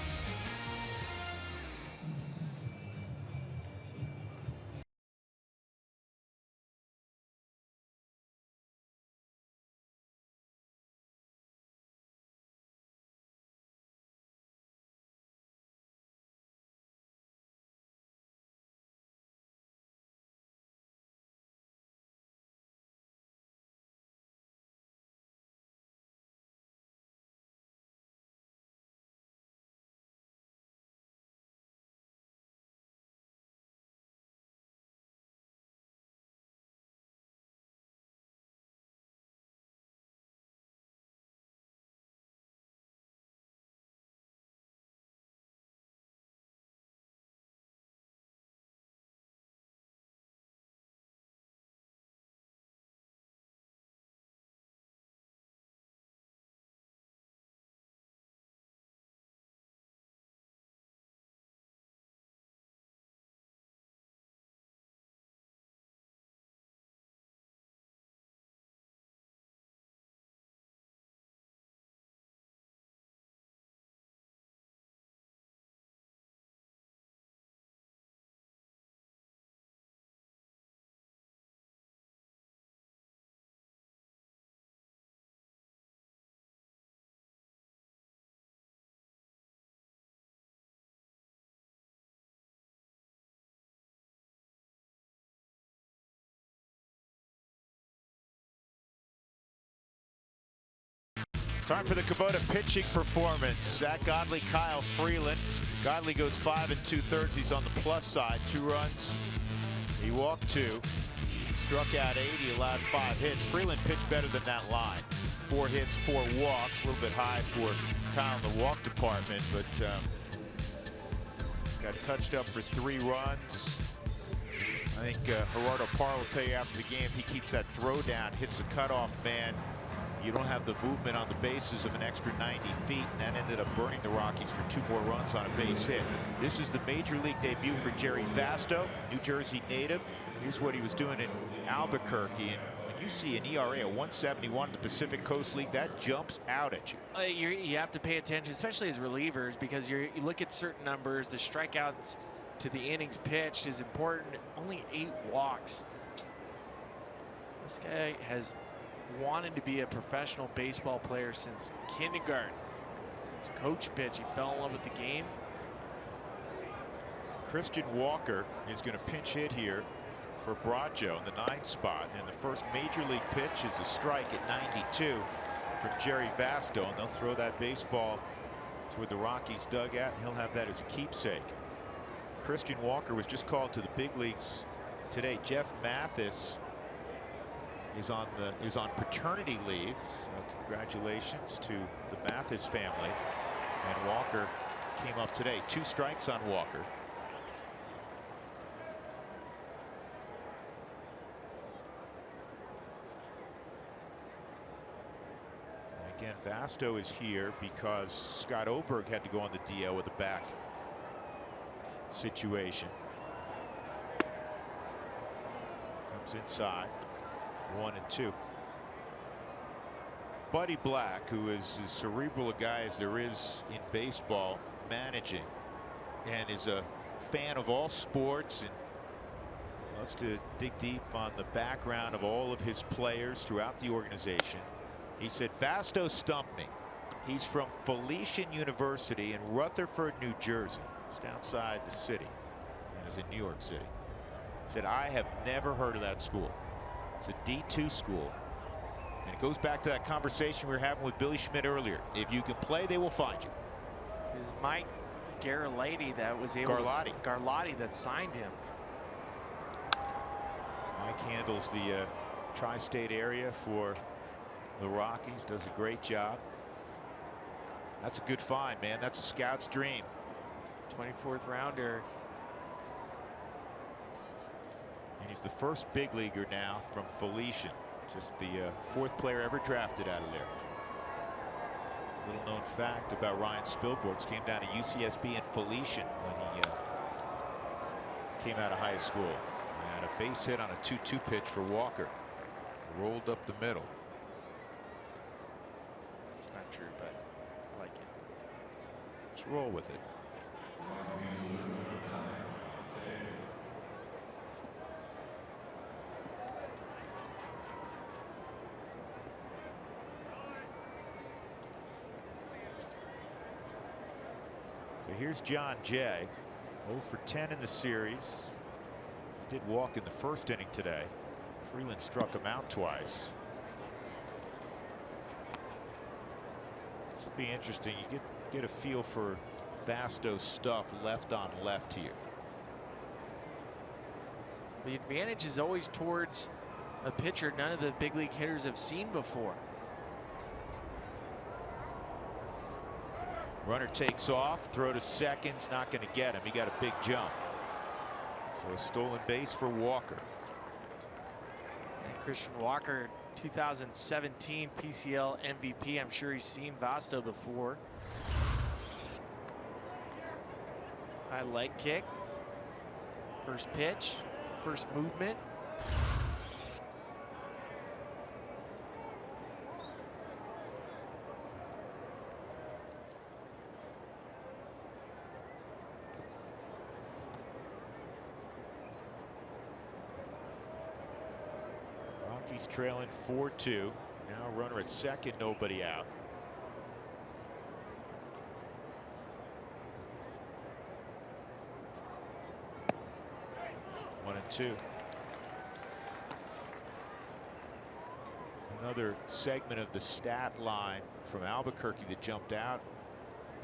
Time for the Kubota pitching performance. Zach Godley, Kyle Freeland. Godley goes 5 2/3. He's on the plus side. 2 runs. He walked 2. Struck out 8. He allowed 5 hits. Freeland pitched better than that line. 4 hits, 4 walks. A little bit high for Kyle in the walk department, but got touched up for 3 runs. I think Gerardo Parra will tell you after the game, he keeps that throw down, hits the cutoff man. You don't have the movement on the bases of an extra 90 feet, and that ended up burning the Rockies for 2 more runs on a base hit. This is the major league debut for Jerry Vasto, New Jersey native. Here's what he was doing in Albuquerque. And when you see an ERA of 171 in the Pacific Coast League, that jumps out at you. You have to pay attention, especially as relievers, because you look at certain numbers. The strikeouts to the innings pitched is important. Only 8 walks. This guy has wanted to be a professional baseball player since kindergarten. Since coach pitch, he fell in love with the game. Christian Walker is going to pinch hit here for Bracho in the 9th spot, and the first major league pitch is a strike at 92. from Jerry Vasto, and they'll throw that baseball toward the Rockies dugout, and he'll have that as a keepsake. Christian Walker was just called to the big leagues today. Jeff Mathis is on paternity leave, so congratulations to the Mathis family. And Walker came up today. 2 strikes on Walker. And again, Vasto is here because Scott Oberg had to go on the DL with a back situation. Comes inside. 1-2. Buddy Black, who is as cerebral a guy as there is in baseball, managing, and is a fan of all sports and loves to dig deep on the background of all of his players throughout the organization. He said, Vasto stumped me. He's from Felician University in Rutherford, New Jersey. Just outside the city, and is in New York City. He said, I have never heard of that school. It's a D2 school. And it goes back to that conversation we were having with Billy Schmidt earlier. If you can play, they will find you. It was Mike Garlotti that was able Garlotti that signed him. Mike handles the tri-state area for the Rockies, does a great job. That's a good find, man. That's a scout's dream. 24th rounder. And he's the first big leaguer now from Felician. Just the 4th player ever drafted out of there. Little known fact about Ryan Spilborghs, came down to UCSB and Felician when he came out of high school. And a base hit on a 2-2 pitch for Walker. Rolled up the middle. It's not true, but I like it. Let's roll with it. So here's John Jay, 0 for 10 in the series. He did walk in the first inning today. Freeland struck him out twice. This will be interesting. You get a feel for Vasto's stuff left on left here. The advantage is always towards a pitcher none of the big league hitters have seen before. Runner takes off, throw to second's not going to get him. He got a big jump. So a stolen base for Walker. And Christian Walker, 2017 PCL MVP. I'm sure he's seen Vasto before. High leg kick. First pitch, first movement. Rockies trailing 4-2. Now runner at second, nobody out. One and two. Another segment of the stat line from Albuquerque that jumped out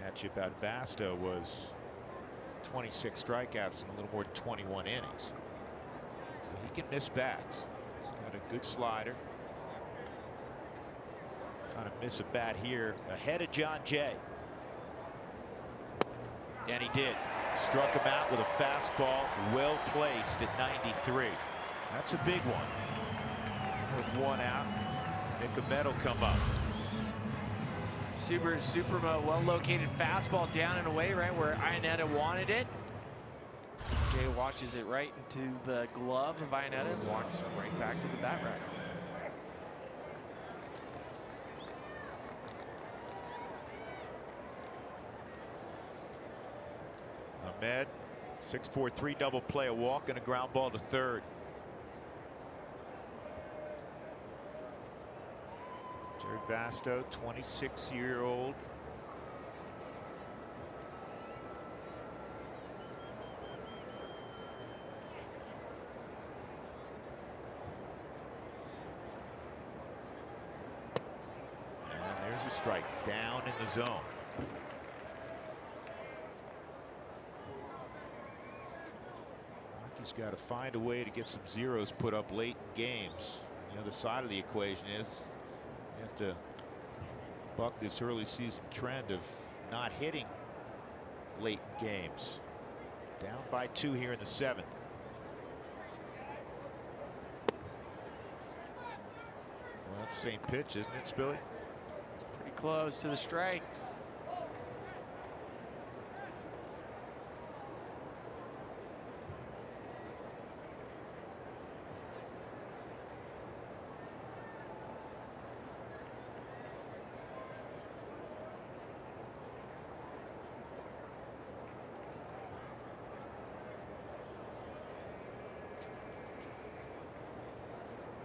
at you about Vasto was 26 strikeouts in a little more than 21 innings. So he can miss bats. He's got a good slider. Trying to miss a bat here ahead of John Jay. And he did. Struck him out with a fastball, well placed at 93. That's a big one. With one out, Nicomet will come up. Subaru Supremo, well located fastball down and away right where Iannetta wanted it. Jay watches it right into the glove of Iannetta and walks right back to the bat rack. Ahmed, 6-4-3 double play, a walk and a ground ball to third. Jared Vasto, 26-year-old. Here's a strike down in the zone. Rocky's got to find a way to get some zeros put up late in games. The other side of the equation is you have to buck this early season trend of not hitting late in games. Down by 2 here in the 7th. Well, it's the same pitch, isn't it, Spilly? Pretty close to the strike.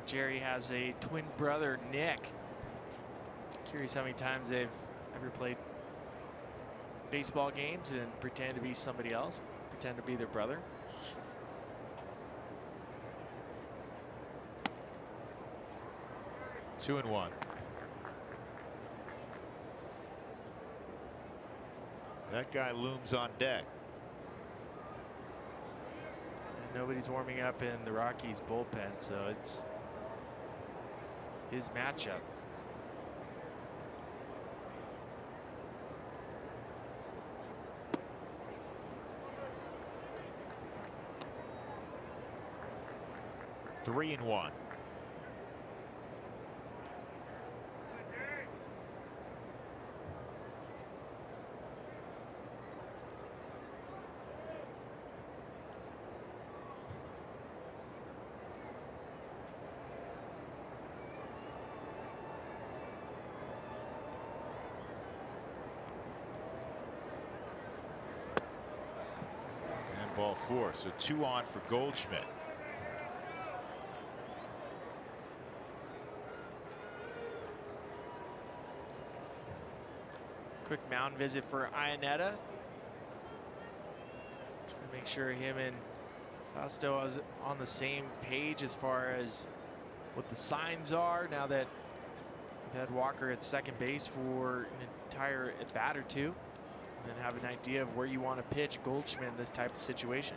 Jerry has a twin brother, Nick. Curious how many times they've ever played baseball games and pretend to be somebody else, pretend to be their brother. Two and one. That guy looms on deck. And nobody's warming up in the Rockies bullpen, so it's his matchup. Three and one. Ball 4, so 2 on for Goldschmidt. Quick mound visit for Iannetta. Trying to make sure him and Costo is on the same page as far as what the signs are now that we've had Walker at second base for an entire at bat or two. And then have an idea of where you want to pitch Goldschmidt in this type of situation.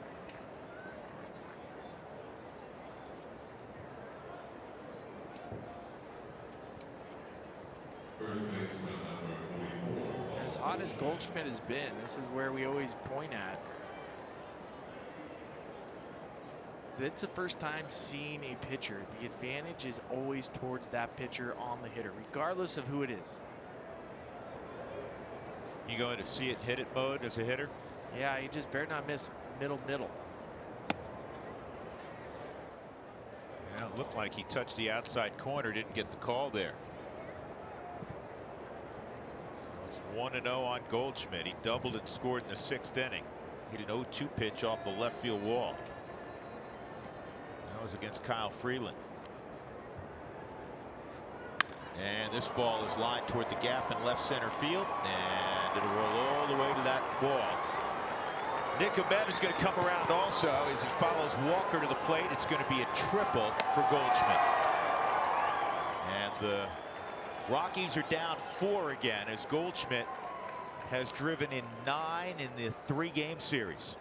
As hot as Goldschmidt has been, this is where we always point at. If it's the first time seeing a pitcher, the advantage is always towards that pitcher on the hitter, regardless of who it is. You go into see it, hit it mode as a hitter? Yeah, you just better not miss middle. Yeah, it looked like he touched the outside corner, didn't get the call there. So it's 1-0 on Goldschmidt. He doubled and scored in the 6th inning. Hit an 0-2 pitch off the left field wall. That was against Kyle Freeland. And this ball is lined toward the gap in left center field, and it'll roll all the way to that wall. Nick Ahmed is going to come around also as he follows Walker to the plate. It's going to be a triple for Goldschmidt. And the Rockies are down 4 again as Goldschmidt has driven in 9 in the 3-game series.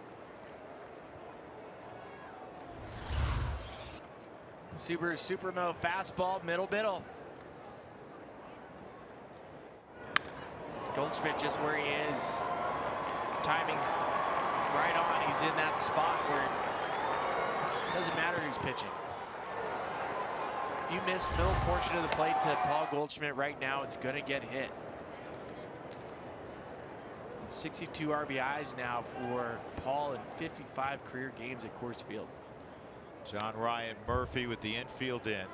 Supermo fastball, middle. Goldschmidt just where he is. His timing's right on. He's in that spot where it doesn't matter who's pitching. If you miss middle portion of the plate to Paul Goldschmidt right now, it's going to get hit. 62 RBIs now for Paul in 55 career games at Coors Field. John Ryan Murphy with the infield in.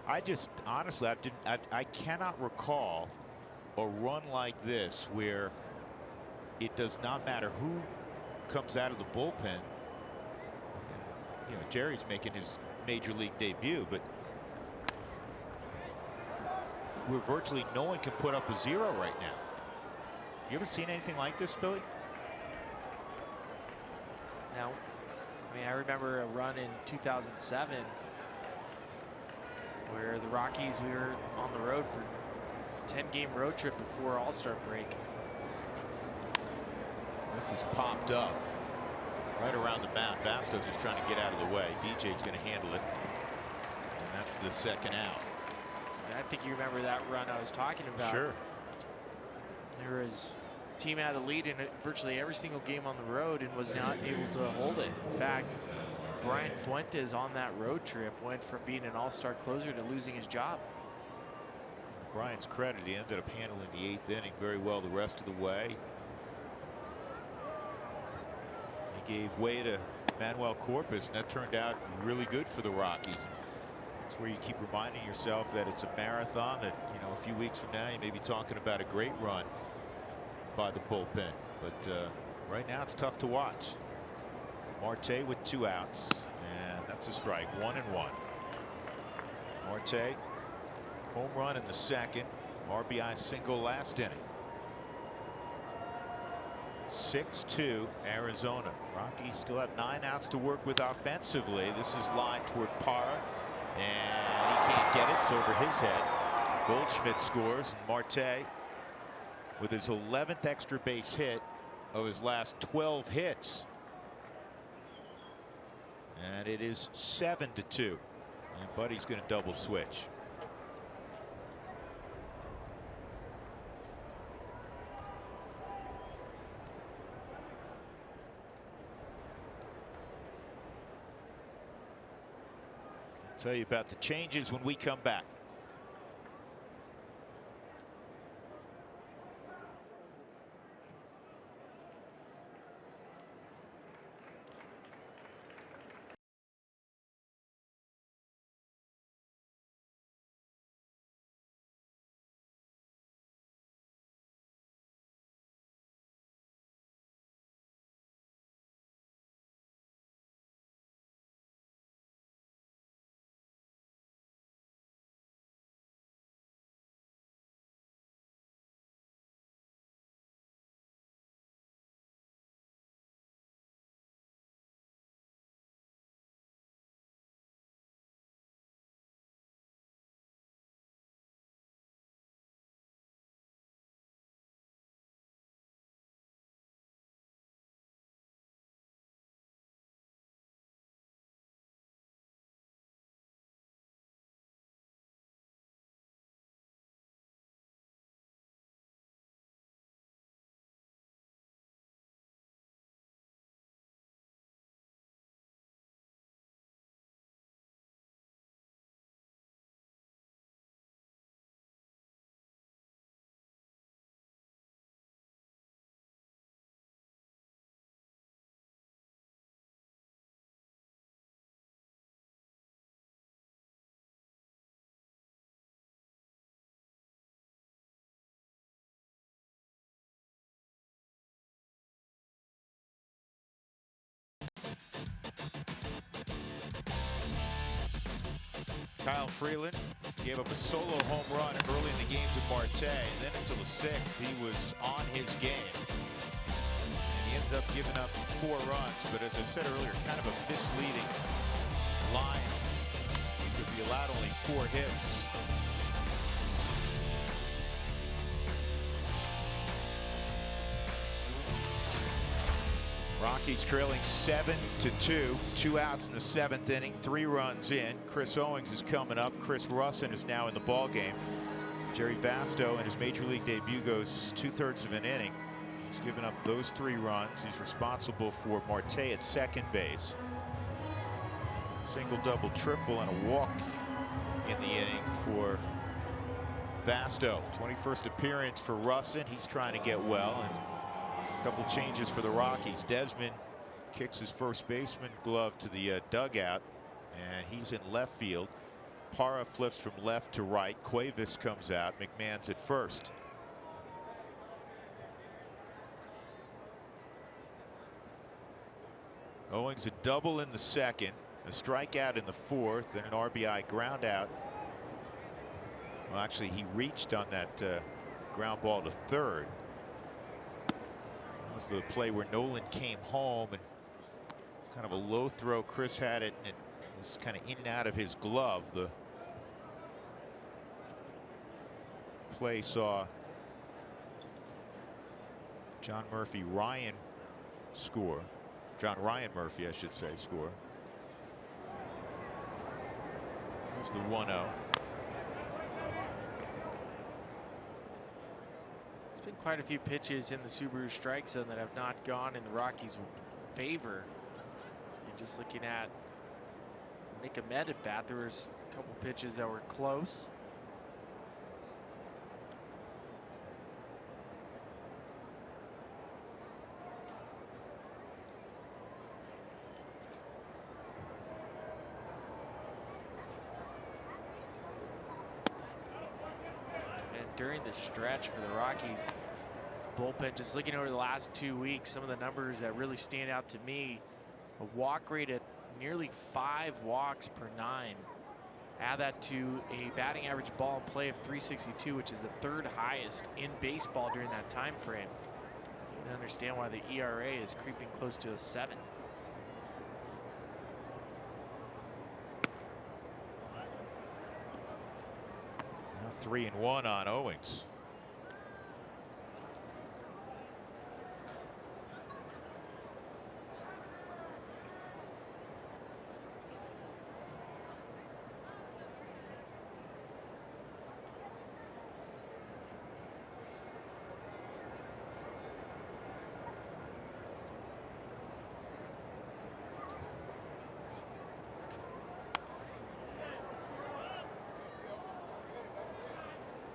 I just honestly, I cannot recall a run like this where it does not matter who comes out of the bullpen. You know, Jerry's making his major league debut, but where virtually no one can put up a 0 right now. You ever seen anything like this, Billy? No. I mean, I remember a run in 2007 where the Rockies, we were on the road for a 10-game road trip before All-Star break. This is popped up right around the mound. Basto's just trying to get out of the way. DJ's going to handle it. And that's the second out. I think you remember that run I was talking about. Sure. There was team had a lead in virtually every single game on the road and was not able to hold it. In fact, Brian Fuentes on that road trip went from being an all-star closer to losing his job. Brian's credit, he ended up handling the 8th inning very well the rest of the way. He gave way to Manuel Corpus, and that turned out really good for the Rockies. That's where you keep reminding yourself that it's a marathon, that, you know, a few weeks from now you may be talking about a great run by the bullpen. But right now it's tough to watch. Marte with 2 outs, and that's a strike. 1-1. Marte, home run in the second, RBI single last inning. 6-2 Arizona. Rockies still have 9 outs to work with offensively. This is lined toward Parra, and he can't get it. It's over his head. Goldschmidt scores, and Marte with his 11th extra base hit of his last 12 hits. And it is 7-2. And Buddy's going to double switch. I'll tell you about the changes when we come back. Kyle Freeland gave up a solo home run early in the game to Marte, and then until the 6th he was on his game. And he ends up giving up 4 runs, but as I said earlier, kind of a misleading line because he allowed only 4 hits. Rockies trailing 7-2, 2 outs in the 7th inning, 3 runs in. Chris Owings is coming up. Chris Russin is now in the ball game. Jerry Vasto in his major league debut goes 2/3 of an inning. He's given up those 3 runs. He's responsible for Marte at second base. Single, double, triple, and a walk in the inning for Vasto. 21st appearance for Russin. He's trying to get well. And a couple changes for the Rockies. Desmond kicks his first baseman glove to the dugout, and he's in left field. Parra flips from left to right. Cuevas comes out. McMahon's at first. Owings a double in the second, a strikeout in the 4th, and an RBI ground out. Well, actually, he reached on that ground ball to third. Was the play where Nolan came home and kind of a low throw. Chris had it, and it was kind of in and out of his glove. The play saw John Ryan score. John Ryan Murphy, I should say, score. There's the 1-0. There's been quite a few pitches in the Subaru strike zone that have not gone in the Rockies' favor. And just looking at Nick Ahmed at bat, there was a couple pitches that were close. During the stretch for the Rockies bullpen, just looking over the last 2 weeks, some of the numbers that really stand out to me: a walk rate at nearly 5 walks per 9. Add that to a batting average ball in play of 362, which is the 3rd highest in baseball during that time frame. You can understand why the ERA is creeping close to a 7. 3-1 on Owings.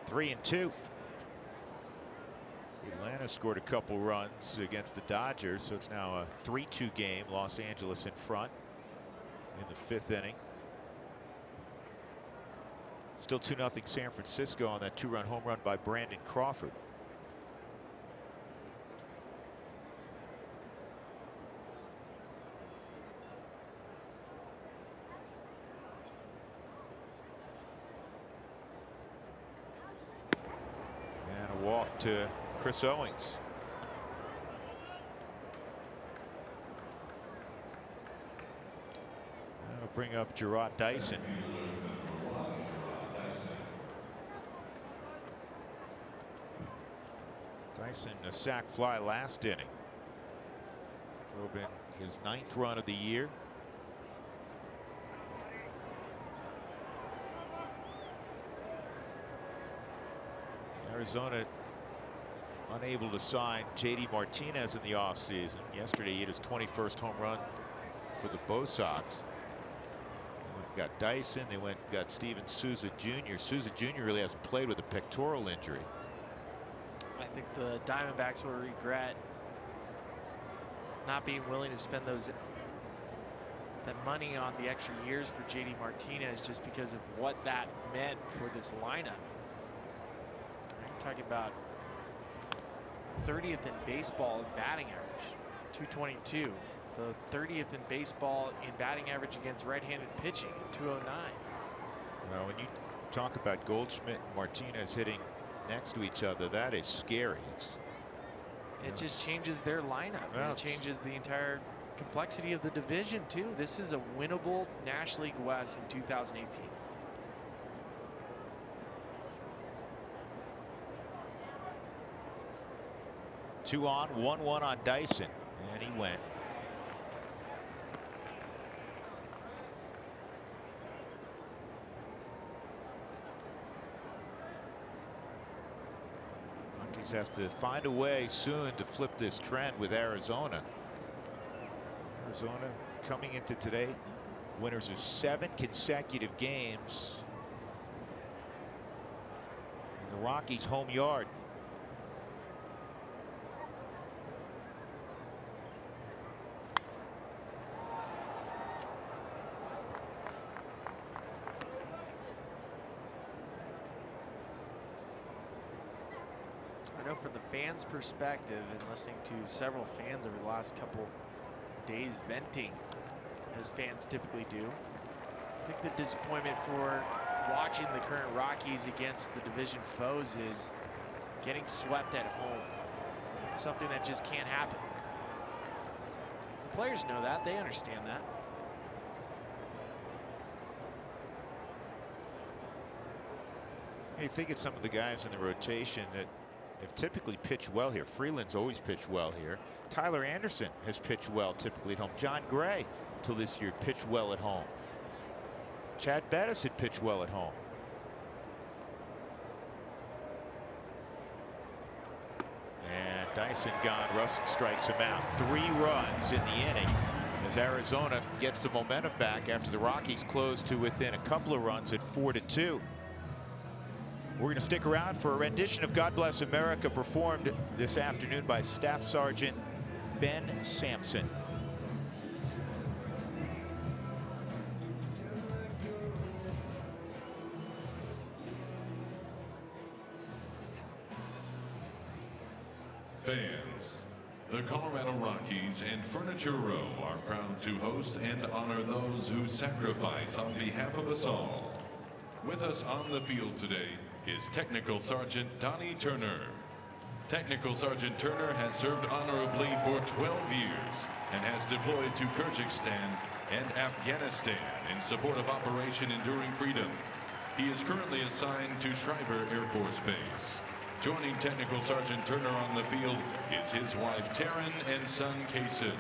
Three and 2. Atlanta scored a couple runs against the Dodgers, so it's now a 3-2 game. Los Angeles in front in the 5th inning. Still 2-0 San Francisco on that 2-run home run by Brandon Crawford. Walk to Chris Owings. That'll bring up Jarrod Dyson. Dyson, a sac fly last inning. Drove in his 9th run of the year. Arizona unable to sign JD Martinez in the offseason. Yesterday he hit his 21st home run for the Bo Sox. They got Dyson. They got Steven Souza Jr. Souza Jr. really hasn't played with a pectoral injury. I think the Diamondbacks will regret not being willing to spend that money on the extra years for JD Martinez, just because of what that meant for this lineup. Talking about 30th in baseball in batting average, 222. The 30th in baseball in batting average against right-handed pitching, 209. Well, when you talk about Goldschmidt and Martinez hitting next to each other, that is scary. It just changes their lineup. Well, it changes the entire complexity of the division too. This is a winnable National League West in 2018. Two on, 1-1 on Dyson, and he went. Monkeys have to find a way soon to flip this trend with Arizona. Arizona coming into today, winners of 7 consecutive games in the Rockies' home yard. I know from the fans' perspective, and listening to several fans over the last couple days venting, as fans typically do, I think the disappointment for watching the current Rockies against the division foes is getting swept at home. It's something that just can't happen. The players know that. They understand that. You think it's some of the guys in the rotation that have typically pitched well here. Freeland's always pitched well here. Tyler Anderson has pitched well typically at home. John Gray, till this year, pitched well at home. Chad Bettis had pitched well at home. And Dyson gone. Russell strikes him out. 3 runs in the inning as Arizona gets the momentum back after the Rockies closed to within a couple of runs at 4-2. We're going to stick around for a rendition of God Bless America performed this afternoon by Staff Sergeant Ben Sampson. Fans, the Colorado Rockies and Furniture Row are proud to host and honor those who sacrifice on behalf of us all. With us on the field today is Technical Sergeant Donnie Turner. Technical Sergeant Turner has served honorably for 12 years and has deployed to Kyrgyzstan and Afghanistan in support of Operation Enduring Freedom. He is currently assigned to Schreiber Air Force Base. Joining Technical Sergeant Turner on the field is his wife Taryn and son Kaysen.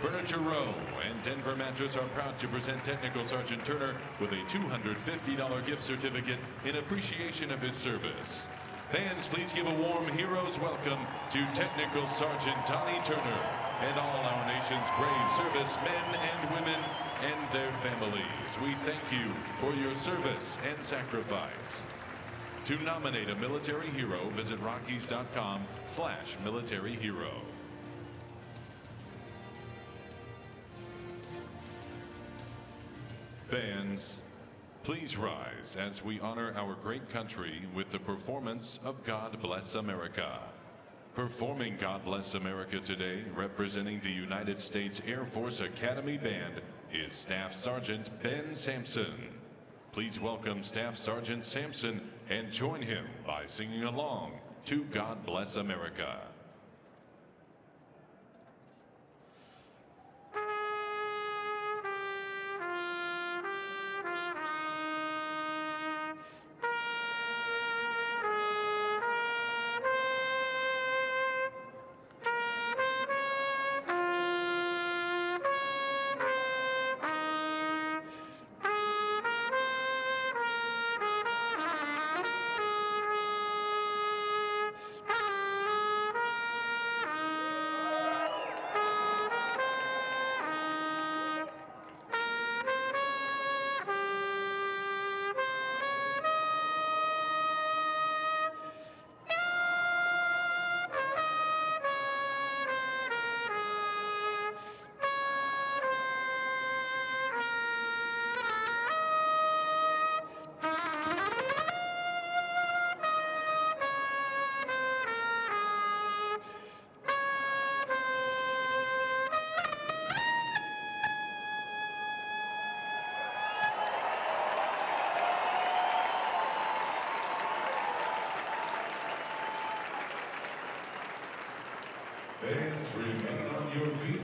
Furniture Row and Denver Mattress are proud to present Technical Sergeant Turner with a $250 gift certificate in appreciation of his service. Fans, please give a warm hero's welcome to Technical Sergeant Donnie Turner and all our nation's brave servicemen and women and their families. We thank you for your service and sacrifice. To nominate a military hero, visit Rockies.com/militaryhero. Fans, please rise as we honor our great country with the performance of God Bless America. Performing God Bless America today, representing the United States Air Force Academy Band, is Staff Sergeant Ben Sampson. Please welcome Staff Sergeant Sampson and join him by singing along to God Bless America. Fans, remain on your feet.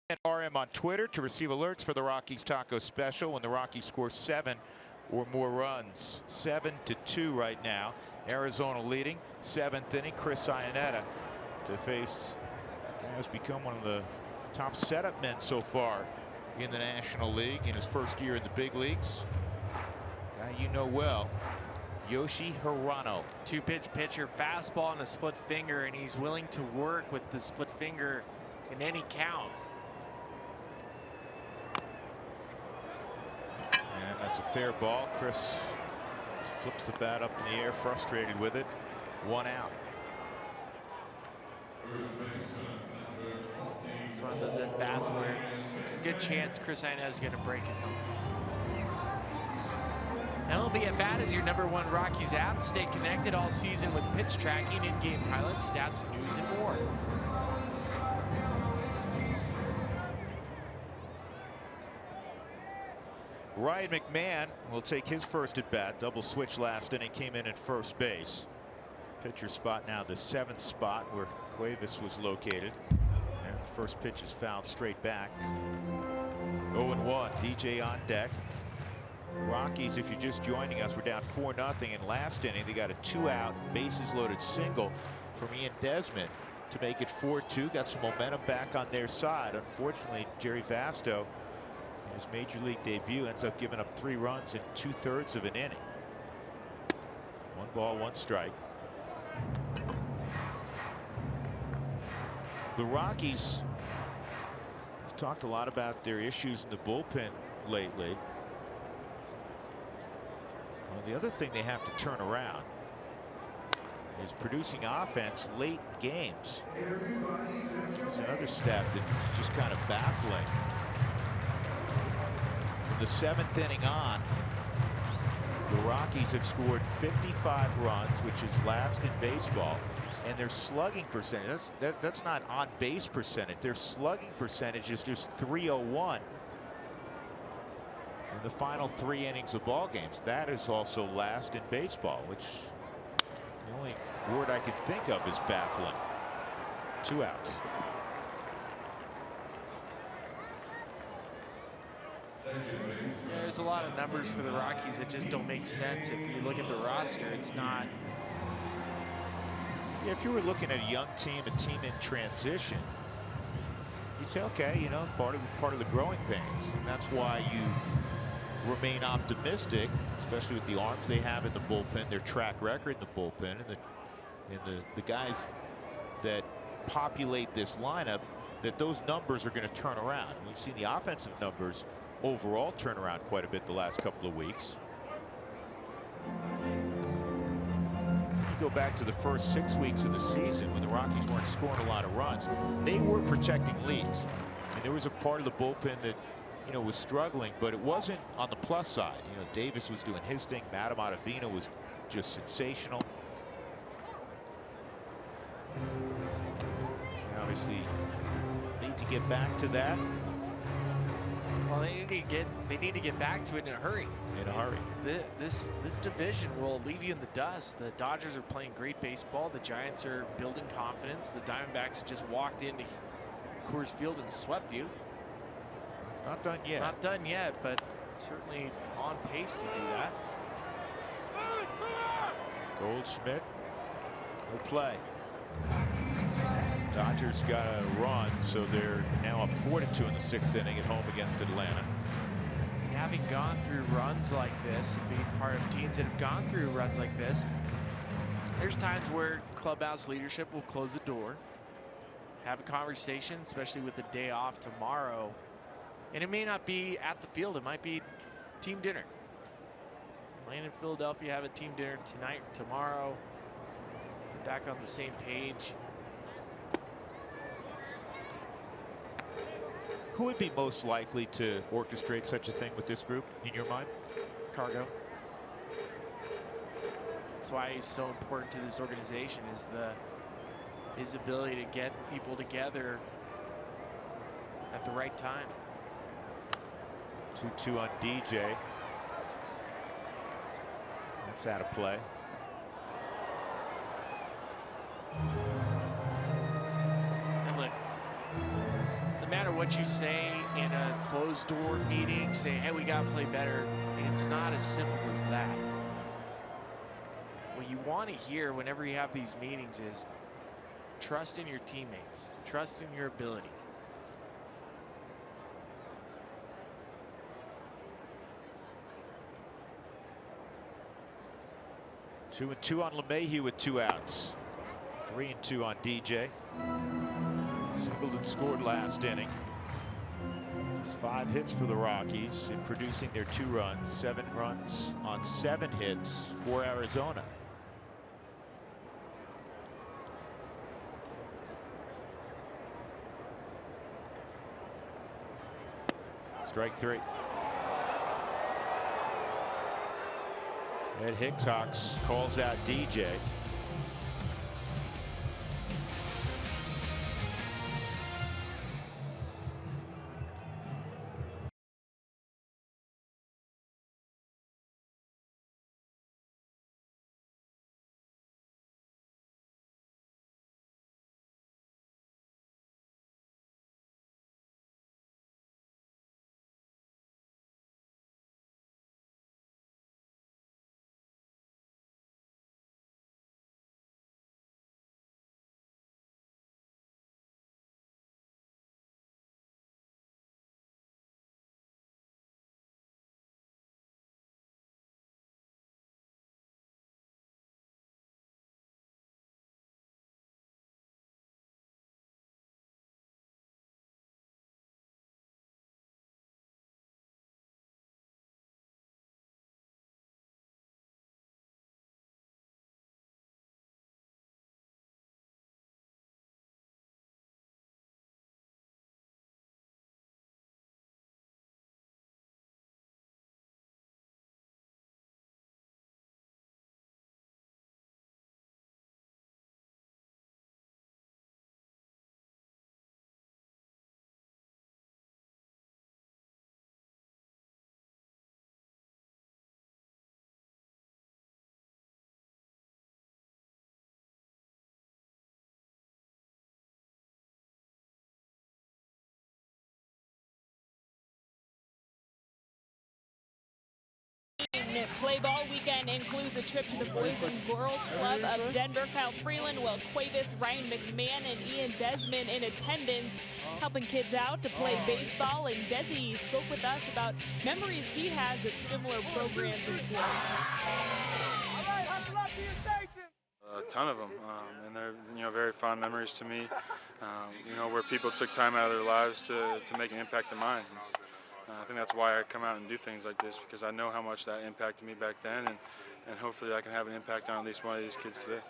And RM on Twitter to receive alerts for the Rockies Taco Special when the Rockies score 7 or more runs. 7-2 right now. Arizona leading. 7th inning. Chris Iannetta to face a guy who's become one of the top setup men so far in the National League in his first year in the big leagues. Guy you know well, Yoshi Hirano. 2-pitch pitcher, fastball and a split finger, and he's willing to work with the split finger in any count. And that's a fair ball. Chris flips the bat up in the air, frustrated with it. 1 out. It's one of those at bats where there's a good chance Chris Iannetta is going to break his helmet. MLB at Bat is your #1 Rockies app. Stay connected all season with pitch tracking, in-game highlights, stats, news, and more. Ryan McMahon will take his first at bat. Double switch last inning, came in at first base. Pitcher spot now the 7th spot where Cuevas was located. And the first pitch is fouled straight back. 0-1. DJ on deck. Rockies, if you're just joining us, we're down 4-0 in last inning. They got a 2-out bases loaded single from Ian Desmond to make it 4-2. Got some momentum back on their side. Unfortunately, Jerry Vasto in his major league debut ends up giving up 3 runs in 2/3 of an inning. 1 ball, 1 strike. The Rockies have talked a lot about their issues in the bullpen lately. Well, the other thing they have to turn around is producing offense late in games. There's another stat that's just kind of baffling. From the 7th inning on, the Rockies have scored 55 runs, which is last in baseball, and their slugging percentage, that's not on base percentage, their slugging percentage is just .301 in the final 3 innings of ball games. That is also last in baseball, which the only word I can think of is baffling. 2 outs. There's a lot of numbers for the Rockies that just don't make sense. If you look at the roster, it's not. Yeah, if you were looking at a young team, a team in transition, you'd say, okay, you know, part of the growing pains, and that's why you remain optimistic, especially with the arms they have in the bullpen, their track record in the bullpen, and the guys that populate this lineup, that those numbers are going to turn around. We've seen the offensive numbers overall turn around quite a bit the last couple of weeks. You go back to the first 6 weeks of the season when the Rockies weren't scoring a lot of runs. They were protecting leads, and there was a part of the bullpen that, you know, was struggling, but it wasn't on the plus side. You know, Davis was doing his thing. Madam Ottavino was just sensational. They obviously need to get back to that. Well, they need to get back to it in a hurry. In a hurry. This division will leave you in the dust. The Dodgers are playing great baseball. The Giants are building confidence. The Diamondbacks just walked into Coors Field and swept you. It's not done yet. Not done yet, but certainly on pace to do that. Goldschmidt, no play. Dodgers got a run, so they're now up 4-2 in the 6th inning at home against Atlanta. Having gone through runs like this and being part of teams that have gone through runs like this, there's times where clubhouse leadership will close the door, have a conversation, especially with the day off tomorrow, and it may not be at the field, it might be team dinner. Atlanta and Philadelphia have a team dinner tonight, tomorrow. Get back on the same page. Who would be most likely to orchestrate such a thing with this group, in your mind? Cargo. That's why he's so important to this organization, is his ability to get people together at the right time. 2-2 on DJ. That's out of play. And look, no matter what you say in a closed door meeting, say, hey, we got to play better, it's not as simple as that. What you want to hear whenever you have these meetings is trust in your teammates, trust in your ability. Two and two on LeMahieu with 2 outs. 3 and 2 on DJ. Singleton scored last inning. Just 5 hits for the Rockies in producing their 2 runs, 7 runs on 7 hits for Arizona. Strike 3. Ed Hickox calls out DJ. Play ball weekend includes a trip to the Boys and Girls Club of Denver. Kyle Freeland, Will Cuevas, Ryan McMahon, and Ian Desmond in attendance, helping kids out to play baseball. And Desi spoke with us about memories he has of similar programs in Florida. A ton of them, and they're very fond memories to me. Where people took time out of their lives to make an impact in mine. I think that's why I come out and do things like this, because I know how much that impacted me back then, and hopefully I can have an impact on at least one of these kids today.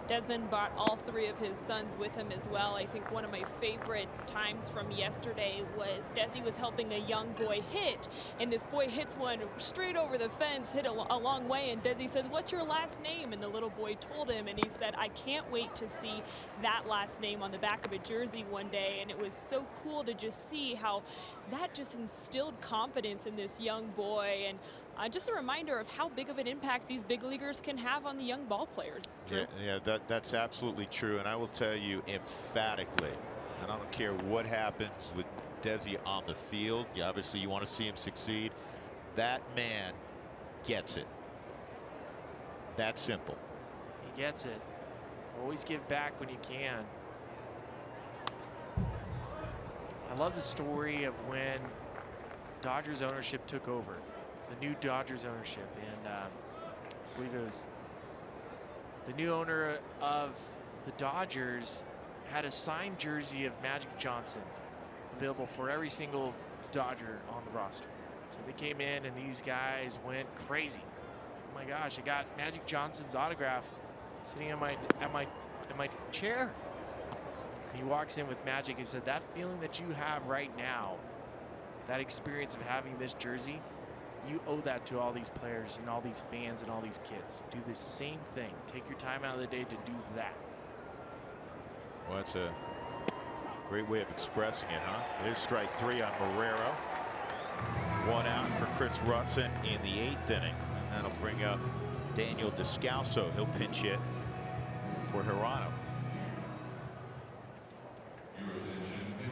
Desmond brought all 3 of his sons with him as well. I think one of my favorite times from yesterday was Desi was helping a young boy hit, and this boy hits one straight over the fence, hit a long way, and Desi says, "What's your last name?" And the little boy told him, and he said, "I can't wait to see that last name on the back of a jersey one day." And it was so cool to just see how that just instilled confidence in this young boy, and just a reminder of how big of an impact these big leaguers can have on the young ball players. Yeah, that's absolutely true. And I will tell you emphatically, and I don't care what happens with Desi on the field, obviously you want to see him succeed. That man gets it. That simple. He gets it. Always give back when you can. I love the story of when Dodgers ownership took over. The new Dodgers ownership, and I believe it was the new owner of the Dodgers had a signed jersey of Magic Johnson available for every single Dodger on the roster. So they came in and these guys went crazy. Oh my gosh, I got Magic Johnson's autograph sitting at my chair. And he walks in with Magic and said, "That feeling that you have right now, that experience of having this jersey, you owe that to all these players and all these fans and all these kids. Do the same thing. Take your time out of the day to do that." Well, that's a great way of expressing it, huh? There's strike 3 on Marrero. 1 out for Chris Russin in the 8th inning. And that'll bring up Daniel Descalso. He'll pinch hit for Hirano. Your attention,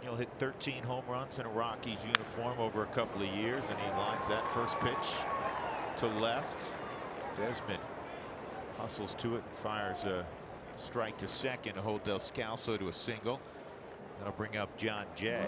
Daniel hit 13 home runs in a Rockies uniform over a couple of years, and he lines that first pitch to left. Desmond hustles to it and fires a strike to second to hold Descalso to a single. That'll bring up John Jay.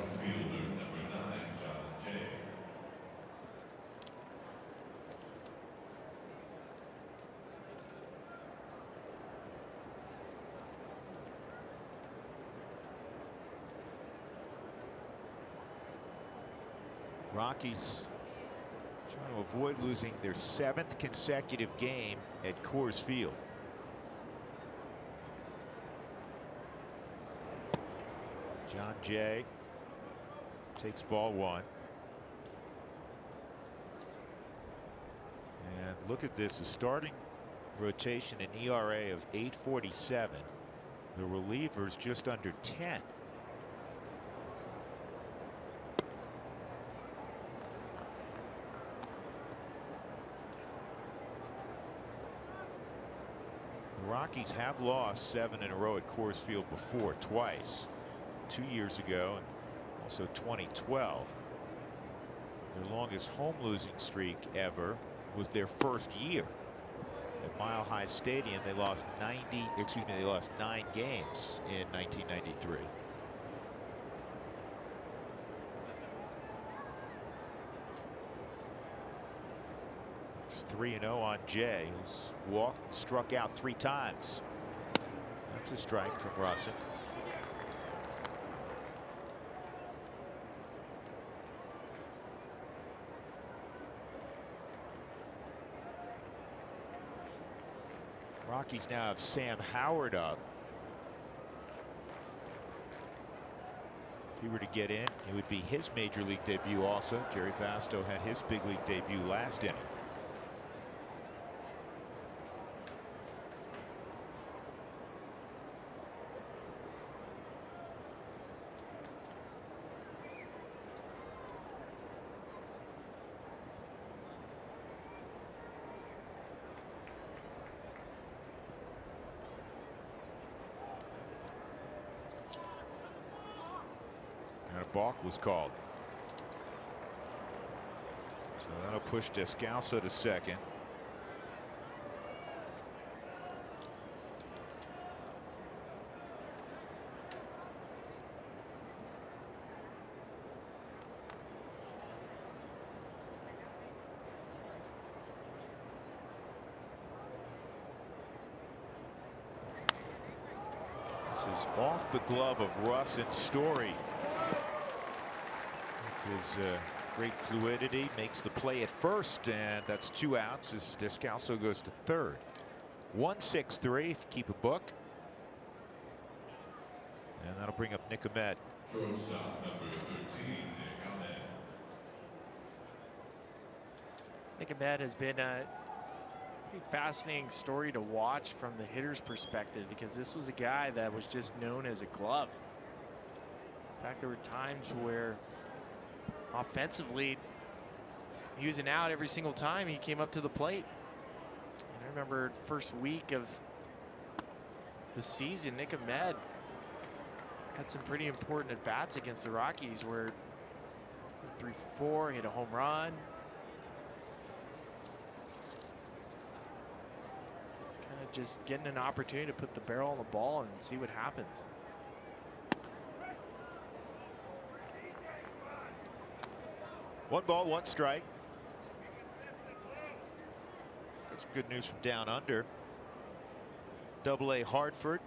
Rockies trying to avoid losing their 7th consecutive game at Coors Field. John Jay takes ball 1. And look at this, a starting rotation, an ERA of 8.47. The relievers just under 10. The Rockies have lost 7 in a row at Coors Field before, twice. 2 years ago and also 2012. Their longest home losing streak ever was their first year at Mile High Stadium. They lost 9 games in 1993. It's 3-0 on Jay, who's walked and struck out 3 times. That's a strike from Russin. Rockies now have Sam Howard up. If he were to get in, it would be his major league debut also. Jerry Vasto had his big league debut last inning. And a balk was called. So that'll push Descalso to second. This is off the glove of Russ and Story. His great fluidity makes the play at first, and that's 2 outs as Descalso goes to third. 1-6-3 if you keep a book. And that'll bring up Nick Ahmed. Nick Ahmed has been a pretty fascinating story to watch from the hitter's perspective, because this was a guy that was just known as a glove. In fact, there were times where offensively he was an out every single time he came up to the plate. And I remember first week of the season, Nick Ahmed had some pretty important at bats against the Rockies where 3 for 4, hit a home run. It's kind of just getting an opportunity to put the barrel on the ball and see what happens. One ball, 1 strike. Got some good news from down under. Double-A Hartford.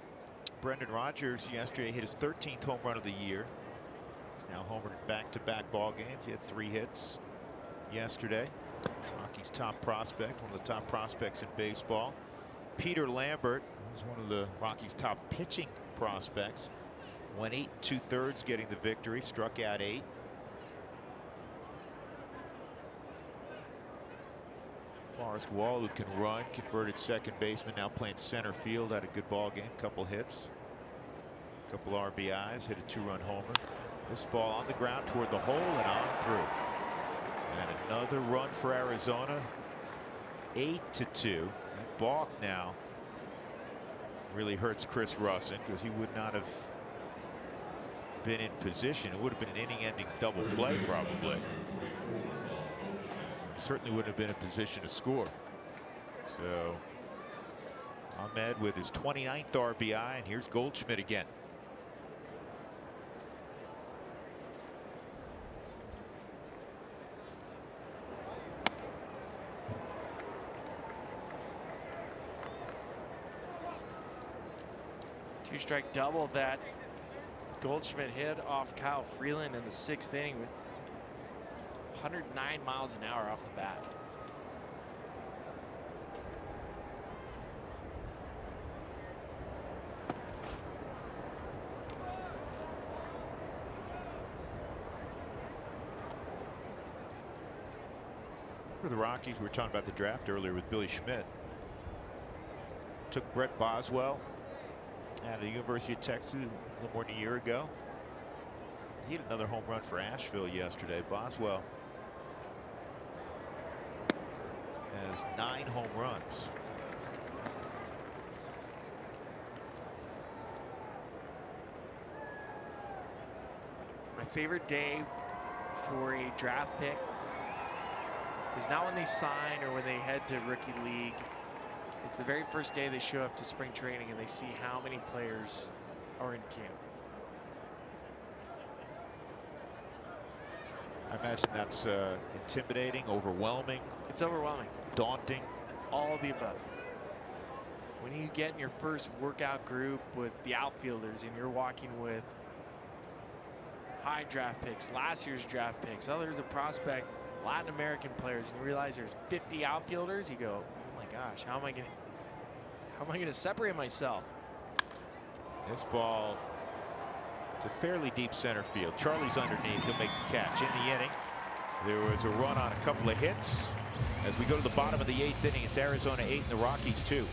Brendan Rodgers yesterday hit his 13th home run of the year. He's now homered back-to-back ball games. He had 3 hits yesterday. Rockies' top prospect, one of the top prospects in baseball. Peter Lambert, who's one of the Rockies' top pitching prospects, went 8 2/3 getting the victory, struck out 8. Forrest Wall, who can run, converted second baseman, now playing center field, had a good ball game, couple hits, couple RBIs, hit a 2-run homer. This ball on the ground toward the hole and on through. And another run for Arizona. 8-2. That balk now really hurts Chris Russin, because he would not have been in position, it would have been an inning-ending double play probably. Certainly wouldn't have been in position to score. So Ahmed with his 29th RBI, and here's Goldschmidt again. Two-strike double that Goldschmidt hit off Kyle Freeland in the 6th inning with 109 miles an hour off the bat. For the Rockies, we were talking about the draft earlier with Billy Schmidt. Took Brett Boswell out of the University of Texas a little more than a year ago. He had another home run for Asheville yesterday. Boswell has 9 home runs. My favorite day for a draft pick is not when they sign or when they head to rookie league. It's the very first day they show up to spring training and they see how many players are in camp. I imagine that's intimidating, overwhelming. It's overwhelming. Daunting. All of the above. When you get in your first workout group with the outfielders and you're walking with high draft picks, last year's draft picks, others a prospect, Latin American players, and you realize there's 50 outfielders, you go, oh my gosh, how am I gonna separate myself? This ball to fairly deep center field. Charlie's underneath. He'll make the catch. In the inning, there was a run on a couple of hits. As we go to the bottom of the 8th inning, it's Arizona 8 and the Rockies 2.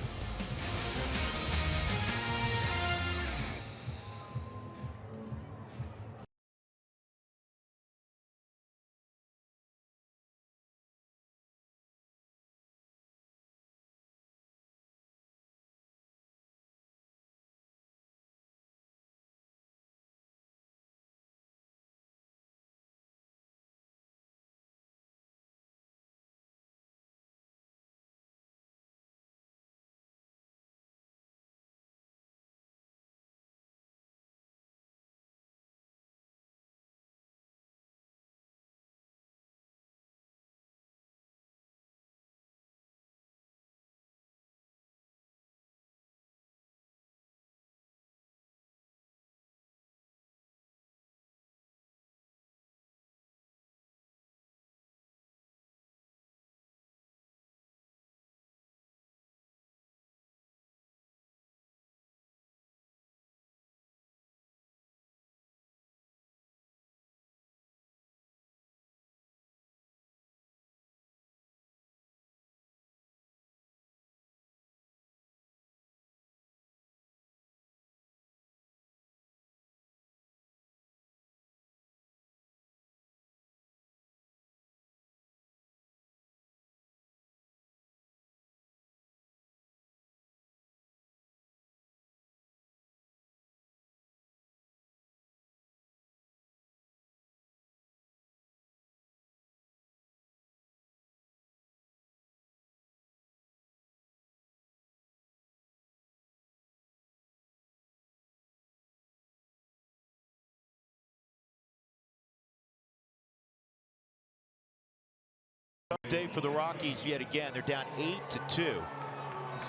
Tough day for the Rockies yet again. They're down 8-2.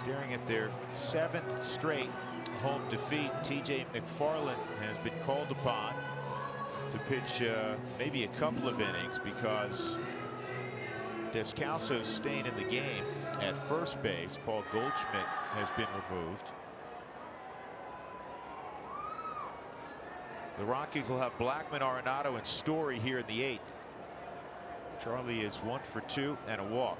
Staring at their 7th straight home defeat. TJ McFarland has been called upon to pitch maybe a couple of innings because Descalso's staying in the game at first base. Paul Goldschmidt has been removed. The Rockies will have Blackman, Arenado, and Story here in the 8th. Charlie is 1 for 2 and a walk.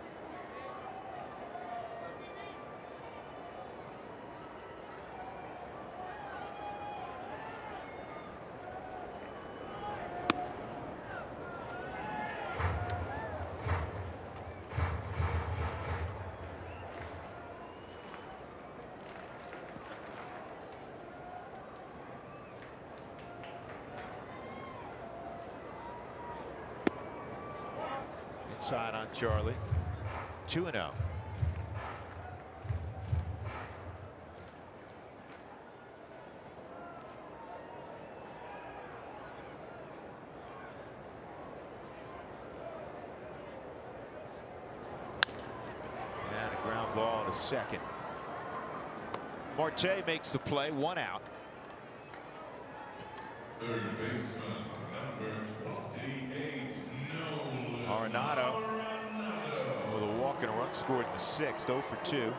Inside on Charlie. 2-0. And a ground ball to second. Marte makes the play, 1 out. Third baseman, number 28, Nolan Arenado with a walk and a run scored in the 6th, 0 for 2.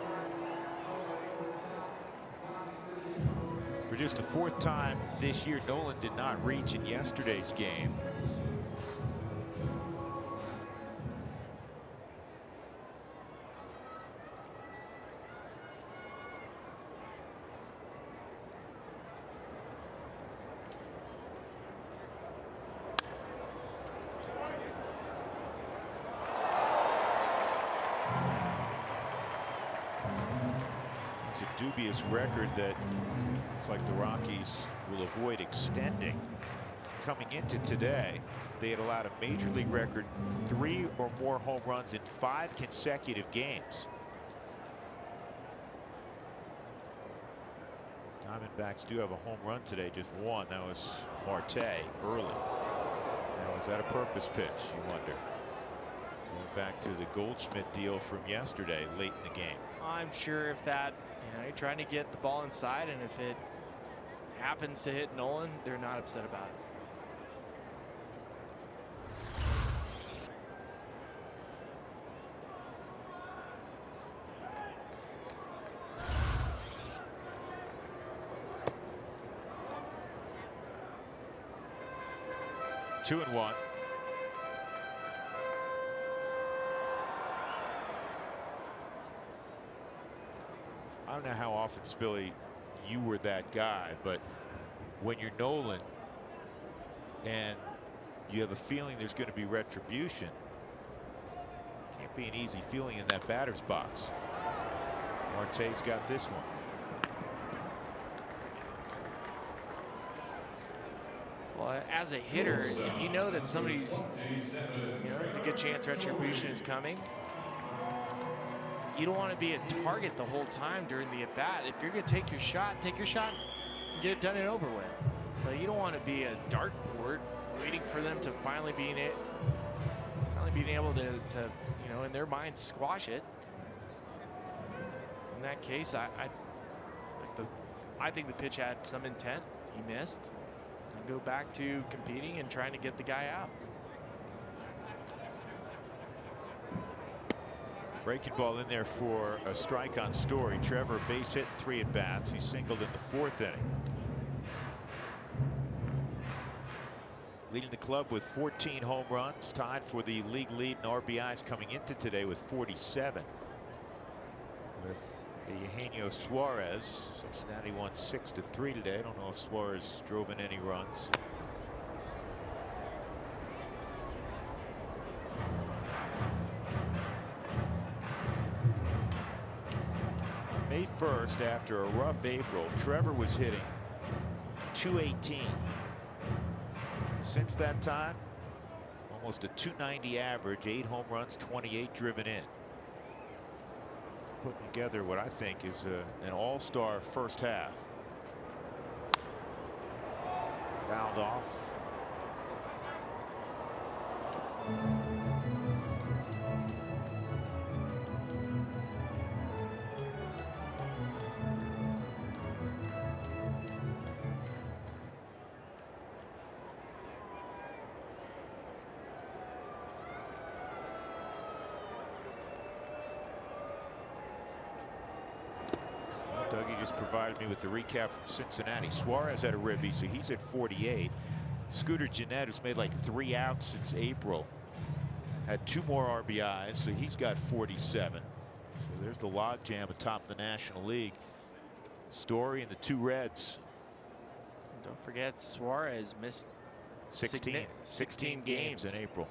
For just the 4th time this year, Nolan did not reach in yesterday's game. Dubious record that looks like the Rockies will avoid extending. Coming into today, they had allowed a major league record 3 or more home runs in 5 consecutive games. Diamondbacks do have a home run today, just 1. That was Marte early. Now, was that a purpose pitch, you wonder? Going back to the Goldschmidt deal from yesterday, late in the game. I'm sure if that, you're trying to get the ball inside, and if it happens to hit Nolan, they're not upset about it. Two and 1. I don't know how often, Spilly, you were that guy, but when you're Nolan and you have a feeling there's going to be retribution, can't be an easy feeling in that batter's box. Marte's got this one. Well, as a hitter, if you know that somebody's, there's a good chance retribution is coming, you don't want to be a target the whole time during the at-bat. If you're going to take your shot, and get it done and over with. But you don't want to be a dartboard waiting for them to finally being able to in their minds squash it. In that case, I think the pitch had some intent. He missed. And go back to competing and trying to get the guy out. Breaking ball in there for a strike on Story. Trevor base hit, 3 at bats. He singled in the 4th inning. Leading the club with 14 home runs, tied for the league lead in RBIs coming into today with 47. With Eugenio Suarez, Cincinnati won 6-3 today. I don't know if Suarez drove in any runs. May 1st, after a rough April, Trevor was hitting .218. Since that time, almost a .290 average, 8 home runs, 28 driven in. Putting together what I think is an all-star first half. Fouled off. Dougie just provided me with the recap from Cincinnati. Suarez had a ribby, so he's at 48. Scooter Gennett, who's made like 3 outs since April, had 2 more RBIs, so he's got 47. So there's the logjam atop the National League. Story and the 2 Reds. Don't forget, Suarez missed 16 games in April.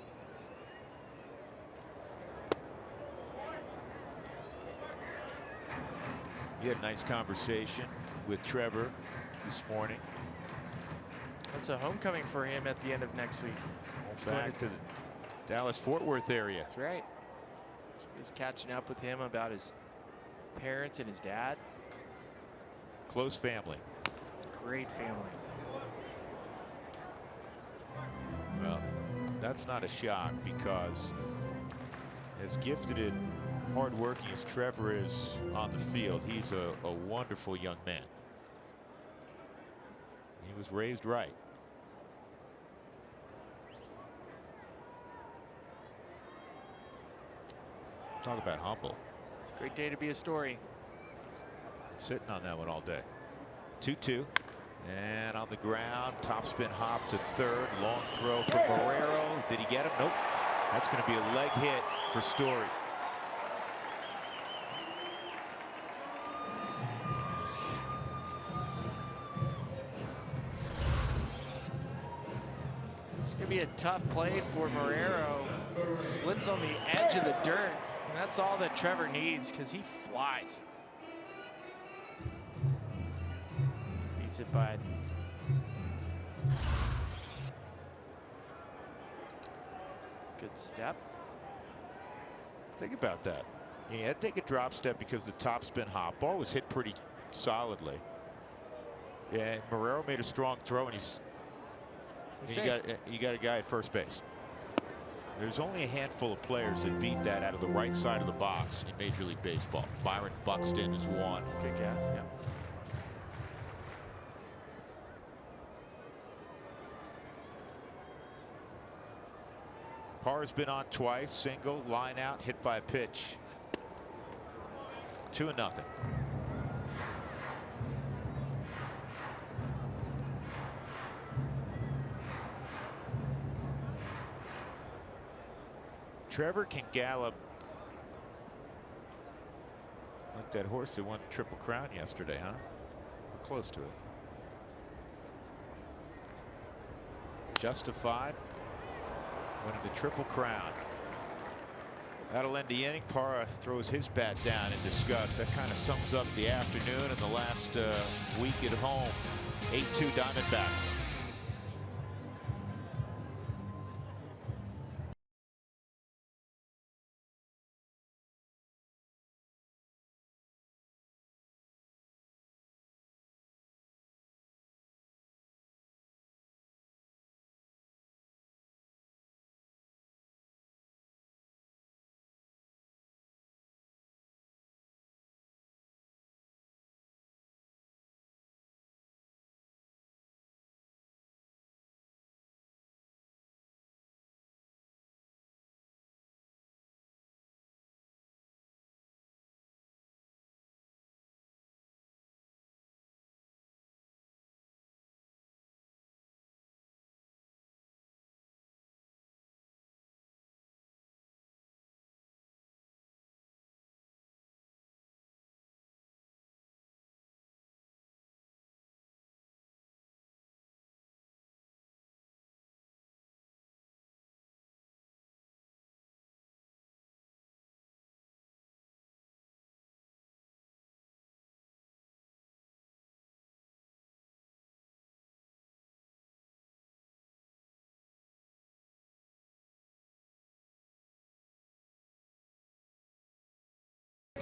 You had a nice conversation with Trevor this morning. That's a homecoming for him at the end of next week. Dallas-Fort Worth area. That's right. He's catching up with him about his parents and his dad. Close family. Great family. Well, that's not a shock, because as gifted and hardworking as Trevor is on the field, he's a wonderful young man. He was raised right. Talk about humble. It's a great day to be a story. Sitting on that one all day. 2-2. And on the ground, topspin hop to third. Long throw from Marrero. Did he get him? Nope. That's going to be a leg hit for Story. It's going to be a tough play for Marrero. Slips on the edge of the dirt. And that's all that Trevor needs, because he flies. Beats it by good step. Think about that. He had to take a drop step because the topspin hop. Ball was hit pretty solidly. Yeah, and Marrero made a strong throw, and you got a guy at first base. There's only a handful of players that beat that out of the right side of the box in Major League Baseball. Byron Buxton is one. Good guess, yeah. Parr's been on twice. Single, line out, hit by a pitch. 2-0. Trevor can gallop like that horse that won Triple Crown yesterday, huh? We're close to it. Justified winning the Triple Crown. That'll end the inning. Parra throws his bat down in disgust. That kind of sums up the afternoon and the last week at home. 8-2 Diamondbacks.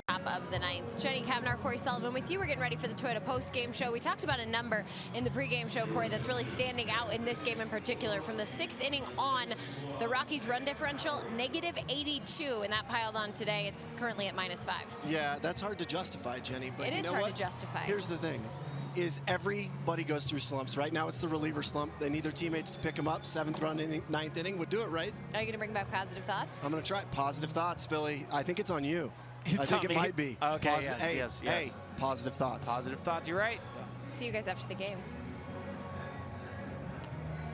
Top of the ninth. Jenny Kavanaugh, Corey Sullivan with you. We're getting ready for the Toyota post-game show. We talked about a number in the pregame show, Corey, that's really standing out in this game in particular. From the 6th inning on, the Rockies' run differential, -82, and that piled on today. It's currently at -5. Yeah, that's hard to justify, Jenny. But it you is know hard what? to justify. Here's the thing. Is everybody goes through slumps. Right now it's the reliever slump. They need their teammates to pick them up. 7th run inning, 9th inning would do it, right? Are you going to bring back positive thoughts? I'm going to try positive thoughts, Billy. I think it's on you. It's I think on it me. might be. Okay, yes. Hey, positive thoughts. Positive thoughts, you're right. Yeah. See you guys after the game.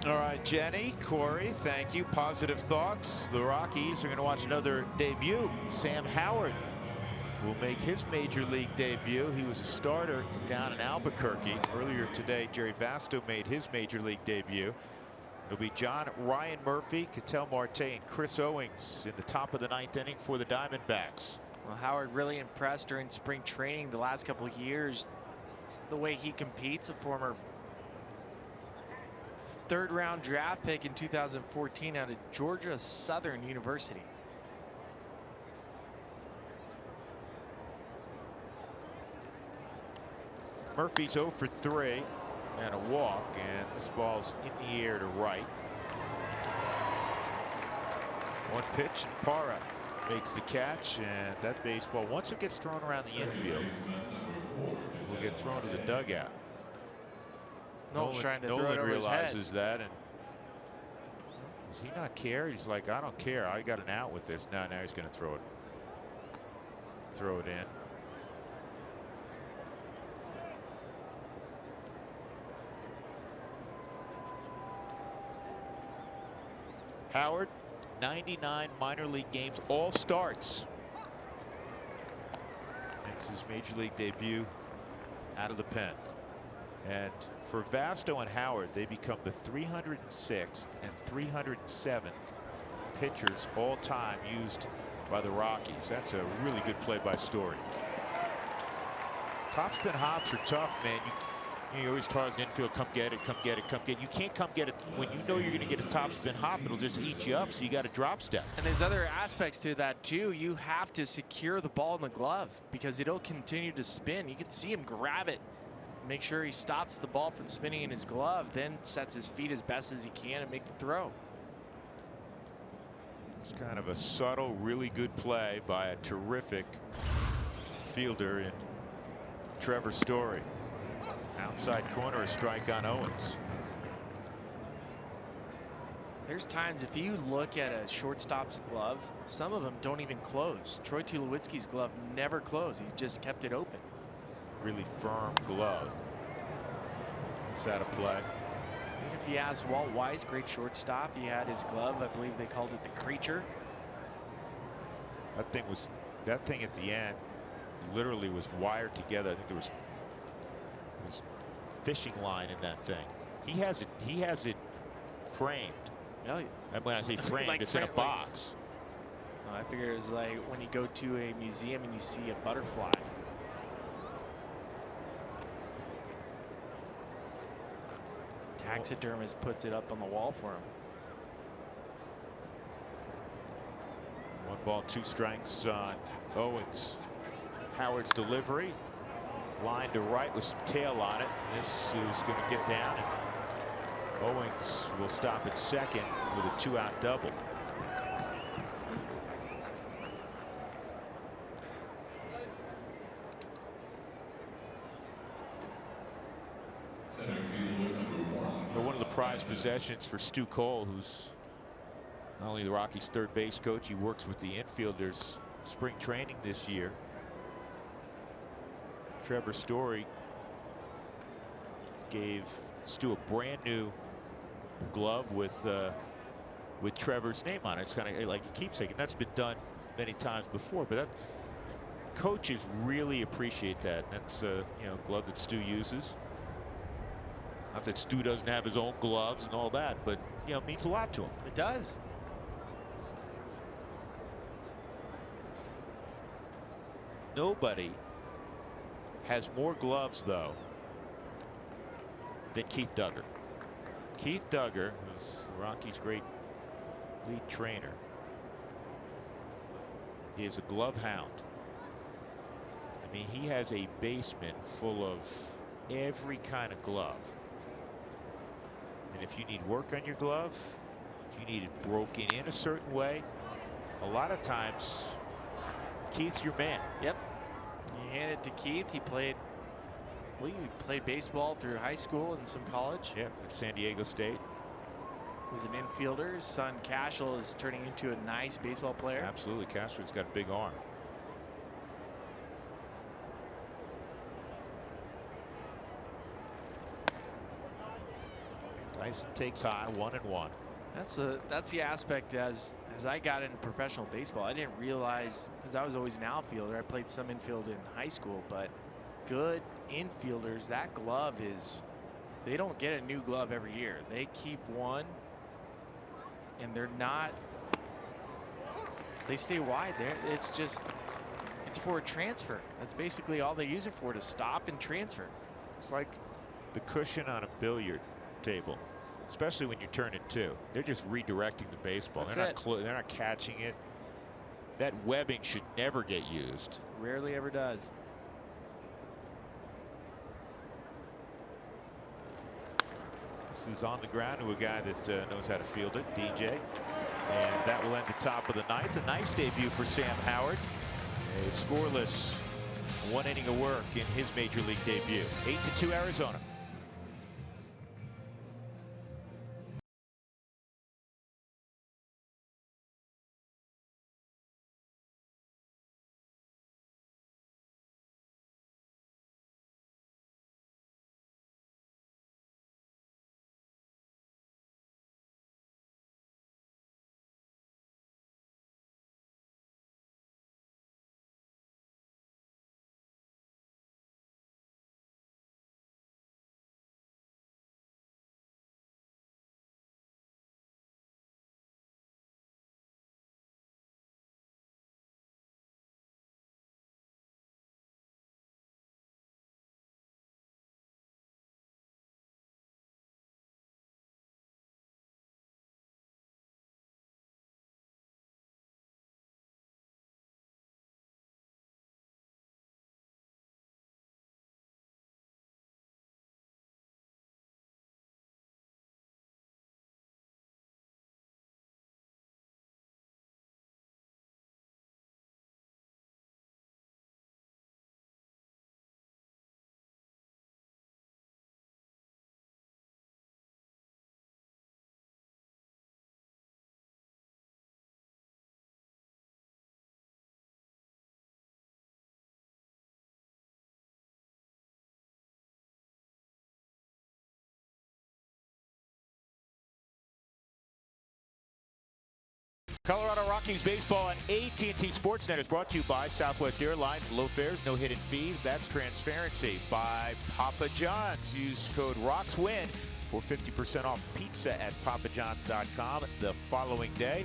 All right, Jenny, Corey, thank you. Positive thoughts. The Rockies are going to watch another debut. Sam Howard will make his major league debut. He was a starter down in Albuquerque. Earlier today, Jerry Vasto made his major league debut. It'll be Ryan Murphy, Ketel Marte, and Chris Owings in the top of the 9th inning for the Diamondbacks. Well, Howard really impressed during spring training the last couple of years. The way he competes, a former third-round draft pick in 2014 out of Georgia Southern University. Murphy's 0 for 3 and a walk, and this ball's in the air to right. One pitch, and Parra makes the catch, and that baseball, once it gets thrown around the infield, will get thrown to the dugout. Nolan's trying to throw it over his head. Realizes that, and does he not care? He's like, I don't care. I got an out with this. Now he's going to throw it in. Howard, 99 minor league games, all starts. Makes his major league debut out of the pen. And for Vasto and Howard, they become the 306th and 307th pitchers all time used by the Rockies. That's a really good play by Story. Topspin hops are tough, man. You always target the infield, come get it, come get it, come get it. You can't come get it when you know you're going to get a topspin hop. It'll just eat you up, so you got to drop step. And there's other aspects to that too. You have to secure the ball in the glove because it'll continue to spin. You can see him grab it, make sure he stops the ball from spinning in his glove, then sets his feet as best as he can and make the throw. It's kind of a subtle, really good play by a terrific fielder in Trevor Story. Outside corner, a strike on Owens. There's times if you look at a shortstop's glove, some of them don't even close. Troy Tulowitzki's glove never closed. He just kept it open. Really firm glove. Is that a play? And if you ask Walt Weiss, great shortstop, he had his glove, I believe they called it the creature. That thing at the end literally was wired together. I think there was fishing line in that thing. He has it framed. Oh, and when I say framed, like it's in a box. I figure it was like when you go to a museum and you see a butterfly. Taxidermist puts it up on the wall for him. 1 ball, 2 strikes on Owens. Howard's delivery. Line to right with some tail on it. This is going to get down, and Owens will stop at second with a 2-out double. One of the prized possessions for Stu Cole, who's not only the Rockies' third base coach, he works with the infielders spring training this year. Trevor Story gave Stu a brand new glove with Trevor's name on it. It's kind of like a keepsake, and that's been done many times before. But coaches really appreciate that. And that's glove that Stu uses. Not that Stu doesn't have his own gloves and all that, but it means a lot to him. It does. Nobody has more gloves, though, than Keith Duggar. Keith Duggar, who's the Rockies' great lead trainer, he is a glove hound. I mean, he has a basement full of every kind of glove. And if you need work on your glove, if you need it broken in a certain way, a lot of times Keith's your man. Yep. You hand it to Keith. He played baseball through high school and some college. Yep, at San Diego State. He's an infielder. His son Cashel is turning into a nice baseball player. Absolutely. Cashel's got a big arm. Tyson takes high, 1-1. That's the aspect as I got into professional baseball. I didn't realize, because I was always an outfielder. I played some infield in high school, but good infielders, that glove they don't get a new glove every year. They keep one, and they stay wide there. It's for a transfer. That's basically all they use it for, to stop and transfer. It's like the cushion on a billiard table. especially when you turn it 2. They're just redirecting the baseball. That's They're not catching it. That webbing should never get used. Rarely ever does. This is on the ground to a guy that knows how to field it, DJ. And that will end the top of the 9th. A nice debut for Sam Howard. A scoreless 1 inning of work in his major league debut. 8-2 Arizona. Colorado Rockies baseball on AT&T Sportsnet is brought to you by Southwest Airlines. Low fares, no hidden fees. That's transparency. By Papa John's. Use code ROXWIN for 50% off pizza at papajohns.com the following day.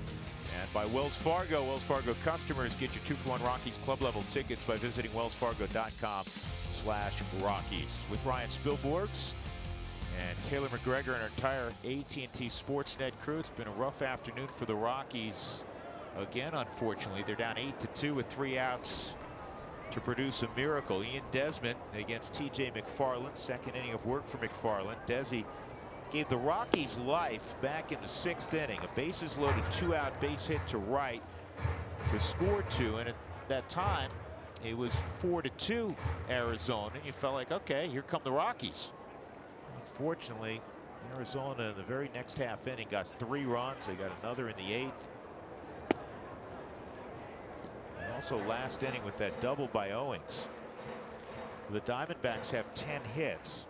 And by Wells Fargo. Wells Fargo customers get your 2-for-1 Rockies club level tickets by visiting wellsfargo.com/Rockies. With Ryan Spilborghs and Taylor McGregor and our entire AT&T Sportsnet crew. It's been a rough afternoon for the Rockies. Again, unfortunately, they're down 8-2 with 3 outs to produce a miracle. Ian Desmond against TJ McFarland. Second inning of work for McFarland. Desi gave the Rockies life back in the 6th inning. A bases loaded 2-out base hit to right to score 2. And at that time, it was 4-2 Arizona. And you felt like, okay, here come the Rockies. Unfortunately, Arizona in the very next half inning got 3 runs. They got another in the 8th. And also last inning with that double by Owings. The Diamondbacks have 10 hits.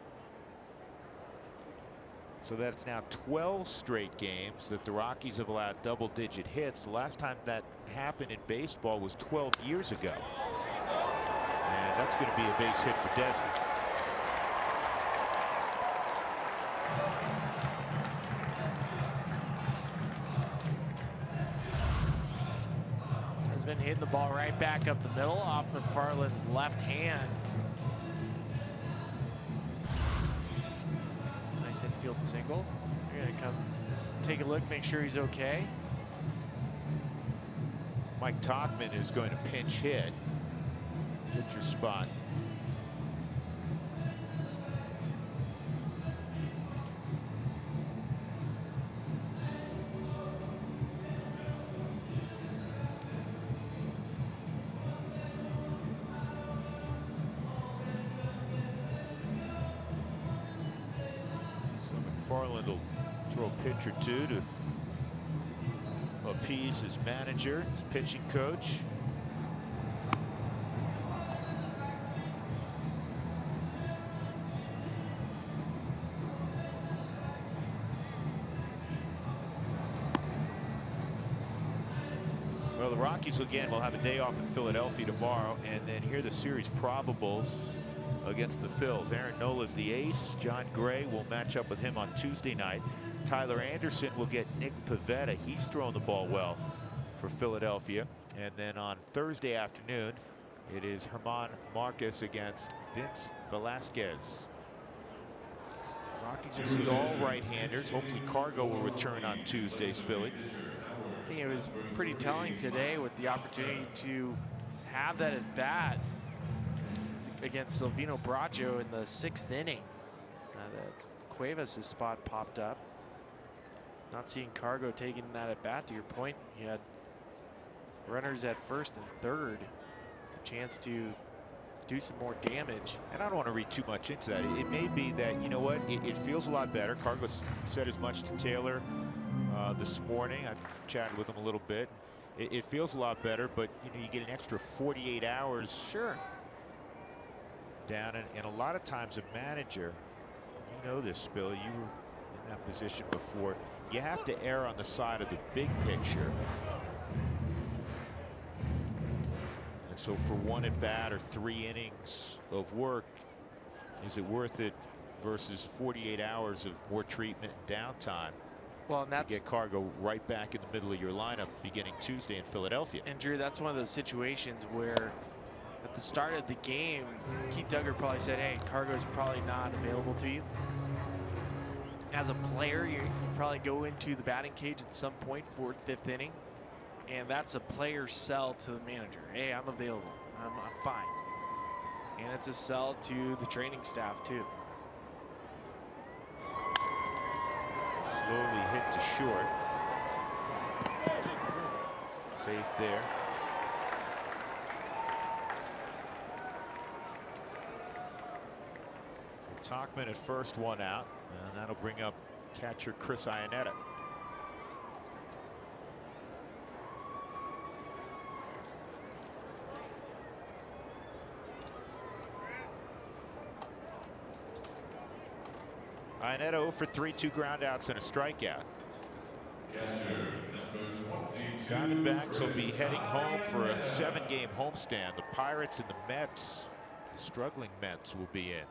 So that's now 12 straight games that the Rockies have allowed double-digit hits. The last time that happened in baseball was 12 years ago. And that's going to be a base hit for Desi. Has been hitting the ball right back up the middle off McFarland's left hand. Nice infield single. You're going to come take a look, make sure he's okay. Mike Tauchman is going to pinch hit. Get your spot. McFarland will throw a pitch or 2 to appease his manager, his pitching coach. Well, the Rockies again will have a day off in Philadelphia tomorrow, and then here are the series probables against the Phils. Aaron Nola's the ace. John Gray will match up with him on Tuesday night. Tyler Anderson will get Nick Pivetta. He's thrown the ball well for Philadelphia. And then on Thursday afternoon, it is Herman Marcus against Vince Velasquez. Rockies will see all right-handers. Hopefully Cargo will return on Tuesday, Spilly. I think it was pretty telling today with the opportunity to have that at bat against Silvino Bracho in the 6th inning. That Cuevas' spot popped up. Not seeing Cargo taking that at bat. To your point, he had runners at 1st and 3rd. It's a chance to do some more damage. And I don't want to read too much into that. It may be that, you know what, it feels a lot better. Cargo said as much to Taylor this morning. I chatted with him a little bit. It feels a lot better, but you know, you get an extra 48 hours. Sure. Down, and a lot of times a manager, you know this, Bill, you were in that position before, you have to err on the side of the big picture. And so for 1 at bat or 3 innings of work, is it worth it versus 48 hours of more treatment and downtime? Well, and that's to get Cargo right back in the middle of your lineup beginning Tuesday in Philadelphia. And Drew, that's one of those situations where at the start of the game, Keith Duggar probably said, hey, Cargo's probably not available to you. As a player, you probably go into the batting cage at some point, 4th, 5th inning, and that's a player sell to the manager. Hey, I'm available. I'm fine. And it's a sell to the training staff, too. Slowly hit to short. Safe there. So Tachman at first, 1 out, and that'll bring up catcher Chris Iannetta. Iannetta 0 for 3, 2 groundouts and a strikeout. Diamondbacks will be heading home for a 7-game homestand. The Pirates and the Mets, the struggling Mets, will be in.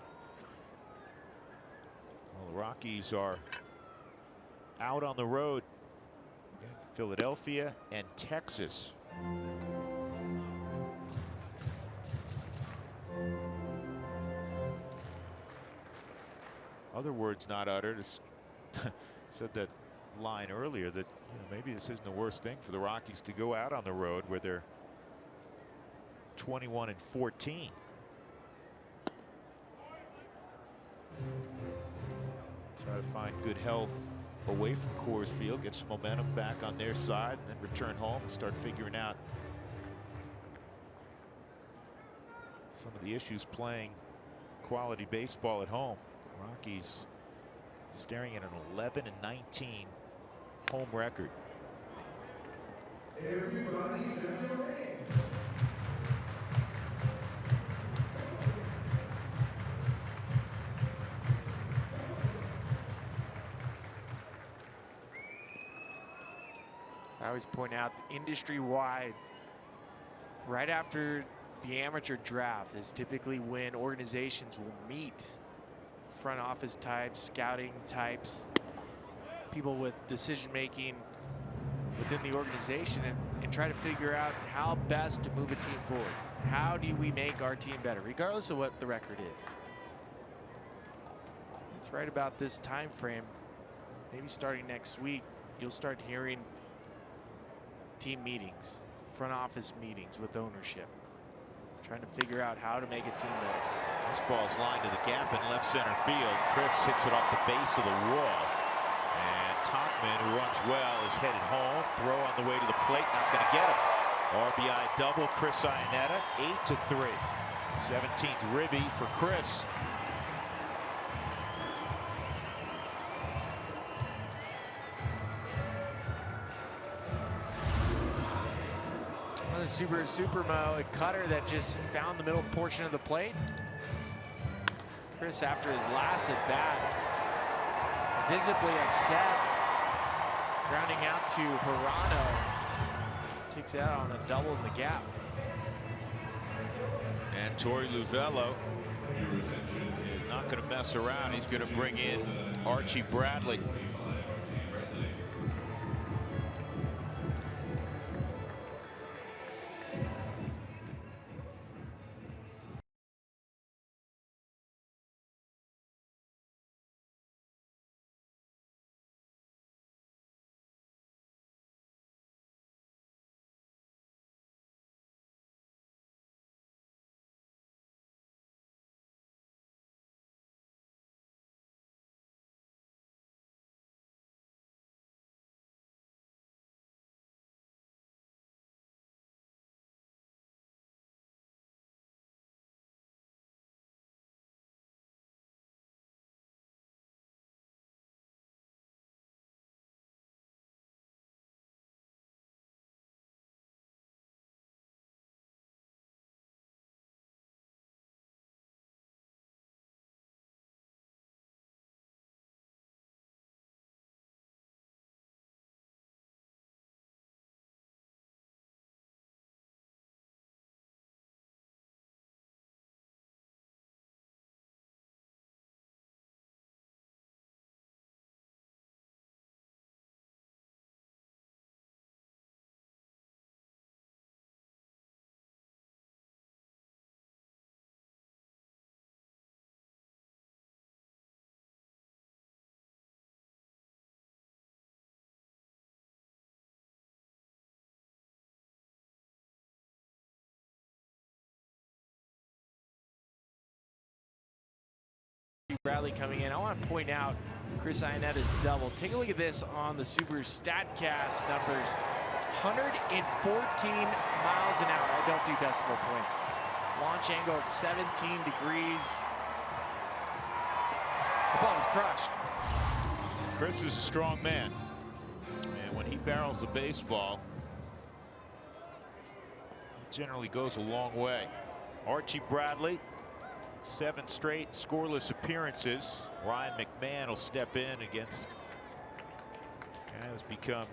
Well, the Rockies are out on the road. Philadelphia and Texas. Other words not uttered. Said that line earlier that maybe this isn't the worst thing for the Rockies to go out on the road where they're 21 and 14. Try to find good health away from Coors Field, get some momentum back on their side, and then return home and start figuring out some of the issues playing quality baseball at home. Rockies staring at an 11 and 19 home record. Everybody to the ring. I always point out industry-wide, right after the amateur draft is typically when organizations will meet. Front office types, scouting types, people with decision making within the organization, and try to figure out how best to move a team forward. How do we make our team better, regardless of what the record is? It's right about this time frame, maybe starting next week, you'll start hearing team meetings, front office meetings with ownership, trying to figure out how to make a team better. This ball's lined to the gap in left center field. Chris hits it off the base of the wall. And Tachman, who runs well, is headed home. Throw on the way to the plate, not going to get him. RBI double, Chris Iannetta, 8-3. 17th ribby for Chris. Subaru Supermo, a cutter that just found the middle portion of the plate. Chris, after his last at bat, visibly upset, grounding out to Hirano, takes out on a double in the gap. And Torey Luvello is not going to mess around. He's going to bring in Archie Bradley. Bradley coming in. I want to point out Chris Ionetta's double. Take a look at this on the Subaru StatCast numbers. 114 miles an hour. I don't do decimal points. Launch angle at 17 degrees. The ball was crushed. Chris is a strong man, and when he barrels the baseball, it generally goes a long way. Archie Bradley, 7 straight scoreless appearances. Ryan McMahon will step in against a guy who's become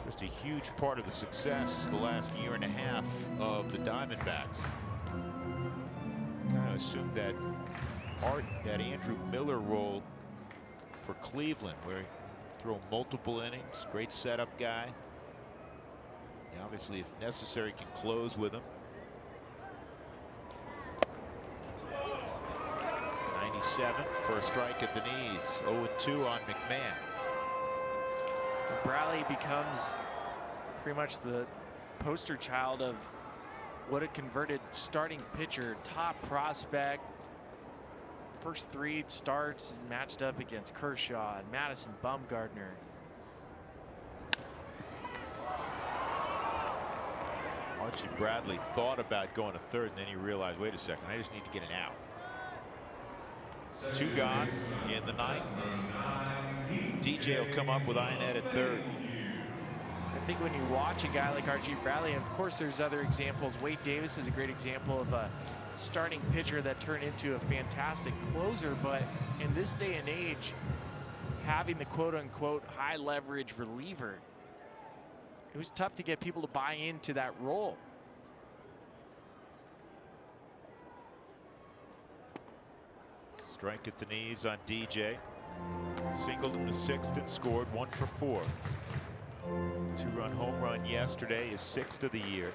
just a huge part of the success the last year and a half of the Diamondbacks. Kind of assumed that Andrew Miller role for Cleveland, where he throw multiple innings, great setup guy. He obviously, if necessary, can close with him. 97 for a strike at the knees. 0-2 on McMahon. Bradley becomes pretty much the poster child of what a converted starting pitcher, top prospect. First 3 starts matched up against Kershaw and Madison Bumgarner. Archie Bradley thought about going to third, and then he realized, wait a second, I just need to get an out. 2 gone in the 9th. DJ will come up with Ionette at third. I think when you watch a guy like Archie Bradley, and of course there's other examples. Wade Davis is a great example of a starting pitcher that turned into a fantastic closer, but in this day and age, having the quote-unquote high leverage reliever, it was tough to get people to buy into that role. Strike at the knees on DJ. Singled in the 6th and scored 1 for 4. 2-run home run yesterday, his 6th of the year.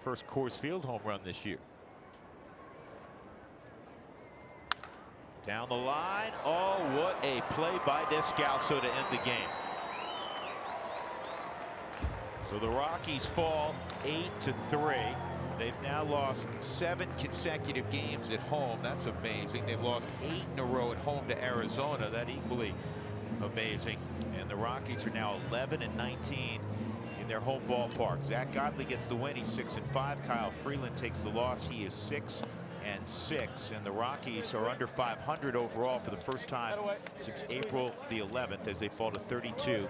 First Coors Field home run this year. Down the line. Oh, what a play by Descalso to end the game. So the Rockies fall 8-3. They've now lost 7 consecutive games at home. That's amazing. They've lost 8 in a row at home to Arizona. That equally amazing. And the Rockies are now 11-19 in their home ballpark. Zach Godley gets the win. He's 6-5. Kyle Freeland takes the loss. He is 6-6. And the Rockies are under 500 overall for the first time since April the 11th, as they fall to 32-33.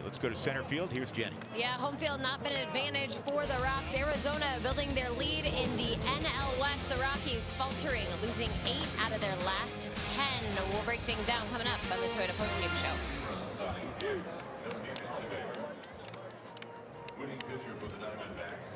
Let's go to center field. Here's Jenny. Yeah, home field not been an advantage for the Rocks. Arizona building their lead in the NL West. The Rockies faltering, losing 8 out of their last 10. We'll break things down coming up on the Toyota Postgame Show. Winning pitcher for the Diamondbacks,